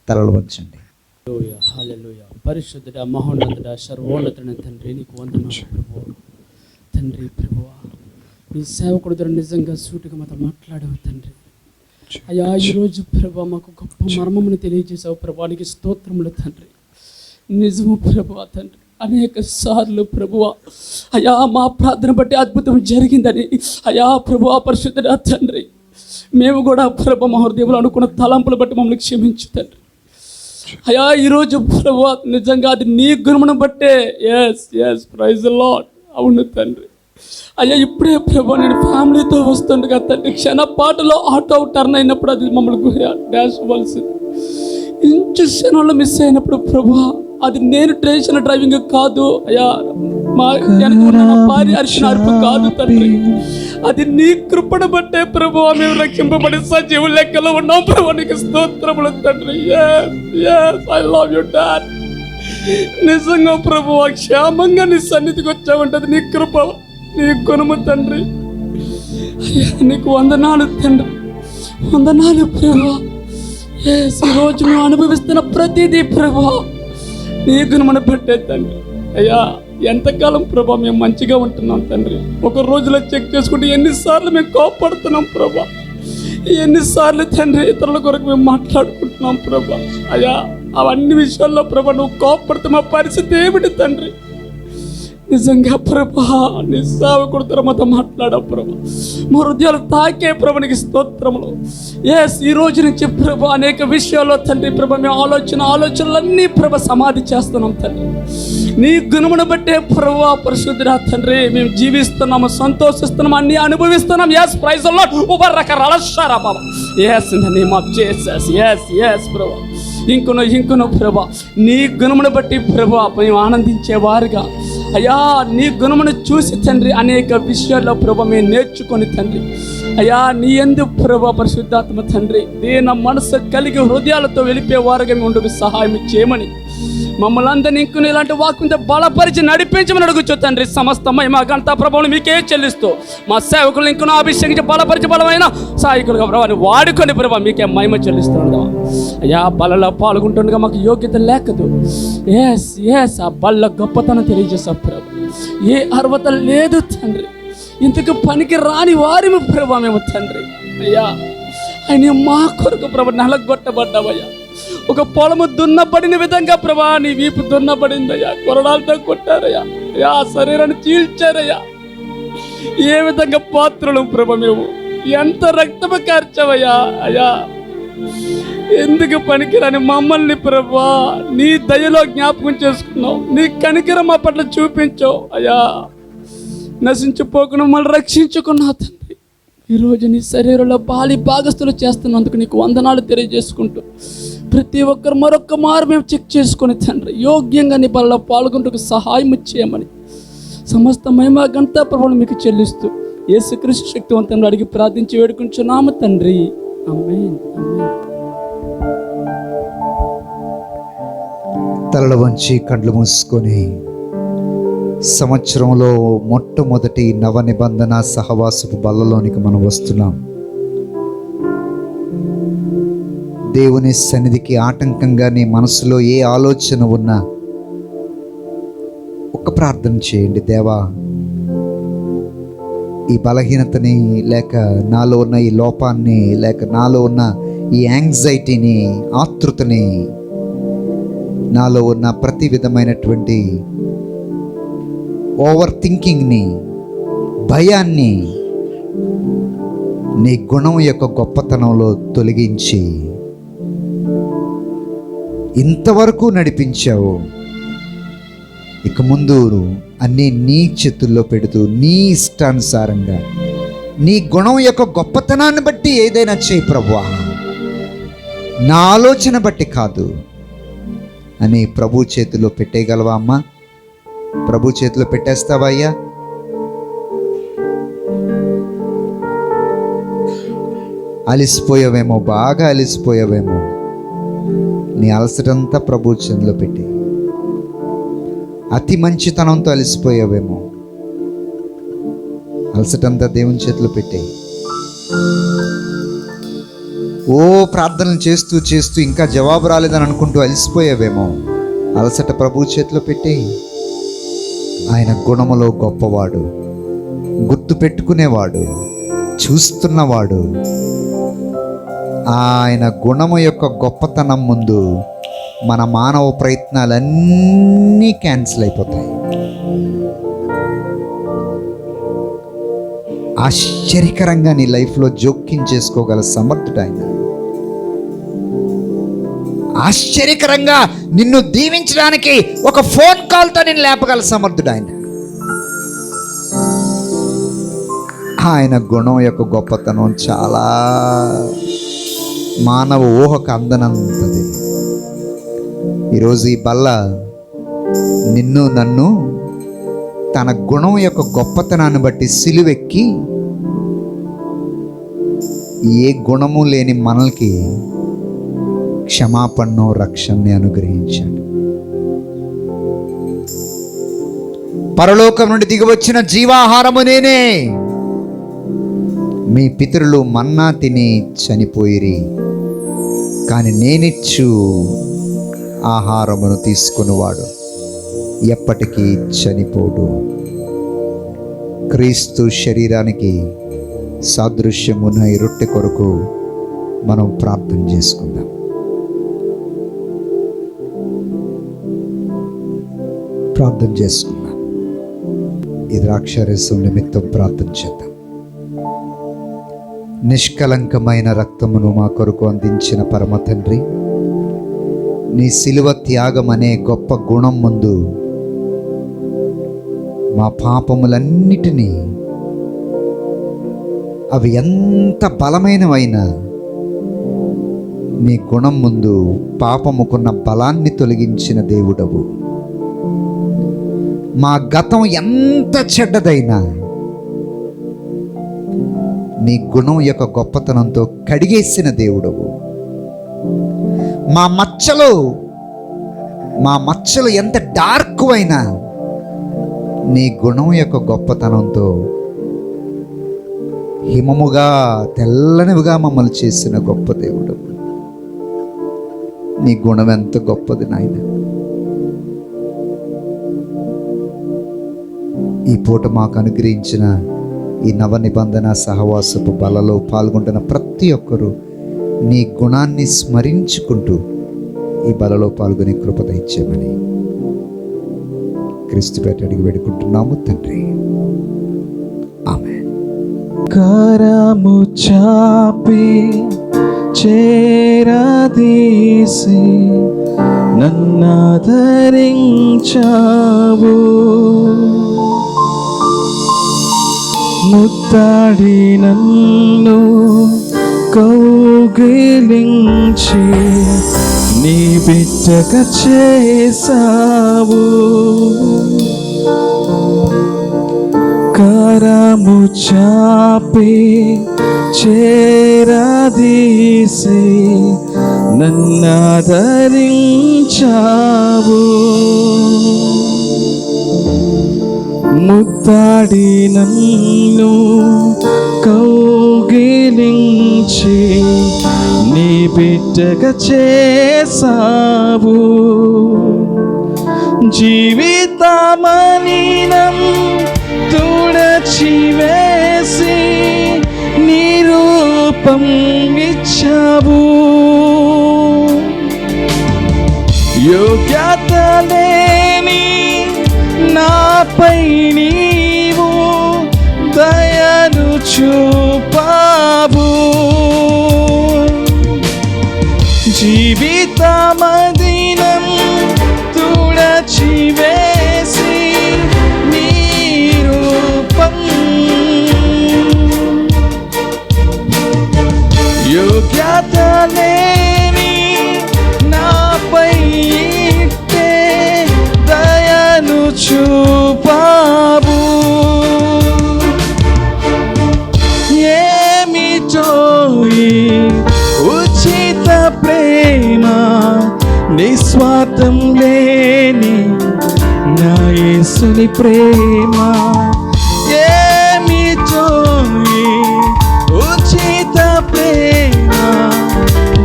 తలలు వంచండి. హల్లెలూయా. పరిశుద్ధుడ, మహోన్నతుడ, సర్వోన్నతుడ తండ్రి, నీకు వందనాలు ప్రభువా. తండ్రి ప్రభువా, మీ సేవకుడు ద్వారా నిజంగా సూటిగా మాతో మాట్లాడావు తండ్రి. అయ్యా ఈరోజు ప్రభా మాకు గొప్ప మర్మమును తెలియజేసావు ప్రభా, నీకు స్తోత్రములు తండ్రి. నిజము ప్రభువా తండ్రి, అనేక సార్లు ప్రభువా అయ్యా మా ప్రార్థన బట్టి అద్భుతం జరిగిందని అయ్యా ప్రభువా పరిశుద్ధుడా తండ్రి, మేము కూడా ప్రభు మా హృదయంలో అనుకున్న తలంపులు బట్టి మమ్మల్ని క్షమించు తండ్రి. అయ్యా ఈరోజు ప్రభువా నిజంగా అది నీ గుణమును బట్టే. Yes praise the Lord. అవును తండ్రి. అయ్యా ఇప్పుడే ప్రభు నేను ఫ్యామిలీతో వస్తుండగా తండ్రి క్షణపాటులో ఆటో టర్న్ అయినప్పుడు అది మమ్మల్ని డాష్ అవ్వాల్సింది. ఇంచు క్షణంలో మిస్ అయినప్పుడు ప్రభు అది నేను ట్రేషన్ డ్రైవింగ్ కాదు అయ్యా, మా భార్య అరిచిన అరుపు కాదు తండ్రి, అది నీ కృపను బట్టే ప్రభు మేము రక్షింపబడి సజీవు లెక్కలో ఉన్నాం ప్రభు. నీకు స్తోత్రములు తండ్రి. I love you dad. నిజంగా ప్రభు క్షేమంగా నీ సన్నిధికి వచ్చామంటది నీ కృప, నీ గుణము తండ్రి. అయ్యా నీకు వందనాలు తండ్రి, వందనాలు ప్రభు. ఈరోజు మేము అనుభవిస్తున్న ప్రతిదీ ప్రభు నీ గుణమును పెట్టే తండ్రి. అయ్యా ఎంతకాలం ప్రభా మేము మంచిగా ఉంటున్నాం తండ్రి, ఒక రోజులో చెక్ చేసుకుంటే ఎన్నిసార్లు మేము కోపడుతున్నాం ప్రభా, ఎన్నిసార్లు తండ్రి ఇతరుల కొరకు మేము మాట్లాడుకుంటున్నాం ప్రభా. అయ్యా అవన్నీ విషయాల్లో ప్రభా నువ్వు కోపడుతూ మా పరిస్థితి ఏమిటి తండ్రి? నిజంగా ప్రభా నీ సేవకుడు ద్వారా మాతో మాట్లాడావు ప్రభా, మా హృదయాలు తాకే ప్రభా నీకు స్తోత్రములు. ఈ రోజు నుంచి ప్రభా అనేక విషయాల్లో తండ్రి ప్రభా మేము ఆలోచనలన్నీ ప్రభా సమాధి చేస్తున్నాం తండ్రి. నీ గుణమును బట్టే ప్రభా పరిశుద్ధుడా తండ్రి మేము జీవిస్తున్నాము, సంతోషిస్తున్నాము, అన్ని అనుభవిస్తున్నాం. Praise the Lord. రకరకాల బాబా. In the name of Jesus. ప్రభా ఇంకును ప్రభా నీ గుణమును బట్టి ప్రభా మేము ఆనందించేవారుగా అయ్యా నీ గుణమును చూసి తండ్రి అనేక విషయాల్లో ప్రభా మేము నేర్చుకొని తండ్రి అయ్యా నీ యందు ప్రభా పరిశుద్ధాత్మ తండ్రి దీన మనసు కలిగి హృదయాలతో వెళ్ళిపోయేవారుగా మేము ఉండుకు సహాయం చేయమని మమ్మల్ని అందరినీ ఇంకుని ఇలాంటి వాక్యంతో బలపరిచి నడిపించమని అడుగుచు తండ్రి. సమస్త మహిమ ఘనత ప్రభువును మీకే చెల్లిస్తూ మా సేవకులను ఇంకును అభిషేకించి బలపరిచి బలమైన సహాయకులుగా ప్రభావాన్ని వాడుకొని ప్రభావ మీకే మహిమ చెల్లిస్తున్నాడు. అయ్యా బలలో పాల్గొంటుండగా మాకు యోగ్యత లేకదు. ఆ బల్ల గొప్పతనం తెలియజేసా ప్రభు. ఏ అర్హత లేదు తండ్రి, ఇంతకు పనికి రాని వారిని ప్రభా మేము తండ్రి. అయ్యా ఆయన మా కొరకు ప్రభు నలగొట్టబడ్డావయ్యా. ఒక పొలము దున్నబడిన విధంగా ప్రభా నీ వీపు దున్నబడిందయ్యా, కొరడాలతో కొట్టారయ్యా, అయ్యా శరీరాన్ని చీల్చారయ్యా. ఏ విధంగా పాత్రలు ప్రభా మేము, ఎంత రక్తము కార్చావయ్యా. అయ్యా ఎందుకు పనికిరాని మమ్మల్ని ప్రభా నీ దయలో జ్ఞాపకం చేసుకున్నావు, నీ కనికరం మా పట్ల చూపించావు. అయ్యా నశించిపోకుండా మమ్మల్ని రక్షించుకున్నావు తండ్రి. ఈరోజు నీ శరీరంలో భాగస్తులు చేస్తున్నందుకు నీకు వందనాలు తెలియజేసుకుంటూ ప్రతి ఒక్కరు మరొక్క మారు మేము చెక్ చేసుకుని తండ్రి యోగ్యంగా నీ బలలో పాల్గొంటూ సహాయం చేయమని సమస్త మహిమ ఘనత ప్రభువును మీకు చెల్లిస్తూ యేసుక్రీస్తు శక్తివంతంగా అడిగి ప్రార్థించి వేడుకుంటున్నాము తండ్రి. ఆమేన్. తలలు వంచి కండ్లు మూసుకొని సంవత్సరంలో మొట్టమొదటి నవ నిబంధన సహవాసపు బల్లలోనికి మనం వస్తున్నాం. దేవుని సన్నిధికి ఆటంకంగా నీ మనసులో ఏ ఆలోచన ఉన్నా ఒక ప్రార్థన చేయండి. దేవా ఈ బలహీనతని లేక నాలో ఉన్న ఈ లోపాన్ని లేక నాలో ఉన్న ఈ యాంగ్జైటీని ఆతృతని నాలో ఉన్న ప్రతి విధమైనటువంటి ఓవర్ థింకింగ్ని భయాన్ని నీ గుణం యొక్క గొప్పతనంలో తొలగించి ఇంతవరకు నడిపించావు. ఇక ముందు అన్నీ నీ చేతుల్లో పెడుతూ నీ ఇష్టానుసారంగా నీ గుణం యొక్క గొప్పతనాన్ని బట్టి ఏదైనా చేయి ప్రభువా, నా ఆలోచన బట్టి కాదు అని ప్రభు చేతిలో పెట్టేయగలవా అమ్మా? ప్రభు చేతిలో పెట్టేస్తావా అయ్యా? అలిసిపోయావేమో, బాగా అలిసిపోయావేమో, నీ అలసటంతా ప్రభు చేతిలో పెట్టి. అతి మంచితనంతో అలిసిపోయావేమో, అలసటంతా దేవుని చేతిలో పెట్టే. ఓ ప్రార్థనలు చేస్తూ చేస్తూ ఇంకా జవాబు రాలేదని అనుకుంటూ అలిసిపోయావేమో, అలసట ప్రభు చేతిలో పెట్టే. ఆయన గుణములో గొప్పవాడు, గుర్తుపెట్టుకునేవాడు, చూస్తున్నవాడు. ఆయన గుణము యొక్క గొప్పతనం ముందు మన మానవ ప్రయత్నాలన్నీ క్యాన్సిల్ అయిపోతాయి. ఆశ్చర్యకరంగా నీ లైఫ్లో జోక్యం చేసుకోగల సమర్థుడు ఆయన. ఆశ్చర్యకరంగా నిన్ను దీవించడానికి ఒక ఫోన్ కాల్తో నిన్ను లేపగల సమర్థుడు ఆయన. ఆయన గుణం యొక్క గొప్పతనం చాలా మానవ ఊహకు అందనంతది. ఈరోజు ఈ బల్ల నిన్ను నన్ను తన గుణం యొక్క గొప్పతనాన్ని బట్టి సిలువెక్కి ఏ గుణము లేని మనల్కి క్షమాపణ రక్షణని అనుగ్రహించాడు. పరలోకం నుండి దిగివచ్చిన జీవాహారము నేనే. మీ పితరులు మన్నా తిని చనిపోయిరి, కానీ నేనిచ్చు ఆహారమును తీసుకునివాడు ఎప్పటికీ చనిపోడు. క్రీస్తు శరీరానికి సాదృశ్యమున్న ఈ రొట్టె కొరకు మనం ప్రార్థన చేసుకుందాం. ప్రార్థన చేసుకుందాం. ఈ ద్రాక్షారసం నిమిత్తం ప్రార్థన చేద్దాం. నిష్కలంకమైన రక్తమును మా కొరకు అందించిన పరమ తండ్రి, నీ శిలువ త్యాగం అనే గొప్ప గుణం ముందు మా పాపములన్నిటినీ, అవి ఎంత బలమైనవైనా నీ గుణం ముందు పాపముకున్న బలాన్ని తొలగించిన దేవుడవు. మా గతం ఎంత చెడ్డదైనా నీ గుణం యొక్క గొప్పతనంతో కడిగేసిన దేవుడవు. మా మచ్చలు ఎంత డార్క్ అయినా నీ గుణం యొక్క గొప్పతనంతో హిమముగా తెల్లనివిగా మమ్మల్ని చేసిన గొప్ప దేవుడు. నీ గుణం ఎంత గొప్పది నాయన. ఈ పూట మాకు అనుగ్రహించిన ఈ నవ నిబంధన సహవాసపు బలలో పాల్గొంటున్న ప్రతి ఒక్కరూ నీ గుణాన్ని స్మరించుకుంటూ ఈ బలలో పాల్గొనే కృప దయచేయమని క్రీస్తు పేట అడిగి వేడుకుంటున్నాము తండ్రి. ఆమేన్. కరము చాపి చేరదీసి నన్నాదరించావు, ముత్తాడి నన్ను కౌగిలించి నీ బిడ్డగా చేసావు. కరము చాపి చేరదీసి నన్నాదరించావు, ముత్తాడి నన్ను కౌగిలించి నీ బిడ్డగా చేసావు. జీవితమలినం తుడచివేసి నీ రూపం ఇచ్చావు. యోగ్యత లేని నాపై నీవు దయను చూపావు. జీవితమదినం తుడచివేసి నీ రూపం, యోగ్యత లేని నాపై ఇట్టే దయను చూపావు. ఏమిటో ఈ ఉచిత ప్రేమ, నిస్వార్థం లేని నా యేసుని ప్రేమ. ఏమిటో ఈ ఉచిత ప్రేమ,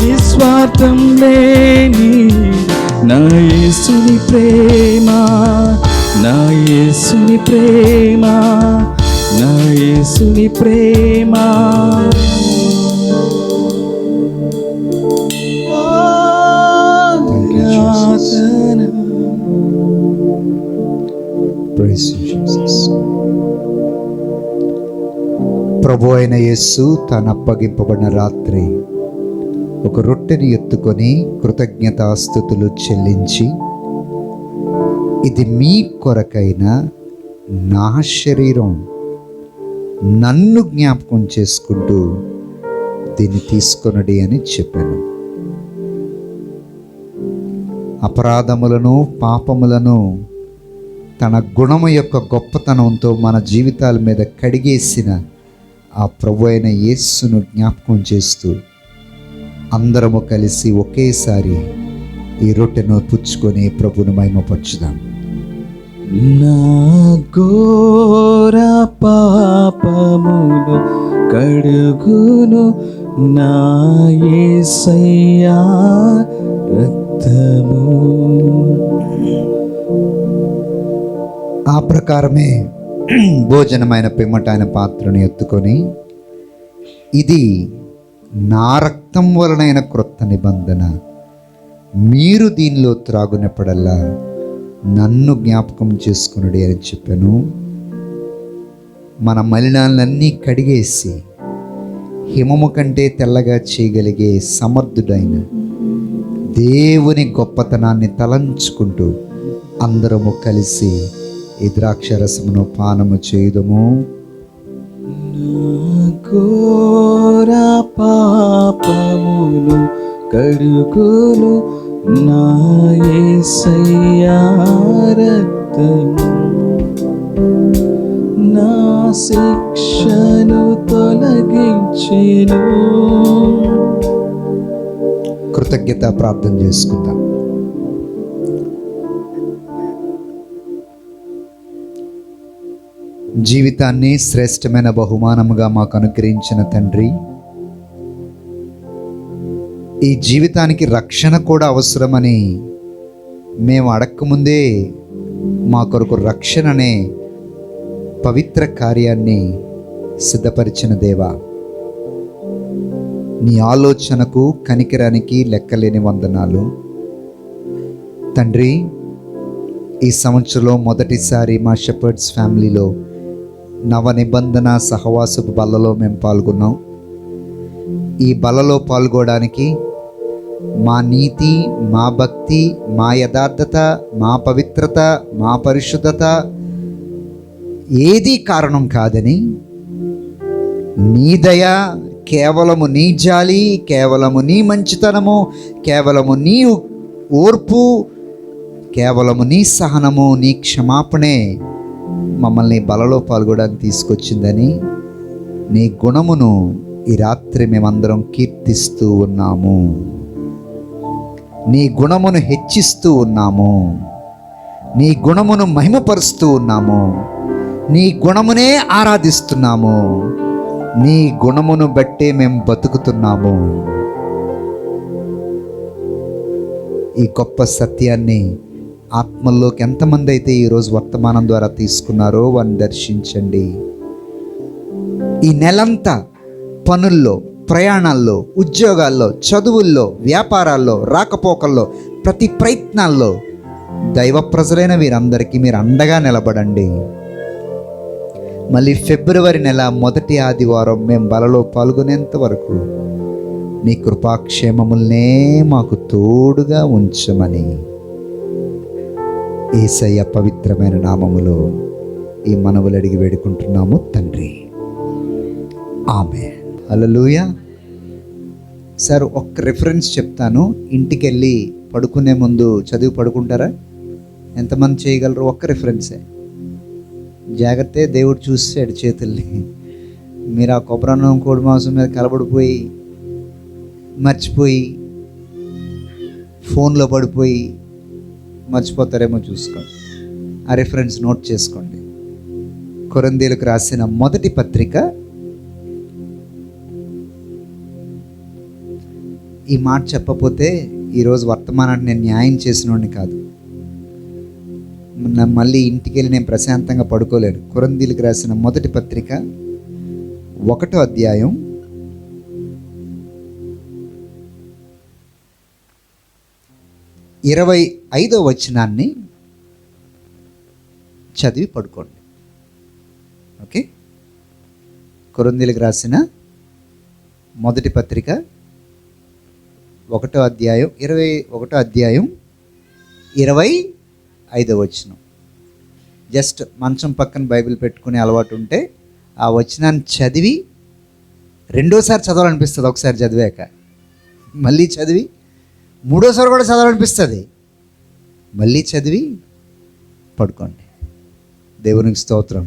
నిస్వార్థం లేని నా యేసుని ప్రేమ, నా యేసుని ప్రేమ, నా యేసుని ప్రేమ Praise you, Jesus. ప్రభు అయిన యేసు తాను అప్పగింపబడిన రాత్రి ఒక రొట్టెని ఎత్తుకొని కృతజ్ఞతాస్తుతులు చెల్లించి, ఇది మీ కొరకైన నా శరీరం, నన్ను జ్ఞాపకం చేసుకుంటూ దీన్ని తీసుకొనడి అని చెప్పాను. అపరాధములను పాపములను తన గుణము యొక్క గొప్పతనంతో మన జీవితాల మీద కడిగేసిన ఆ ప్రభు అయిన యేసును జ్ఞాపకం చేస్తూ అందరము కలిసి ఒకేసారి ఈ రొట్టెను పుచ్చుకొని ప్రభుని మహిమపరచుదాం. నా ఘోర పాపములు కడుగును నా యేసయ్యా రక్తము. ఆ ప్రకారమే భోజనమైన పిమ్మట ఆయన పాత్రను ఎత్తుకొని, ఇది నా రక్తం వలనైన క్రొత్త నిబంధన, మీరు దీనిలో త్రాగునప్పుడల్లా నన్ను జ్ఞాపకం చేసుకునుడి అని చెప్పాను. మన మలినాలన్నీ కడిగేసి హిమము కంటే తెల్లగా చేయగలిగే సమర్థుడైన దేవుని గొప్పతనాన్ని తలంచుకుంటూ అందరము కలిసి ఈ ద్రాక్షరసమును పానము చేయుదము. ఘోర పాపములు కడుగును నా యేసయ్యా రక్తము, నా శిక్షను తొలగించెను. కృతజ్ఞత ప్రార్థన చేసుకుందాం. జీవితాన్ని శ్రేష్టమైన బహుమానముగా మాకు అనుగ్రహించిన తండ్రి, ఈ జీవితానికి రక్షణ కూడా అవసరమని మేము అడక్కముందే మా కొరకు రక్షణ అనే పవిత్ర కార్యాన్ని సిద్ధపరిచిన దేవా, నీ ఆలోచనకు కనికరానికి లెక్కలేని వందనాలు తండ్రి. ఈ సంవత్సరంలో మొదటిసారి మా షెపర్డ్స్ ఫ్యామిలీలో నవ నిబంధన సహవాసపు బల్లలో మేము పాల్గొన్నాం. ఈ బల్లలో పాల్గొనడానికి మా నీతి, మా భక్తి, మా యథార్థత, మా పవిత్రత, మా పరిశుద్ధత ఏదీ కారణం కాదని, నీ దయ, కేవలము నీ జాలి, కేవలము నీ మంచితనము, కేవలము నీ ఓర్పు, కేవలము నీ సహనము, నీ క్షమాపణే మమ్మల్ని బలలో పాల్గొనడానికి తీసుకొచ్చిందని నీ గుణమును ఈ రాత్రి మేమందరం కీర్తిస్తూ ఉన్నాము. నీ గుణమును హెచ్చిస్తూ ఉన్నాము. నీ గుణమును మహిమపరుస్తూ ఉన్నాము. నీ గుణమునే ఆరాధిస్తున్నాము. నీ గుణమును బట్టే మేము బతుకుతున్నాము. ఈ గొప్ప సత్యాన్ని ఆత్మల్లోకి ఎంతమంది అయితే ఈరోజు వర్తమానం ద్వారా తీసుకున్నారో వారిని దర్శించండి. ఈ నెలంతా పనుల్లో, ప్రయాణాల్లో, ఉద్యోగాల్లో, చదువుల్లో, వ్యాపారాల్లో, రాకపోకల్లో, ప్రతి ప్రయత్నాల్లో దైవ ప్రజలైన వీరందరికీ మీరు అండగా నిలబడండి. మళ్ళీ ఫిబ్రవరి నెల మొదటి ఆదివారం మేము బలలో పాల్గొనేంత వరకు నీ కృపాక్షేమములనే మాకు తోడుగా ఉంచమని యేసయ్య పవిత్రమైన నామములో ఈ మనవులు అడిగి వేడుకుంటున్నాము తండ్రి. ఆమేన్. హల్లెలూయా. సార్ ఒక్క రిఫరెన్స్ చెప్తాను, ఇంటికి వెళ్ళి పడుకునే ముందు చదివి పడుకుంటారా? ఎంతమంది చేయగలరు? ఒక్క రిఫరెన్సే. జాగ్రత్త, దేవుడు చూసాడు చేతుల్ని. మీరు ఆ కొబ్బరన్నం కోడి మాంసం మీద కలబడిపోయి మర్చిపోయి ఫోన్లో పడిపోయి మర్చిపోతారేమో చూసుకోండి. ఆ రిఫరెన్స్ నోట్ చేసుకోండి. కొరింథీయులకు రాసిన మొదటి పత్రిక, ఈ మాట చెప్పకపోతే ఈరోజు వర్తమానాన్ని నేను న్యాయం చేసినోడిని కాదు. మళ్ళీ ఇంటికి వెళ్ళి నేను ప్రశాంతంగా పడుకోలేను. కొరింథీయులకు రాసిన మొదటి పత్రిక 1వ అధ్యాయం 25వ వచనాన్ని చదివి పడుకోండి. ఓకే. కొరింథీయులకు రాసిన మొదటి పత్రిక 1వ అధ్యాయం 25వ వచనం. జస్ట్ మంచం పక్కన బైబిల్ పెట్టుకునే అలవాటు ఉంటే ఆ వచనాన్ని చదివి రెండోసారి చదవాలనిపిస్తుంది. ఒకసారి చదివాక మళ్ళీ చదివి మూడోసారి కూడా చదవాలనిపిస్తుంది. మళ్ళీ చదివి పడుకోండి. దేవునికి స్తోత్రం.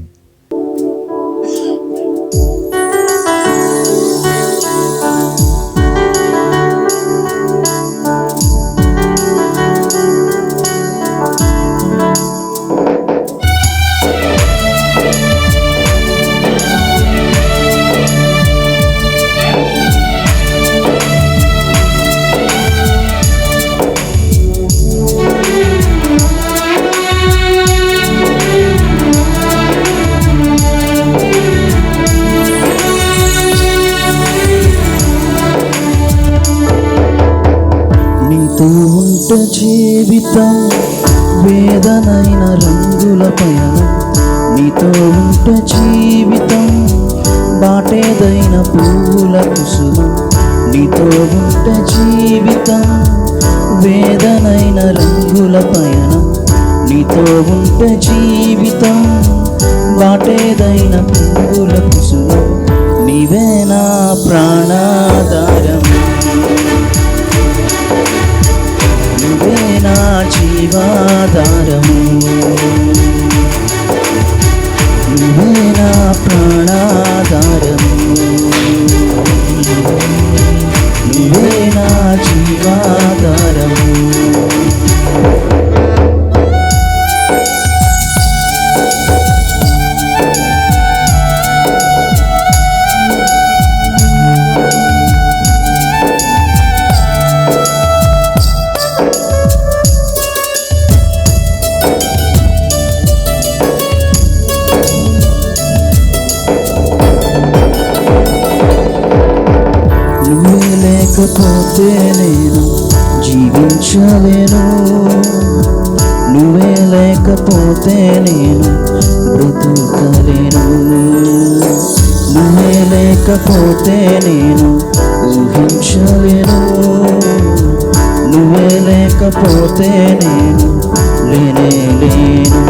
నీతో ఉంటే జీవితం వేదనైన రంగుల పయనం, నీతో ఉంటే జీవితం బాటేదైన పూల కుసుమం, నీతో ఉంటే జీవితం వేదనైన రంగుల పయనం, నీతో ఉంటే జీవితం బాటేదైన పూల కుసుమం, నీవే నా ప్రాణాధారం, నువ్వే నా జీవాధారము, నువ్వే నా ప్రాణాధారము, నువ్వే నా జీవాధారము. నువ్వే లేకపోతే నేను జీవించలేను, నువ్వే లేకపోతే నేను బ్రతుకలేను, నువ్వే లేకపోతే నేను ఊహించలేను, నువ్వే లేకపోతే నేను లేనేలేను.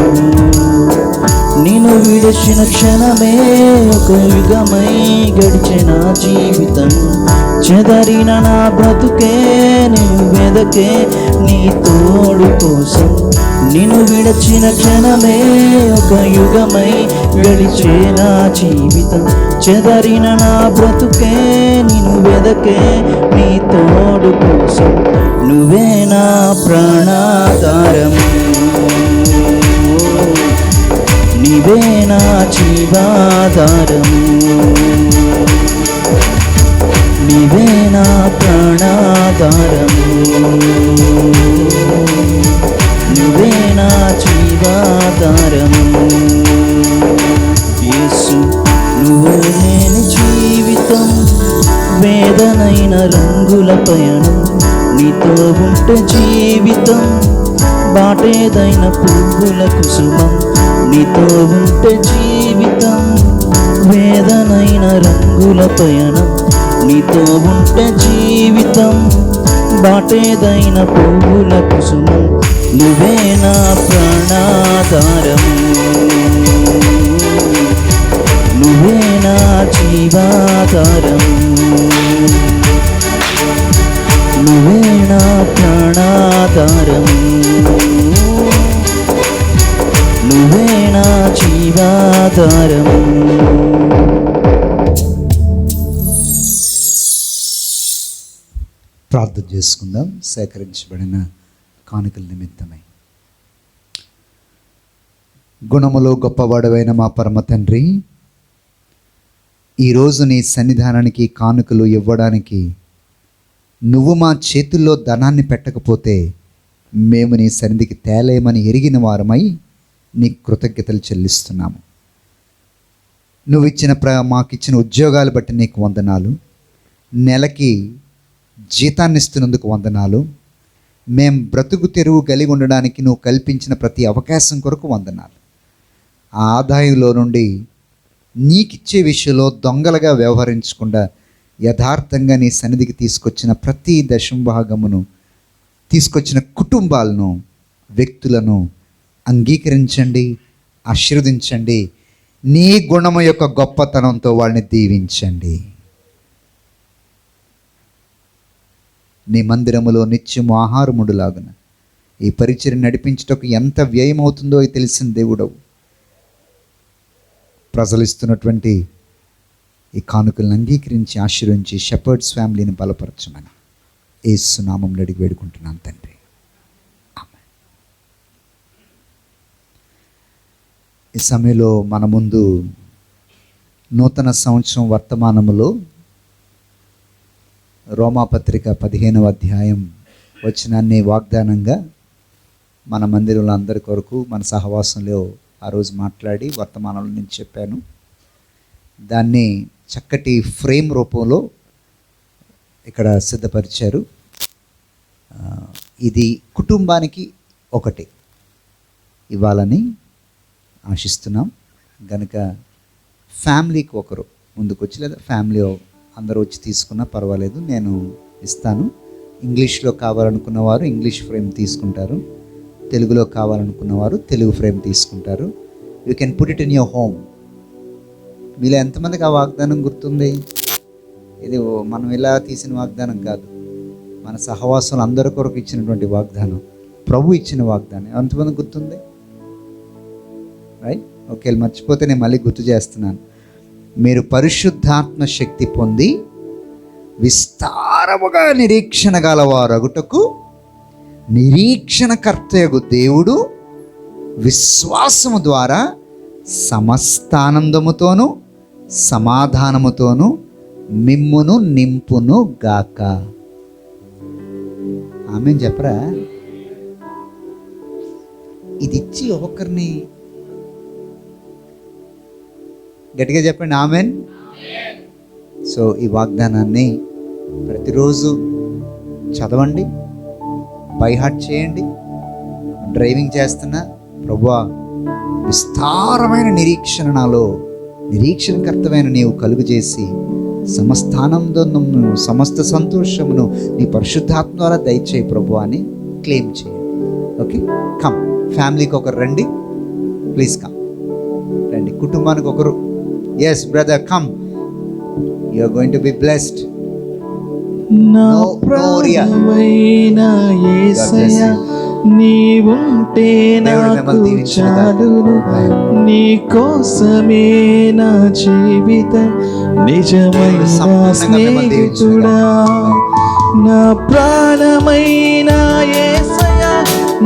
నిన్ను విడిచిన క్షణమే ఒక యుగమై గడిచిన జీవితం, చెదరిన నా బ్రతుకే నిన్ను వెదకే నీ తోడు కోసం, నిన్ను విడిచిన క్షణమే ఒక యుగమై గడిచే నా జీవితం, చెదరిన నా బ్రతుకే నిన్ను వెదకే నీ తోడు కోసం, నువ్వే నా ప్రాణాధారము, నీవే నా జీవాధారము, నీవే నా ప్రాణాధారము, నువ్వే నా జీవాధారము. యేసు నువ్వు లేని జీవితం వేదనైన రంగుల పయనం, నీతో ఉంటే జీవితం బాటేదైన పువ్వుల కుసుమం, నీతో ఉంటే జీవితం వేదనైన రంగుల పయనం, నీతో ఉంటే జీవితం బాటేదైన పువ్వుల కుసుమం, నువ్వే నా ప్రాణాధారము, నువ్వే నా జీవాధారము, నువ్వే నా ప్రాణాధారము, నువ్వే నా జీవాధారము. ప్రార్థన చేసుకుందాం. సేకరించబడిన కానుకల నిమిత్తమై. గుణములో గొప్పవాడవైన మా పరమ తండ్రి, ఈరోజు నీ సన్నిధానానికి కానుకలు ఇవ్వడానికి నువ్వు మా చేతుల్లో ధనాన్ని పెట్టకపోతే మేము నీ సన్నిధికి తేలేమని ఎరిగిన వారమై నీ కృతజ్ఞతలు చెల్లిస్తున్నాము. నువ్వు ఇచ్చిన మాకు ఇచ్చిన ఉద్యోగాలు బట్టి నీకు వందనాలు. నెలకి జీతాన్ని ఇస్తున్నందుకు వందనాలు. మేం బ్రతుకు తెరువు కలిగి ఉండడానికి నువ్వు కల్పించిన ప్రతి అవకాశం కొరకు వందనాలు. ఆ ఆదాయంలో నుండి నీకిచ్చే విషయంలో దొంగలుగా వ్యవహరించకుండా యథార్థంగా నీ సన్నిధికి తీసుకొచ్చిన ప్రతి దశంభాగమును, తీసుకొచ్చిన కుటుంబాలను, వ్యక్తులను అంగీకరించండి, ఆశీర్వదించండి. నీ గుణము యొక్క గొప్పతనంతో వాళ్ళని దీవించండి. నీ మందిరములో నిత్యము ఆహారముడులాగున ఈ పరిచయం నడిపించుటకు ఎంత వ్యయమవుతుందో తెలిసిన దేవుడవు. ప్రజలు ఇస్తున్నటువంటి ఈ కానుకలను అంగీకరించి ఆశీర్వించి షెపర్డ్స్ ఫ్యామిలీని బలపరచమని యేసు నామములో అడిగి వేడుకుంటున్నాను తండ్రి. ఆమేన్. ఈ సమయంలో మన ముందు నూతన సంవత్సరం వర్తమానములో రోమాపత్రిక 15వ అధ్యాయం వచనాన్ని వాగ్దానంగా మన మందిరంలో అందరి కొరకు మన సహవాసంలో ఆ రోజు మాట్లాడి వర్తమానంలో నేను చెప్పాను. దాన్ని చక్కటి ఫ్రేమ్ రూపంలో ఇక్కడ సిద్ధపరిచారు. ఇది కుటుంబానికి ఒకటి ఇవ్వాలని ఆశిస్తున్నాం గనుక ఫ్యామిలీకి ఒకరు ముందుకు వచ్చి, లేదా ఫ్యామిలీ అందరూ వచ్చి తీసుకున్నా పర్వాలేదు, నేను ఇస్తాను. ఇంగ్లీష్లో కావాలనుకున్న వారు ఇంగ్లీష్ ఫ్రేమ్ తీసుకుంటారు, తెలుగులో కావాలనుకున్నవారు తెలుగు ఫ్రేమ్ తీసుకుంటారు. You can put it in your home. మీలో ఎంతమందికి ఆ వాగ్దానం గుర్తుంది? ఇది మనం ఇలా తీసిన వాగ్దానం కాదు, మన సహవాసులు అందరి కొరకు ఇచ్చినటువంటి వాగ్దానం, ప్రభు ఇచ్చిన వాగ్దానం. ఎంతమంది గుర్తుంది? Right, okay. మర్చిపోతే నేను మళ్ళీ గుర్తు చేస్తున్నాను. మీరు పరిశుద్ధాత్మ శక్తి పొంది విస్తారముగా నిరీక్షణ గలవారగుటకు నిరీక్షణకర్తయగు దేవుడు విశ్వాసము ద్వారా సమస్తానందముతోనూ సమాధానముతోనూ మిమ్మును నింపును గాక. ఆమెన్ చెప్పరా? ఇది ఇచ్చి ఒక్కొక్కరిని గట్టిగా చెప్పండి ఆమెన్. సో ఈ వాగ్దానాన్ని ప్రతిరోజు చదవండి, బై హార్ట్ చేయండి. డ్రైవింగ్ చేస్తున్నా, ప్రభువా విస్తారమైన నిరీక్షణ నాలో నిరీక్షణకర్తమైన నీవు కలుగు చేసి సమస్తానందమును సమస్త సంతోషమును నీ పరిశుద్ధాత్మ ద్వారా దయచేయి ప్రభు అని క్లెయిమ్ చేయండి. Okay, come. ఫ్యామిలీకి ఒకరు రండి, ప్లీజ్ కమ్. రండి, కుటుంబానికి ఒకరు. Yes brother, come. You are going to be blessed. నా No, ప్రాణమైన యేసయ్య నీవుంటే నాకు చాలును, నీ కోసమే నా జీవితం నిజమైన స్నేహితుడా. నా ప్రాణమైన యేసయ్య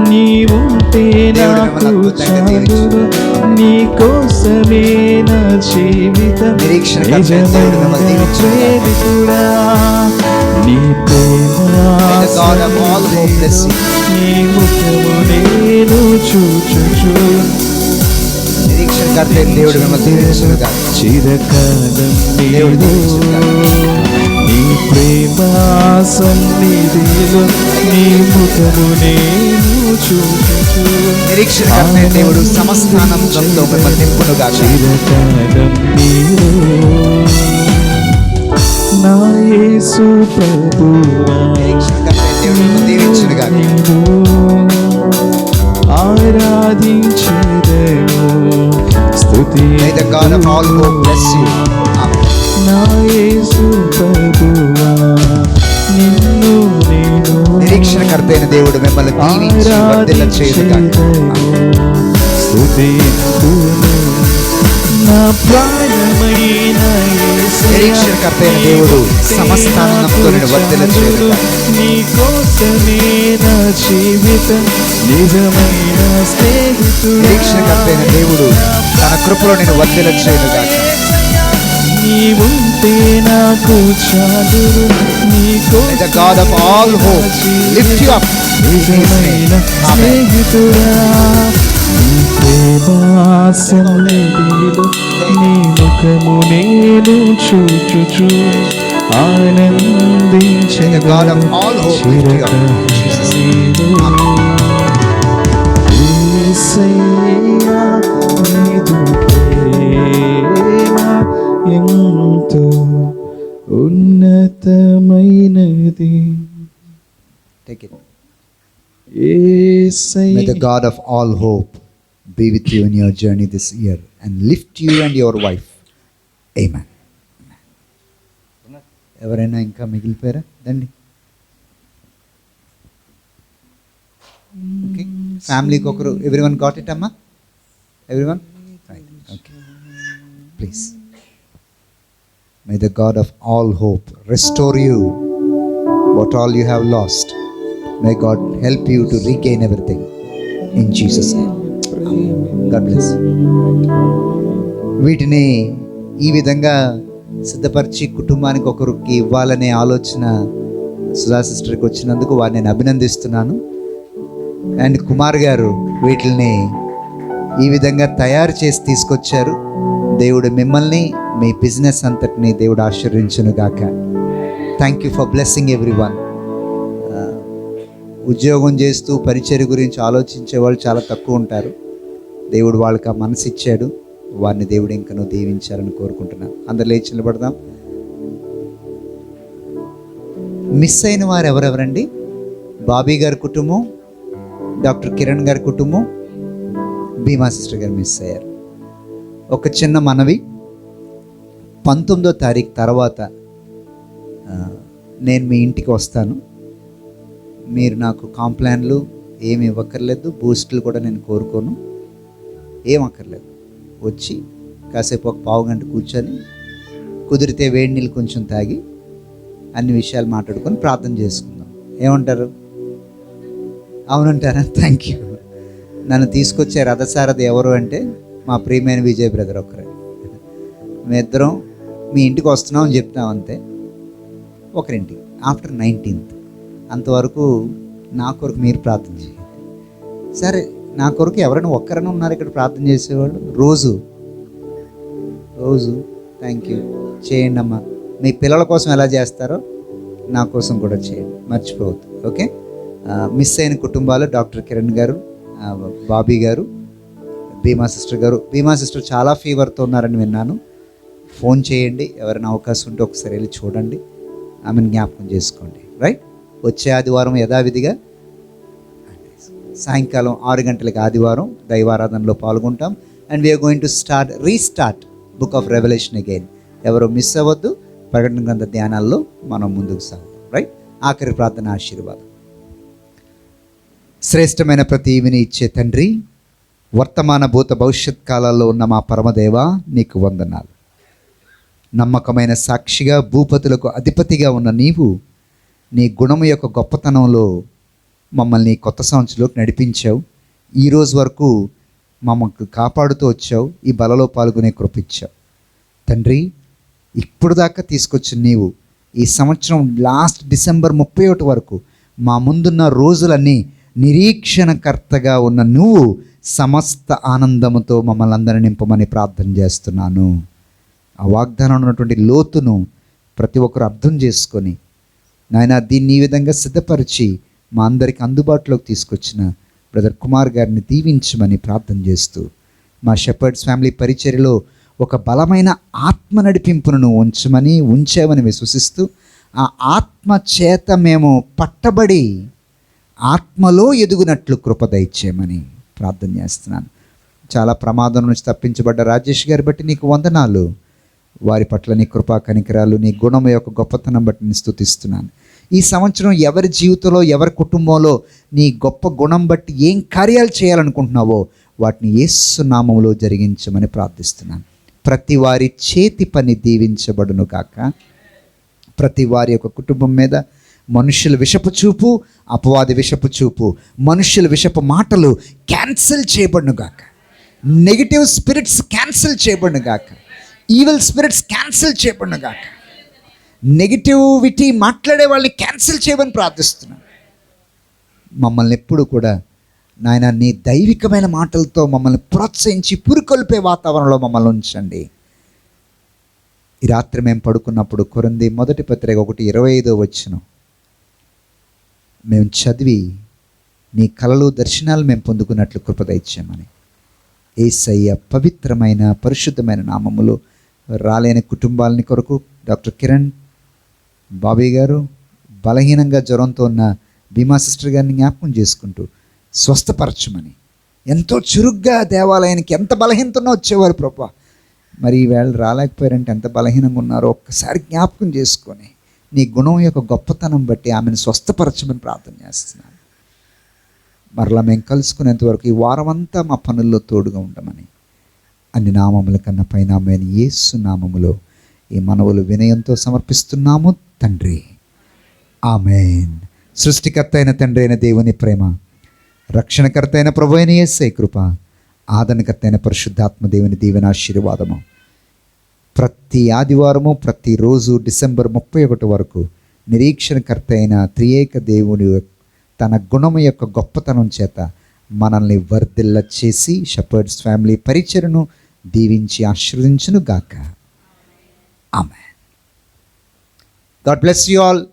నీవుంటే నాకు చాలును, నీ కోసమే నా జీవితం నిజమైన ప్రేమితుడా. నీ ప్రేమ నీ ముఖము నేను చూచుచు నిరీక్షణకర్త దేవుడు మిమ్మల్ని దీవించునుగాక. చిరకాలం నీవు నీ ప్రేమ సన్నిధిలో నీ ముఖము నేను చూచుచు నిరీక్షణకర్త దేవుడు సమస్థానంతో మిమ్మల్ని నింపునుగాక. చిరకాలం నీవు నా యేసు ప్రభువా నిరీక్షణకర్త దేవుడు మిమ్మల్ని దీవించునుగాక. ఆరాధించెదము May the God of all hope bless you. Amen. నా యేసు ప్రభువా నిన్ను నేను నిరీక్షణకర్త అయిన దేవుడు మిమ్మల్ని దీవించి వర్ధిల్ల చేయునుగాక. స్తుతింతును నా ప్రాణమైన యేసయ్య నిరీక్షణకర్త అయిన దేవుడు సమస్తానందంతో నేను వర్ధిల్ల చేయునుగాక. నీ కోసమే నా జీవితం నిజమైన స్నేహితుడా. నిరీక్షణకర్త అయిన దేవుడు తన కృపలో నేను వర్ధిల్ల చేయునుగాక. నీవుంటే నాకు చాలును, నీ May the God of all hope lift you up. నిజమైన స్నేహితుడా. నీ ప్రేమ సన్నిధిలో నీ ముఖ ముఖము నేను చూచుచు ఆనందించే May the God of all hope lift you up. Jesus' name. Amen. యేసయ్యా, నీదు ప్రేమ ఎంతో ఉన్నతమైనది. Take it. Yesayya, May the God of all hope be with you in your journey this year and lift you and your wife. Amen. ఎవరైనా ఇంకా మిగిలిపోయారా దండి. Okay, ఫ్యామిలీకి ఒకరు. Everyone got it అమ్మా? Everyone? Okay, please. May the God of all hope restore you what all you have lost. May God help you to regain everything in Jesus' name. God bless. వీటిని ఈ విధంగా సిద్ధపరిచి కుటుంబానికి ఒకరికి ఇవ్వాలనే ఆలోచన సుధా సిస్టర్కి వచ్చినందుకు వారిని నేను అభినందిస్తున్నాను. అండ్ కుమార్ గారు వీటిని ఈ విధంగా తయారు చేసి తీసుకొచ్చారు. దేవుడు మిమ్మల్ని, మీ బిజినెస్ అంతటిని దేవుడు ఆశీర్వదించును గాక. Thank you for blessing everyone. ఉద్యోగం చేస్తూ పరిచర్య గురించి ఆలోచించే వాళ్ళు చాలా తక్కువ ఉంటారు. దేవుడు వాళ్ళకి ఆ మనసు ఇచ్చాడు. వారిని దేవుడు ఇంకనూ దీవించాలని కోరుకుంటున్నాను. అందరు లేచి నిలబడదాం. మిస్ అయిన వారు ఎవరెవరండి? బాబీ గారి కుటుంబం, డాక్టర్ కిరణ్ గారి కుటుంబం, భీమా సిస్టర్ గారు మిస్ అయ్యారు. ఒక చిన్న మనవి, 19వ తారీఖు తర్వాత నేను మీ ఇంటికి వస్తాను. మీరు నాకు కాంప్లాన్లు ఏమి ఇవ్వక్కర్లేదు, బూస్టులు కూడా నేను కోరుకోను, ఏం అక్కర్లేదు. వచ్చి కాసేపు ఒక పావు గంట కూర్చొని, కుదిరితే వేడి నీళ్ళు కొంచెం తాగి అన్ని విషయాలు మాట్లాడుకొని ప్రార్థన చేసుకుందాం. ఏమంటారు? అవునంటారా? Thank you. నన్ను తీసుకొచ్చే రథసారథి ఎవరు అంటే మా ప్రియమైన విజయ్ బ్రదర్ ఒక్కరే. మీ ఇద్దరం మీ ఇంటికి వస్తున్నాం అని చెప్తాం అంతే, ఒకరింటికి. ఆఫ్టర్ 19th అంతవరకు నా కొరకు మీరు ప్రార్థన చేయండి. సరే, నా కొరకు ఎవరైనా ఒక్కరైనా ఉన్నారు ఇక్కడ ప్రార్థన చేసేవాళ్ళు? రోజు థ్యాంక్ యూ చేయండి అమ్మా. మీ పిల్లల కోసం ఎలా చేస్తారో నా కోసం కూడా చేయండి, మర్చిపోవద్దు. ఓకే. మిస్ అయిన కుటుంబాలు డాక్టర్ కిరణ్ గారు, బాబీ గారు, భీమా సిస్టర్ గారు. భీమా సిస్టర్ చాలా ఫీవర్తో ఉన్నారని విన్నాను. ఫోన్ చేయండి, ఎవరైనా అవకాశం ఉంటే ఒకసారి వెళ్ళి చూడండి, ఆమెను జ్ఞాపకం చేసుకోండి. రైట్. వచ్చే ఆదివారం యథావిధిగా సాయంకాలం 6 గంటలకు ఆదివారం దైవారాధనలో పాల్గొంటాం. And we are going to restart book of revolution again. ఎవరు మిస్ అవ్వద్దు. ప్రకటన గ్రంథ ధ్యానాల్లో మనం ముందుకు సాగుతాం. రైట్. ఆఖరి ప్రార్థన ఆశీర్వాదం. శ్రేష్టమైన ప్రతి ఈవిని ఇచ్చే తండ్రి, వర్తమాన భూత భవిష్యత్ కాలాల్లో ఉన్న మా పరమదేవ, నీకు వందనాలు. నమ్మకమైన సాక్షిగా భూపతులకు అధిపతిగా ఉన్న నీవు నీ గుణము యొక్క గొప్పతనంలో మమ్మల్ని కొత్త సంవత్సరంలోకి నడిపించావు. ఈరోజు వరకు మమ్మల్ని కాపాడుతూ వచ్చావు. ఈ బలలో పాల్గొనే కృపించావు తండ్రి. ఇప్పుడు దాకా తీసుకొచ్చిన నీవు ఈ సంవత్సరం లాస్ట్ డిసెంబర్ 31 వరకు మా ముందున్న రోజులన్నీ నిరీక్షణకర్తగా ఉన్న నువ్వు సమస్త ఆనందముతో మమ్మల్ని అందరినీ నింపమని ప్రార్థన చేస్తున్నాను. ఆ వాగ్దానం ఉన్నటువంటి లోతును ప్రతి ఒక్కరు అర్థం చేసుకొని నాయన దీన్ని ఈ విధంగా సిద్ధపరిచి మా అందరికి అందుబాటులోకి తీసుకొచ్చిన బ్రదర్ కుమార్ గారిని దీవించమని ప్రార్థన చేస్తూ, మా షెపర్డ్స్ ఫ్యామిలీ పరిచర్యలో ఒక బలమైన ఆత్మ నడిపింపును నువ్వు ఉంచావని విశ్వసిస్తూ, ఆ ఆత్మ చేత మేము పట్టబడి ఆత్మలో ఎదుగునట్లు కృప దయచేయమని ప్రార్థన చేస్తున్నాను. చాలా ప్రమాదం నుంచి తప్పించబడ్డ రాజేష్ గారి బట్టి నీకు వందనాలు. వారి పట్ల నీ కృపా కనికరాలు, నీ గుణం యొక్క గొప్పతనం బట్టి నేను స్తుతిస్తున్నాను. ఈ సంవత్సరం ఎవరి జీవితంలో, ఎవరి కుటుంబంలో నీ గొప్ప గుణం బట్టి ఏం కార్యాలు చేయాలనుకుంటున్నావో వాటిని యేసు నామములో జరిగించమని ప్రార్థిస్తున్నాను. ప్రతి వారి చేతి పని దీవించబడును కాక. ప్రతి వారి యొక్క కుటుంబం మీద మనుషుల విషపు చూపు, అపవాది విషపు చూపు, మనుషుల విషపు మాటలు క్యాన్సిల్ చేయబడును గాక. నెగిటివ్ స్పిరిట్స్ క్యాన్సిల్ చేయబడును గాక. ఈవిల్ స్పిరిట్స్ క్యాన్సిల్ చేయబడును గాక. నెగిటివిటీ మాట్లాడే వాళ్ళని క్యాన్సిల్ చేయమని ప్రార్థిస్తున్నాను. మమ్మల్ని ఎప్పుడు కూడా నాయన నీ దైవికమైన మాటలతో మమ్మల్ని ప్రోత్సహించి పురికొల్పే వాతావరణంలో మమ్మల్ని ఉంచండి. ఈ రాత్రి మేము పడుకున్నప్పుడు కొరింథీ 1:25 మేము చదివి నీ కలలు దర్శనాలు మేము పొందుకున్నట్లు కృప దయచేయమని యేసయ్య పవిత్రమైన పరిశుద్ధమైన నామములో రాలేని కుటుంబాలని కొరకు డాక్టర్ కిరణ్ బాబీ గారు, బలహీనంగా జ్వరంతో ఉన్న భీమా సిస్టర్ గారిని జ్ఞాపకం చేసుకుంటూ స్వస్థపరచమని, ఎంతో చురుగ్గా దేవాలయానికి ఎంత బలహీనతోనో వచ్చేవారు ప్రభా, మరి ఈవేళ రాలేకపోయారంటే ఎంత బలహీనంగా ఉన్నారో ఒక్కసారి జ్ఞాపకం చేసుకొని నీ గుణం యొక్క గొప్పతనం బట్టి ఆమెను స్వస్థపరచమని ప్రార్థన చేస్తున్నాను. మరలా మేము కలుసుకునేంత వరకు ఈ వారం అంతా మా పనుల్లో తోడుగా ఉండమని అన్ని నామముల కన్నా పైనామైన యేసు నామములో ఈ మనవులు వినయంతో సమర్పిస్తున్నాము తండ్రి. ఆమేన్. సృష్టికర్త అయిన తండ్రి అయిన దేవుని ప్రేమ, రక్షణకర్త అయిన ప్రభు అయిన యేసయ్య కృప, ఆదరణకర్త అయిన పరిశుద్ధాత్మ దేవుని దీవెన ఆశీర్వాదము ప్రతి ఆదివారము ప్రతిరోజు డిసెంబర్ 31 వరకు నిరీక్షణకర్త అయిన త్రియేక దేవుని తన గుణము యొక్క గొప్పతనం చేత మనల్ని వర్ధిల్ల చేసి షెపర్డ్స్ ఫ్యామిలీ పరిచయను దీవించి ఆశీర్వదించును గాక. ఆమేన్. God bless you all.